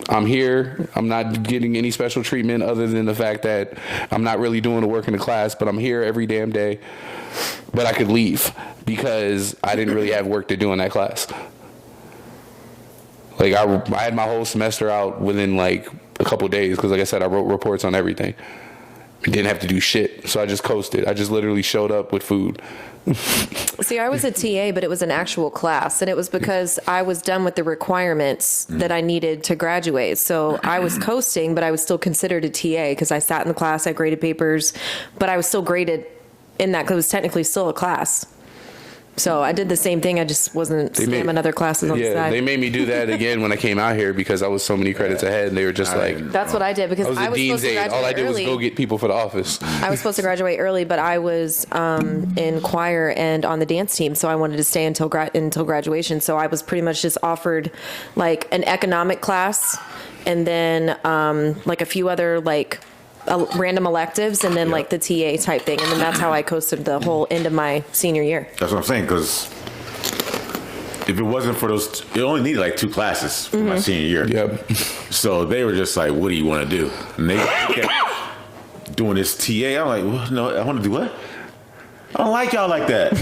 I'm here. I'm not getting any special treatment other than the fact that I'm not really doing the work in the class, but I'm here every damn day. But I could leave because I didn't really have work to do in that class. Like I had my whole semester out within like a couple days because, like I said, I wrote reports on everything. Didn't have to do shit, so I just coasted. I just literally showed up with food. See, I was a TA, but it was an actual class, and it was because I was done with the requirements that I needed to graduate. So I was coasting, but I was still considered a TA because I sat in the class, I graded papers, but I was still graded in that because it was technically still a class. So I did the same thing. I just wasn't spamming other classes on the side. They made me do that again when I came out here because I was so many credits ahead, and they were just like... That's what I did because I was supposed to graduate All I did early. was go get people for the office. I was supposed to graduate early, but I was in choir and on the dance team, so I wanted to stay until graduation. So I was pretty much just offered like an economic class and then like a few other like random electives and then like the TA type thing. And then that's how I coasted the whole end of my senior year. That's what I'm saying, because if it wasn't for those, it only needed like 2 classes for my senior year. Yep. So they were just like, what do you want to do? And they kept doing this TA. I'm like, well, no, I want to do what? I don't like y'all like that.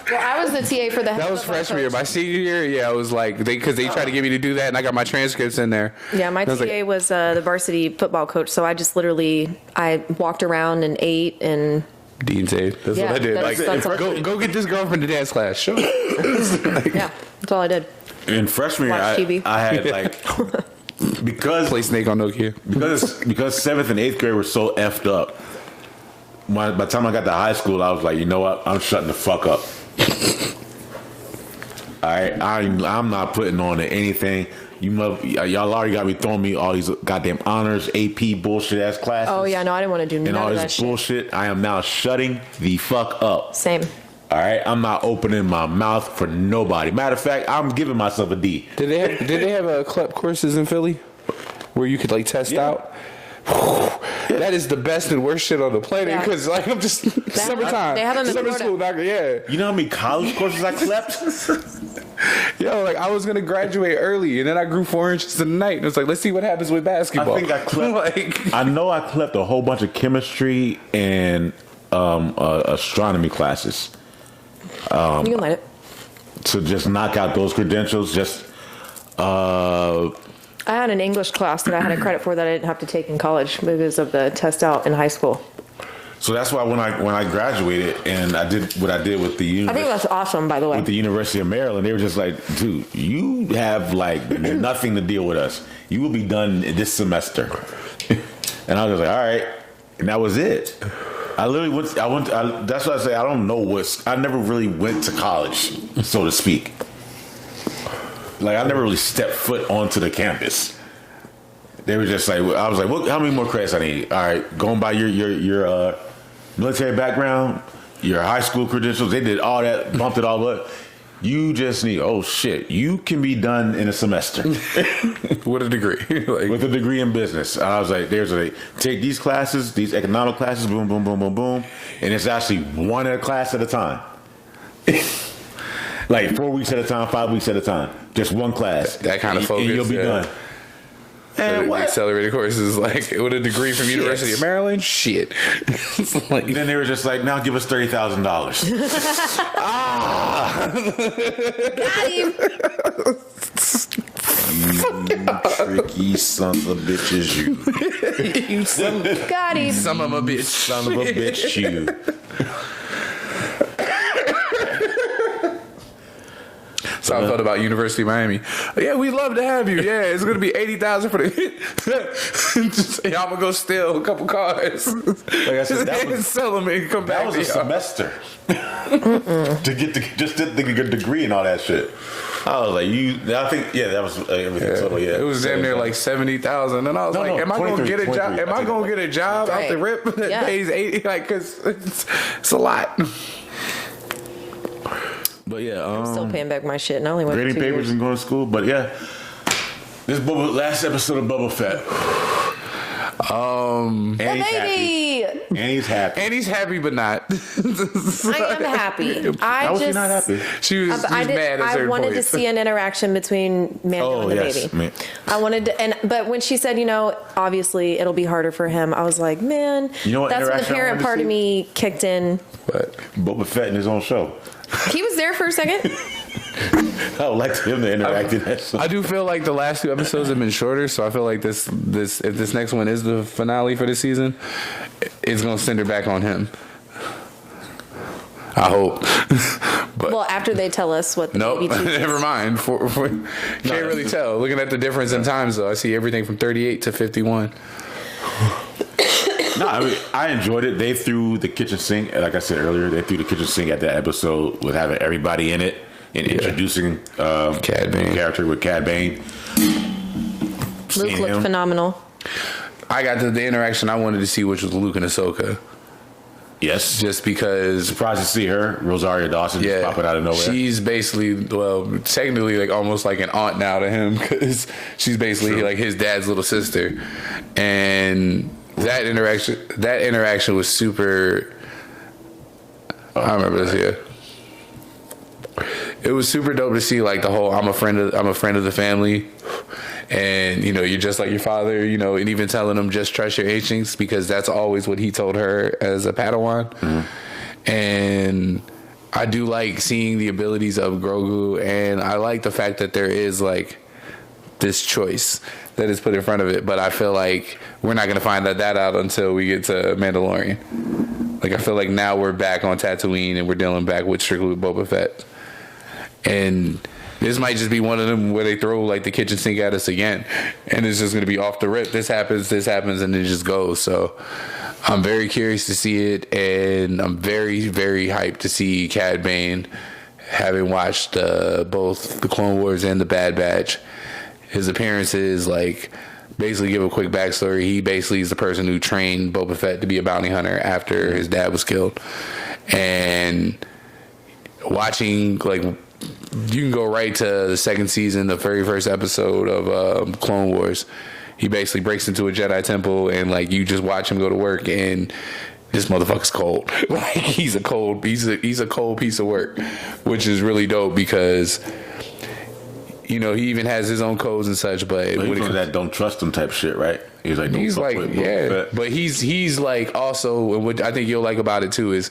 Well, I was the TA for the That was freshman year. My senior year, yeah, I was like, because they tried to get me to do that, and I got my transcripts in there. Yeah, my TA was the varsity football coach, so I just literally, I walked around and ate and... Dean said, that's what I did. That's Go get this girl from the dance class. Sure. Yeah, that's all I did. In freshman year, I had like... because play Snake on Nokia. because 7th and 8th grade were so effed up. By the time I got to high school, I was like, you know what? I'm shutting the fuck up. All right, I'm not putting on to anything. Y'all already got me throwing me all these goddamn honors, AP bullshit ass classes. Oh yeah, no, I didn't want to do none and all of this that bullshit. I am now shutting the fuck up. Same. All right, I'm not opening my mouth for nobody. Matter of fact, I'm giving myself a D. Did they have CLEP courses in Philly where you could like test out? That is the best and worst shit on the planet because like I'm just summertime. They have them in summer Florida. school, doctor. Yeah. You know how many college courses I clept? Yo, like I was gonna graduate early, and then I grew 4 inches in the night, and it's like, let's see what happens with basketball. I think I clept. I know I clept a whole bunch of chemistry and astronomy classes You can let it. to just knock out those credentials. Just I had an English class that I had a credit for that I didn't have to take in college because of the test out in high school. so that's why when I graduated and I did what I did with the I think that's awesome, by the way. with the University of Maryland, they were just like, dude, you have like nothing to deal with us. You will be done this semester. And I was like, all right. And that was it. I literally that's why I say I don't know I never really went to college, so to speak. Like, I never really stepped foot onto the campus. They were just like, I was like, what, how many more credits I need? All right, going by your military background, your high school credentials, they did all that, bumped it all up. You just need, oh shit, you can be done in a semester. With a degree. Like, With a degree in business. I was like, take these classes, these economic classes, boom, boom, boom, boom, boom. And it's actually one class at a time. Like 4 weeks at a time, 5 weeks at a time. Just one class. That kind of focus. And you'll be done. And the what? accelerated courses, like with a degree from University of Maryland, shit. It's like, Then they were just like, now give us $30,000. Got him. You tricky sons of bitches, you. Got him. some of a bitch. Son of a bitch, you. So I thought about University of Miami. Yeah, we'd love to have you. Yeah, it's gonna be $80,000 for the. Just, yeah, I'm gonna go steal a couple cars. Like I said, that was, sell them and come that back. was a semester to get the degree and all that shit. I was like, I think, that was everything total. Yeah, It was damn near like 70,000, and I was like, "Am I gonna get a job? Am I gonna get a job out the rip that pays 80? Like, cause it's a lot." But yeah, I'm still paying back my shit, and I only went grading 2 papers years. and going to school. But yeah, this last episode of Boba Fett. And The he's baby! happy. And he's happy. And he's happy, but not. I am happy. How was she not happy? She was mad at I certain wanted points. to see an interaction between Mando and the baby. Man. I wanted to, but when she said, obviously it'll be harder for him, I was like, man, You know what that's when the interaction I parent wanted to part of see? me kicked in. But Boba Fett in his own show. He was there for a second. I would like him to interact in that show. I do feel like the last 2 episodes have been shorter, so I feel like this if this next one is the finale for the season, it's gonna send her back on him. I hope. But Well, after they tell us what the nope, baby teaches. never mind. Can't really tell. Looking at the difference in times, though, I see everything from 38 to 51. No, I mean, I enjoyed it. They threw the kitchen sink, like I said earlier, they threw the kitchen sink at that episode with having everybody in it and introducing Cad Bane. character with Cad Bane. Luke Seeing looked him. phenomenal. I got the interaction I wanted to see, which was Luke and Ahsoka. Yes. Just because, Surprised to see her, Rosario Dawson, just popping out of nowhere. she's basically, technically like almost like an aunt now to him, because she's basically like his dad's little sister, and that interaction was super. I remember this, yeah. It was super dope to see like the whole I'm a friend of the family, and you're just like your father, and even telling him just trust your instincts, because that's always what he told her as a Padawan. Mm-hmm. And I do like seeing the abilities of Grogu, and I like the fact that there is like this choice that is put in front of it, but I feel like we're not going to find that out until we get to Mandalorian. Like, I feel like now we're back on Tatooine and we're dealing back with strictly with Boba Fett. And this might just be one of them where they throw like the kitchen sink at us again, and it's just going to be off the rip. This happens, and it just goes. So I'm very curious to see it, and I'm very, very hyped to see Cad Bane, having watched both the Clone Wars and the Bad Batch. His appearances, like, basically give a quick backstory. He basically is the person who trained Boba Fett to be a bounty hunter after his dad was killed. And watching, like, you can go right to the second season, the very first episode of Clone Wars. He basically breaks into a Jedi temple, and, like, you just watch him go to work, and this motherfucker's cold. Like, he's a cold piece of work, which is really dope because You know, he even has his own codes and such. But But when he's it on comes, that don't trust him type shit, right? He's like, don't he's fuck like, with Boba Fett. but he's like also, and what I think you'll like about it too is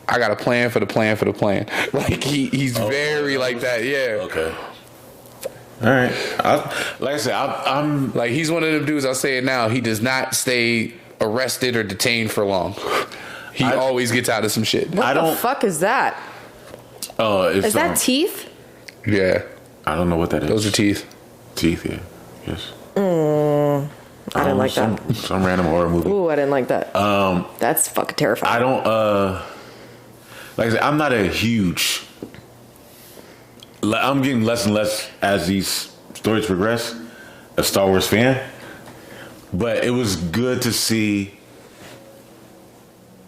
I got a plan for the plan for the plan. Like he's very like that. Yeah. Okay. All right. Like I said, I'm Like he's one of them dudes. I'll say it now. He does not stay arrested or detained for long. He always gets out of some shit. What I the don't- fuck is that? It's, Is that teeth? Yeah, I don't know what that is. those are teeth. Teeth, yeah. Yes. I didn't like that. Some random horror movie. Ooh, I didn't like that. That's fucking terrifying. I don't like I said, I'm not a huge I'm getting less and less as these stories progress, a Star Wars fan. But it was good to see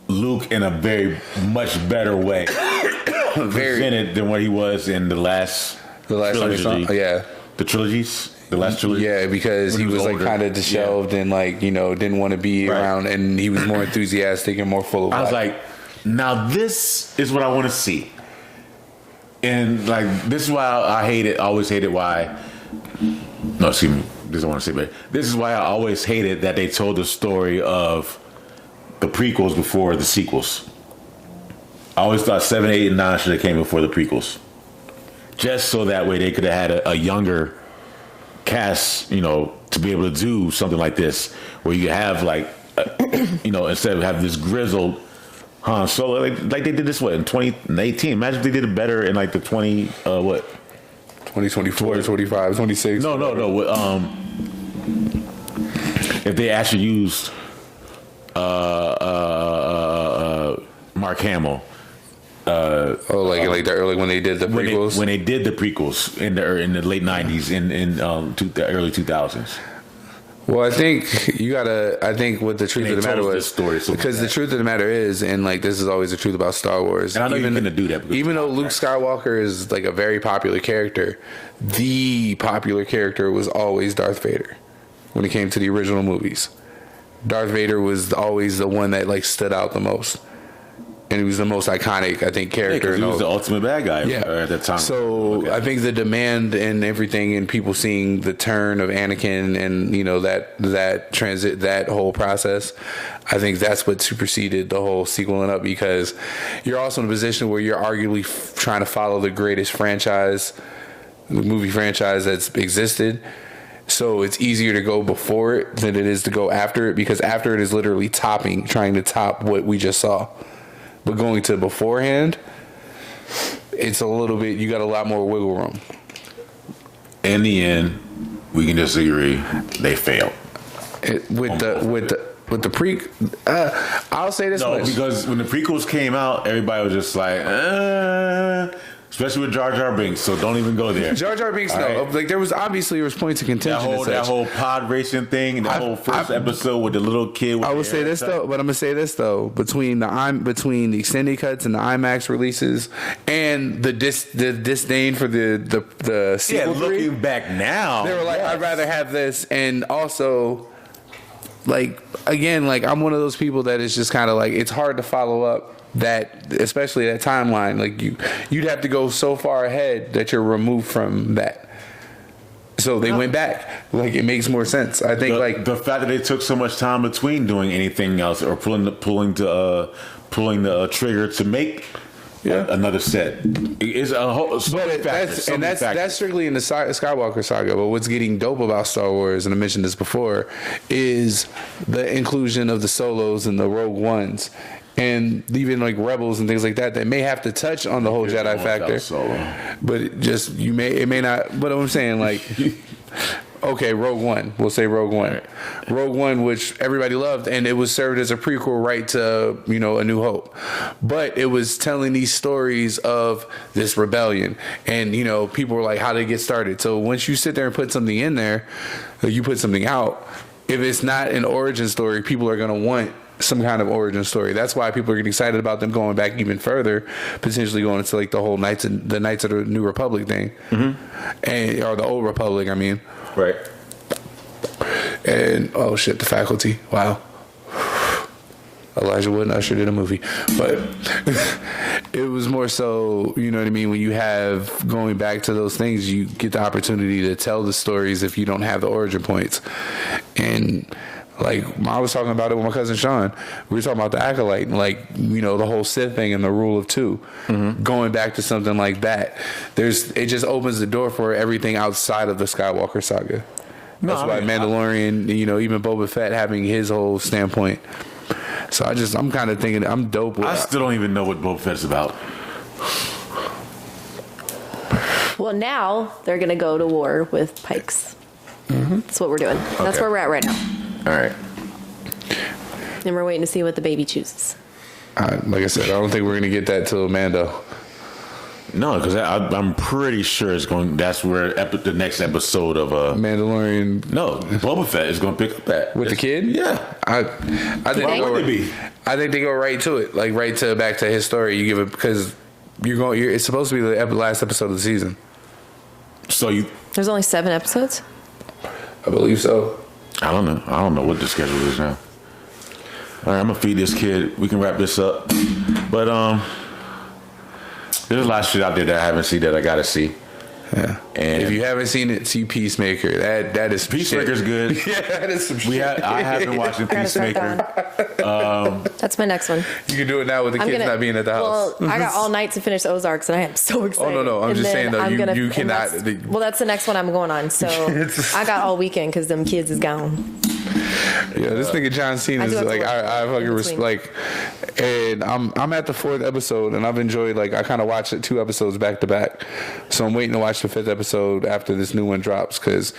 Luke in a very much better way presented than what he was in the last time we saw, yeah. The trilogies. The last trilogy. Yeah, because When he was like older. kind of disheveled and like, you know, didn't want to be Right. around, and he was more enthusiastic and more full of I was life. like, now this is what I want to see. And like, this is why I hate it. I always hated why. No, excuse me. This I want to say, but this is why I always hated that they told the story of the prequels before the sequels. I always thought 7, 8, and 9 should have came before the prequels, just so that way they could have had a younger cast, you know, to be able to do something like this, where you have like, you know, instead of having this grizzled Han Solo, like they did this what in 2018. Imagine if they did it better in like the 2024, 25, 26. No. If they actually used Mark Hamill. Like the early when they did the prequels. When they did the prequels in the late 90s, in the early 2000s. Well, I think you gotta. I think what the truth And of the they matter told was, this story so because the bad. truth of the matter is, and like this is always the truth about Star Wars. And I know you're gonna do that because- even though Luke Skywalker is like a very popular character, the popular character was always Darth Vader. When it came to the original movies, Darth Vader was always the one that like stood out the most, and he was the most iconic, I think, character. Because he was the ultimate bad guy at that time. So Okay. I think the demand and everything, and people seeing the turn of Anakin, and you know that transit, that whole process, I think that's what superseded the whole sequeling up, because you're also in a position where you're arguably trying to follow the greatest movie franchise that's existed. So it's easier to go before it than it is to go after it, because after it is literally trying to top what we just saw. But going to beforehand, it's a little bit, you got a lot more wiggle room. In the end, we can just agree they failed. With the pre, I'll say this No, much. because when the prequels came out, everybody was just like, especially with Jar Jar Binks. So don't even go there. Jar Jar Binks, All no, right. like there was points of contention. That whole pod racing thing, that whole first episode with the little kid. With I will the say this haircut. though, but I'm gonna say this though, between the extended cuts and the IMAX releases, and the disdain for the sequel, looking back now, they were like, I'd rather have this, and also, like, again, like I'm one of those people that is just kind of like, it's hard to follow up that, especially that timeline. Like you'd have to go so far ahead that you're removed from that. So they went back. Like it makes more sense. I think the fact that they took so much time between doing anything else or pulling the trigger to make another set is a whole. But that's strictly in the Skywalker saga. But what's getting dope about Star Wars, and I mentioned this before, is the inclusion of the Solos and the Rogue Ones, and even like Rebels and things like that may have to touch on the whole Jedi factor. But it may not. But I'm saying, like, okay, Rogue One. We'll say Rogue One. Right. Rogue One, which everybody loved, and it was served as a prequel right to, A New Hope. But it was telling these stories of this rebellion. And, people were like, how did it get started? So once you sit there and put something in there, you put something out, if it's not an origin story, people are going to want some kind of origin story. That's why people are getting excited about them going back even further, potentially going into like the whole Knights of the New Republic thing, or the Old Republic. I mean, Right. and oh shit, the Faculty. Wow. Elijah Wood and Usher did a movie, but It was more so, you know what I mean? When you have going back to those things, you get the opportunity to tell the stories if you don't have the origin points. And like I was talking about it with my cousin Sean. We were talking about the acolyte, and like, you know, the whole Sith thing and the rule of two. Going back to something like that, it just opens the door for everything outside of the Skywalker saga. That's why Mandalorian, you know, even Boba Fett having his whole standpoint. So I'm kind of thinking I'm dope with I still don't even know what Boba Fett's about. Well, now they're going to go to war with Pikes. That's what we're doing. That's where we're at right now. All right. And we're waiting to see what the baby chooses. like I said, I don't think we're gonna get that till Mando. No, because I'm pretty sure it's going. That's where the next episode of Mandalorian. No, Boba Fett is going to pick up at With the kid? Yeah, I think Why would they be? I think they go right to it, like right to back to his story. You give it because it's supposed to be the last episode of the season. So There's only 7 episodes? I believe so. I don't know. I don't know what the schedule is now. All right, I'm gonna feed this kid. We can wrap this up, but there's a lot of shit out there that I haven't seen that I gotta see. Yeah. And if you haven't seen it, see Peacemaker. That is Peacemaker's shit. good. Yeah, that is some shit. I have been watching Gotta start Peacemaker. That's my next one. You can do it now with the kids not being at the house. Well, I got all night to finish Ozarks, and I am so excited. Oh, no. I'm And just then saying, though, you and cannot. Well, that's the next one I'm going on. So I got all weekend because them kids is gone. Yeah, this nigga John Cena is like I fucking respect. And I'm at the 4th episode, and I've enjoyed, like, I kind of watched it 2 episodes back to back. So I'm waiting to watch the 5th episode after this new one drops, because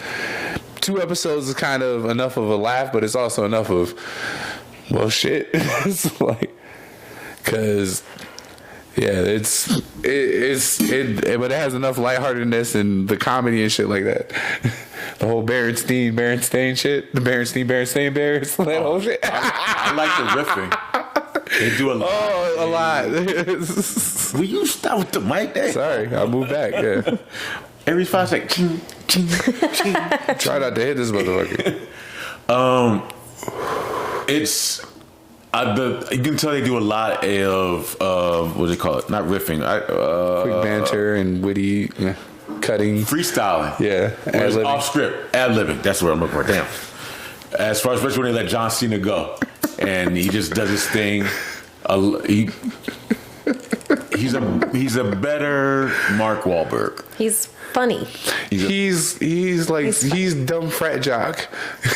2 episodes is kind of enough of a laugh, but it's also enough of, well, shit. It's like, because yeah, but it has enough lightheartedness and the comedy and shit like that. The whole Berenstain shit, the Berenstain Bears, that whole shit. I like the riffing. They do a lot. Oh, a lot. Will you stop with the mic there? Sorry, I moved back. Yeah. Every 5 seconds, ching, ching, ching. Try not to hit this motherfucker. It's you can tell they do a lot of what do they call it? Not riffing. Quick banter and witty cutting. Freestyling. Yeah. It's off script. Ad-libbing. That's what I'm looking for. Damn. As far as especially when they let John Cena go. And he just does his thing. He's a better Mark Wahlberg. He's funny. He's dumb frat jock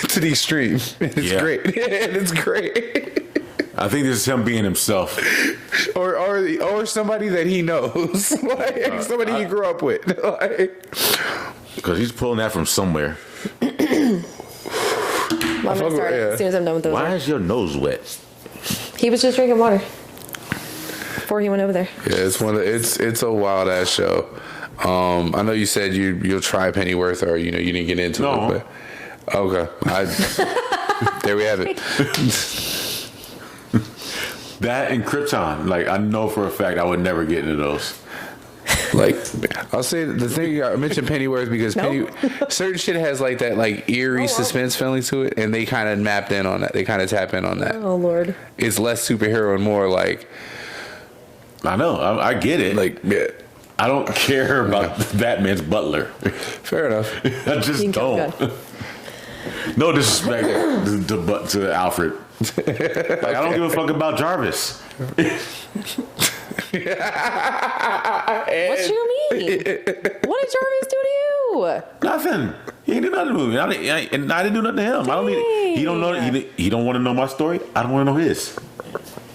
to the extreme. And it's great. And it's great. I think this is him being himself. Or somebody that he knows. Like somebody he grew up with. Because he's pulling that from somewhere. Well, I'm gonna start as soon as I'm done with those. Why is your nose wet? He was just drinking water before he went over there. Yeah, it's a wild ass show. I know you said you'll try Pennyworth, or you didn't get into it, but okay. There we have it. That and Krypton, like I know for a fact I would never get into those. Like I'll say the thing I mentioned Pennyworth because certain shit has like that like eerie suspense feeling to it, and they kind of mapped in on that. They kind of tap in on that. Oh Lord, it's less superhero and more like. I know, I get it. Like, yeah. I don't care about Batman's butler. Fair enough. I just don't. No disrespect to Alfred. Like, I don't give a fuck about Jarvis. What you mean? What did Jarvis do to you? Nothing. He ain't do nothing to me. I didn't do nothing to him. I don't need. He don't know. He don't want to know my story. I don't want to know his.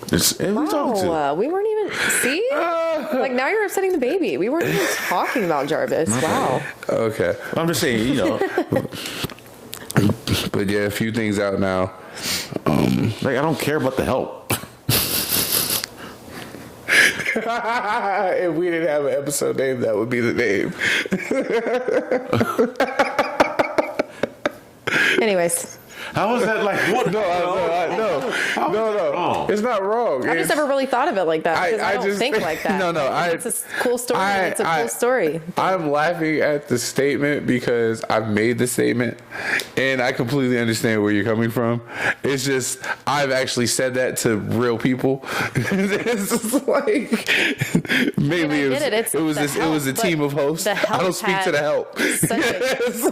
Who we talking to? We weren't even. See, like now you're upsetting the baby. We weren't even talking about Jarvis. Wow. Okay. I'm just saying, But yeah, a few things out now. Like I don't care about the help. If we didn't have an episode name, that would be the name. Anyways. How was that like? What? No. wrong. It's not wrong. I just never really thought of it like that because I don't just think like that. No, it's a cool story. It's a cool story. I'm laughing at the statement because I've made the statement, and I completely understand where you're coming from. It's just I've actually said that to real people. It's just like maybe it was a team of hosts. I don't speak to the help. It's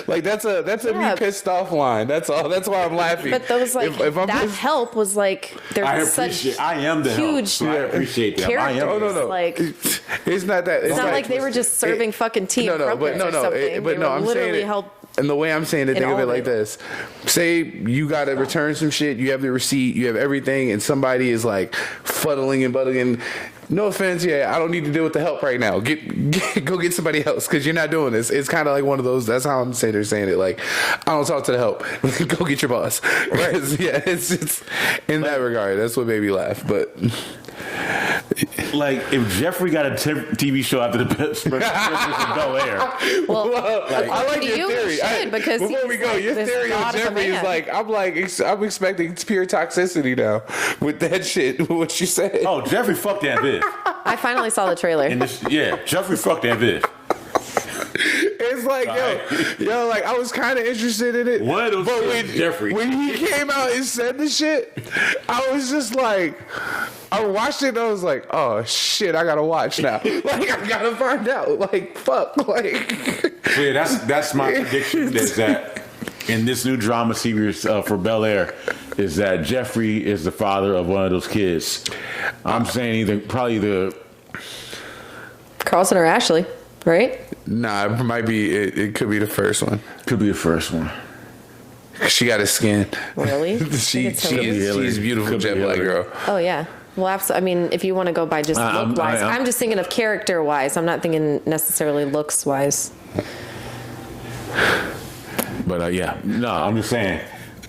like that's a me pissed off line. That's all. That's why I'm laughing. But those like if that help was like there's such I am the huge help. I appreciate that. I am. No. Like it's not that. It's not like they were just serving fucking tea or something. I'm saying it. And the way I'm saying it, think of it like this. Say you got to return some shit. You have the receipt. You have everything. And somebody is like fuddling and buddling. No offense. Yeah, I don't need to deal with the help right now. Go get somebody else because you're not doing this. It's kind of like one of those. That's how I'm saying they're saying it. Like, I don't talk to the help. Go get your boss. Right. Yeah, it's in that regard. That's what made me laugh. But like if Jeffrey got a TV show after the Bel Air. Well, I like your theory. Because before we go, like your theory on Jeffrey is like I'm expecting pure toxicity now with that shit. What you said? Oh, Jeffrey fucked Aunt Viv. I finally saw the trailer. Jeffrey fucked Aunt Viv. It's like, yo, like I was kind of interested in it. What was Jeffrey? When he came out and said the shit, I was just like, I watched it and I was like, oh shit, I gotta watch now. Like I gotta find out. Like fuck, like. Yeah, that's my prediction. Is that in this new drama series for Bel Air, is that Jeffrey is the father of one of those kids. I'm saying probably the Carlson or Ashley, right? Nah, it might be. It could be the first one. Could be the first one. She got a skin. Really? she's a beautiful jet black girl. Oh yeah. Well, absolutely. I mean, if you want to go by just look wise, I'm just thinking of character wise. I'm not thinking necessarily looks wise. But yeah, no, I'm just saying.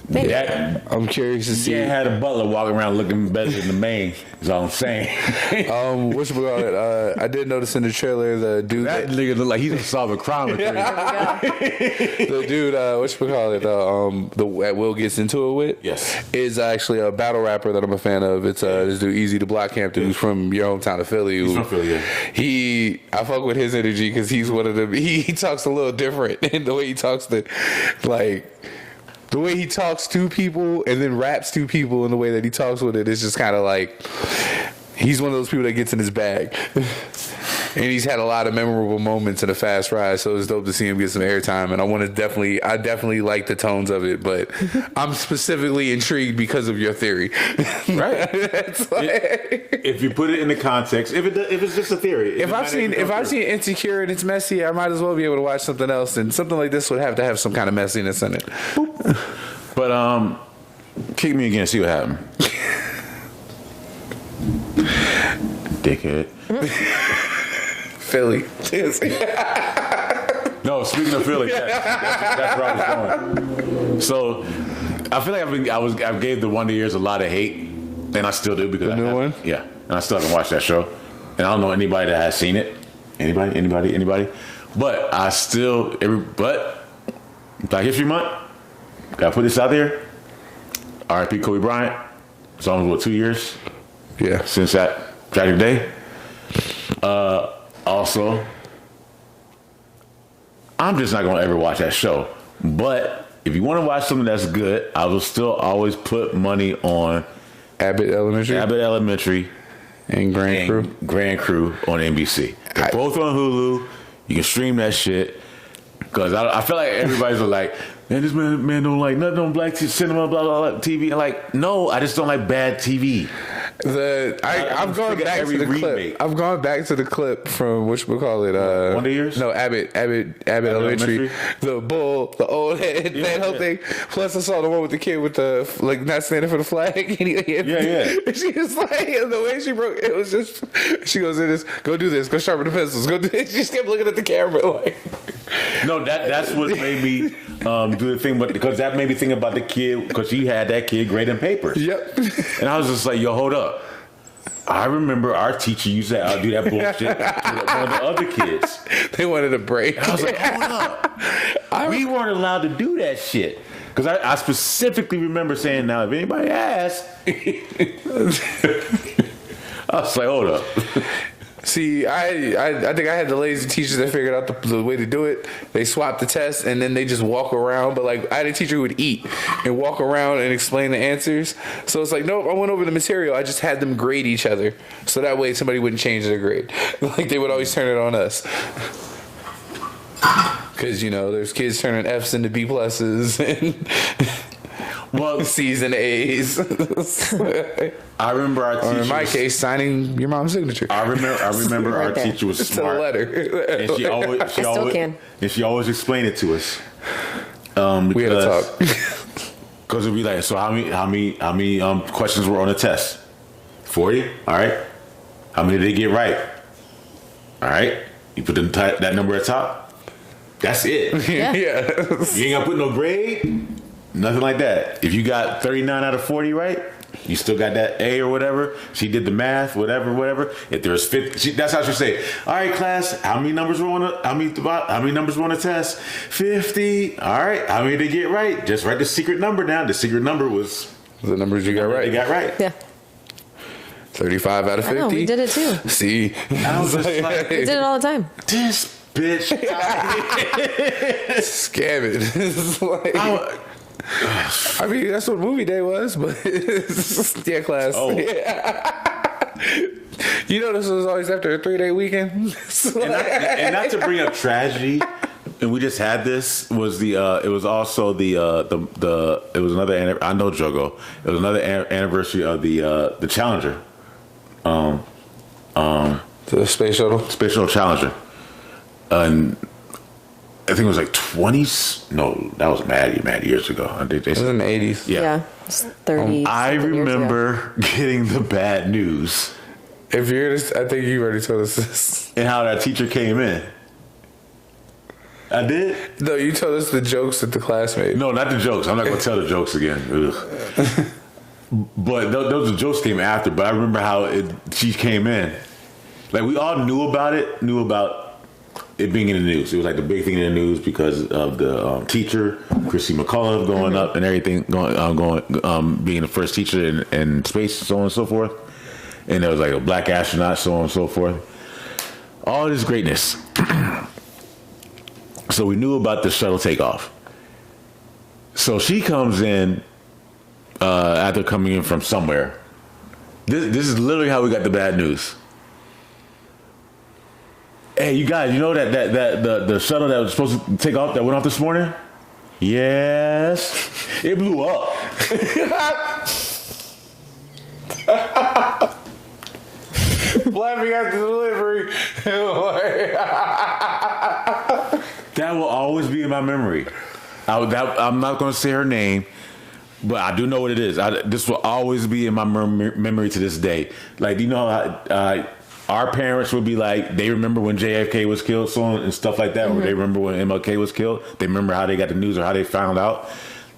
I'm curious to see. Yeah, had a butler walking around looking better than the main. Is all I'm saying. I did notice in the trailer the dude that nigga look like he just solved a crime. The dude, that Will gets into it with, yes, is actually a battle rapper that I'm a fan of. It's this dude Easy the DaChamp dude who's from your hometown of Philly. He's from Philly. Yeah. I fuck with his energy because he's one of them. He talks a little different in the way he talks to like. The way he talks to people and then raps to people in the way that he talks with it is just kind of like he's one of those people that gets in his bag. And he's had a lot of memorable moments in a fast ride, so it's dope to see him get some airtime. And I definitely like the tones of it, but I'm specifically intrigued because of your theory. Right? If you put it in the context, if it's just a theory. If I've seen Insecure and it's messy, I might as well be able to watch something else, and something like this would have to have some kind of messiness in it. But kick me again, see what happened. Dickhead. Philly. No, speaking of Philly, that's where I was going. So, I feel like I gave the Wonder Years a lot of hate, and I still do because the new one. Yeah, and I still haven't watched that show, and I don't know anybody that has seen it. Anybody? But I still but Black History Month. Gotta put this out there. R.I.P. Kobe Bryant. It's almost 2 years. Yeah, since that tragic day. Also, I'm just not going to ever watch that show. But if you want to watch something that's good, I will still always put money on Abbott Elementary, and Grand Crew on NBC. They're both on Hulu. You can stream that shit. Because I feel like everybody's like, man, this man don't like nothing on black cinema, blah, blah, blah, TV. I'm like, no, I just don't like bad TV. I've gone back to the clip. I've gone back to the clip from Wonder Years? No, Abbott Elementary. The bull, the old head, that whole thing. Plus, I saw the one with the kid with the not standing for the flag. And she was like, the way she broke it was just. She goes in this, go do this, go sharpen the pencils, go do this. She just kept looking at the camera like. No, that's what made me do the thing, but because that made me think about the kid because she had that kid grading papers. Yep. And I was just like, yo, hold up. I remember our teacher used to do that bullshit with one of the other kids. They wanted a break. And I was like, hold up. We weren't allowed to do that shit. Because I specifically remember saying, now, if anybody asks, I was like, hold up. See, I think I had the lazy teachers that figured out the way to do it. They swapped the test and then they just walk around. But like, I had a teacher who would eat and walk around and explain the answers. So it's like, nope, I went over the material. I just had them grade each other. So that way somebody wouldn't change their grade. Like they would always turn it on us. Because, you know, there's kids turning F's into B pluses and C's and A's. I remember our teacher. Or in my case, signing your mom's signature. I remember our teacher was Just a smart. letter. And she always explained it to us. We had to talk. Because it'd be like, so how many questions were on the test? 40. All right. How many did they get right? All right. You put that number at top. That's it. Yeah. Yeah. You ain't gotta put no grade. Nothing like that. If you got 39 out of 40 right, you still got that A or whatever. She did the math, whatever. If there's 50, that's how she say. All right, class. How many numbers were on the test? 50. All right. How many did they get right? Just write the secret number down. The secret number was The numbers you got right. they got right. Yeah. 35 out of 50. I know, we did it too. See, I was just like, We did it all the time. this bitch. scam it. It's like, I mean, that's what movie day was, but yeah, class. Oh. Yeah. You know, this was always after a 3-day weekend. and not to bring up tragedy, and we just had this was it was also the it was another I know Jogo. It was another anniversary of the Challenger. The space shuttle. Space Shuttle Challenger. And I think it was like 20s. No, that was mad years ago. I think they It was in said, the 80s. yeah. It's 30. I something years ago. remember getting the bad news If you're this, I think you already told us this. and how that teacher came in. I did? No, you told us the jokes that the class made. No, not the jokes. I'm not going to tell the jokes again. Ugh. But those jokes came after. But I remember how she came in. Like, we all knew about it being in the news. It was like the big thing in the news because of the teacher, Chrissy McCullough, going up and everything, being the first teacher in space, so on and so forth. And there was like a black astronaut, so on and so forth. All this greatness. So we knew about the shuttle takeoff. So she comes in after coming in from somewhere. This is literally how we got the bad news. Hey, you guys, you know that the shuttle that was supposed to take off that went off this morning? Yes, it blew up. Laughing at the delivery. That will always be in my memory. I'm not going to say her name, but I do know what it is. This will always be in my memory to this day. Like, you know how our parents would be like, they remember when JFK was killed, so on and stuff like that, or they remember when MLK was killed. They remember how they got the news or how they found out.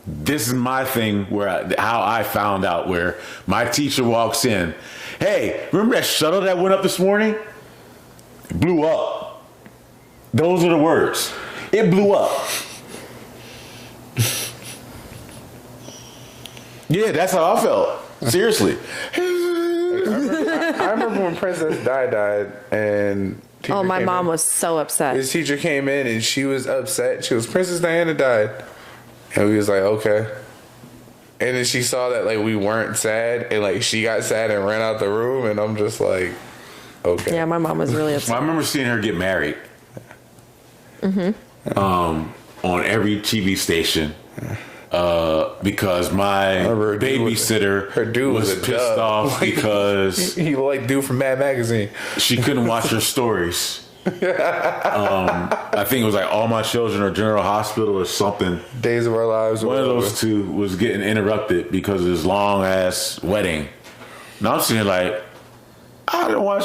This is my thing how I found out, where my teacher walks in. Hey, remember that shuttle that went up this morning? It blew up. Those are the words. It blew up. Yeah, that's how I felt. Seriously. I remember when Princess died, and Oh, my mom was so upset. his teacher came in and she was upset. She was, Princess Diana died, and we was like, okay. And then she saw that like we weren't sad, and like she got sad and ran out the room, and I'm just like, okay. Yeah, my mom was really upset. I remember seeing her get married. On every TV station. Because my babysitter her dude was was a pissed dub. off because He like dude from Mad Magazine. she couldn't watch her stories. I think it was like All My Children or General Hospital or something. Days of Our Lives. One of those two was getting interrupted because of this long ass wedding. Now I'm sitting here like, I didn't watch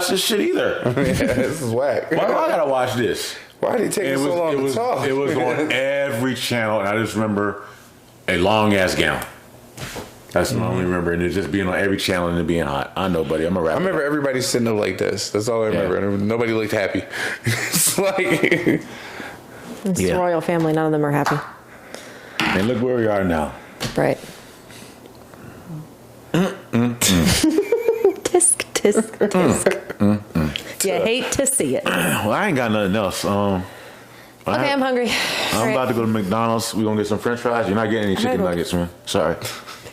this shit either. Yeah, this is whack. Why do I gotta watch this? Why did it take so long to talk? It was on every channel, and I just remember a long ass gown. That's what I only remember, and it just being on every channel and it being hot. I know, buddy. I'm a rapper. I remember everybody sitting up like this. That's all I remember. Yeah. And nobody looked happy. It's like It's a royal family. None of them are happy. And look where we are now. Right. Tisk, tisk, tisk. You hate to see it. Well, I ain't got nothing else. Okay, I'm hungry. I'm about to go to McDonald's. We're going to get some french fries. You're not getting any chicken nuggets, man. Sorry. Pick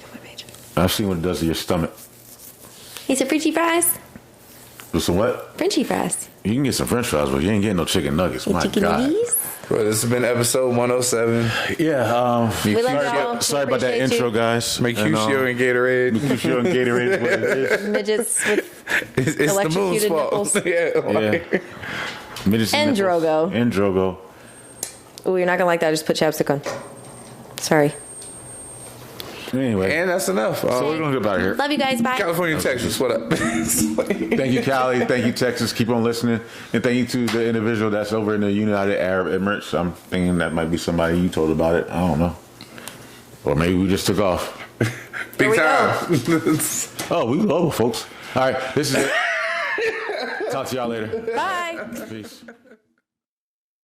up my page. I've seen what it does to your stomach. He said Frenchy fries. With some what? Frenchy fries. You can get some french fries, but you ain't getting no chicken nuggets. My Chicken God. nuggies. Well, this has been episode 107. Yeah. We love y'all. Sorry about that Appreciate intro, you. guys. Mercurial and Gatorade. Mercurial and Gatorade is what it is. Midgets with It's the moon's electrocuted fault. nipples. Yeah, like, Yeah. Midgets And nipples. Drogo. And Drogo. Oh, you're not gonna like that. I just put chapstick on. Sorry. Anyway. and that's enough. So we're going to get out of here. Love you guys. Bye. California, Texas, what up? Thank you, Cali. Thank you, Texas. Keep on listening. And thank you to the individual that's over in the United Arab Emirates. I'm thinking that might be somebody you told about it. I don't know. Or maybe we just took off. Big we time. Oh, we global, folks. All right. This is it. Talk to y'all later. Bye. Peace.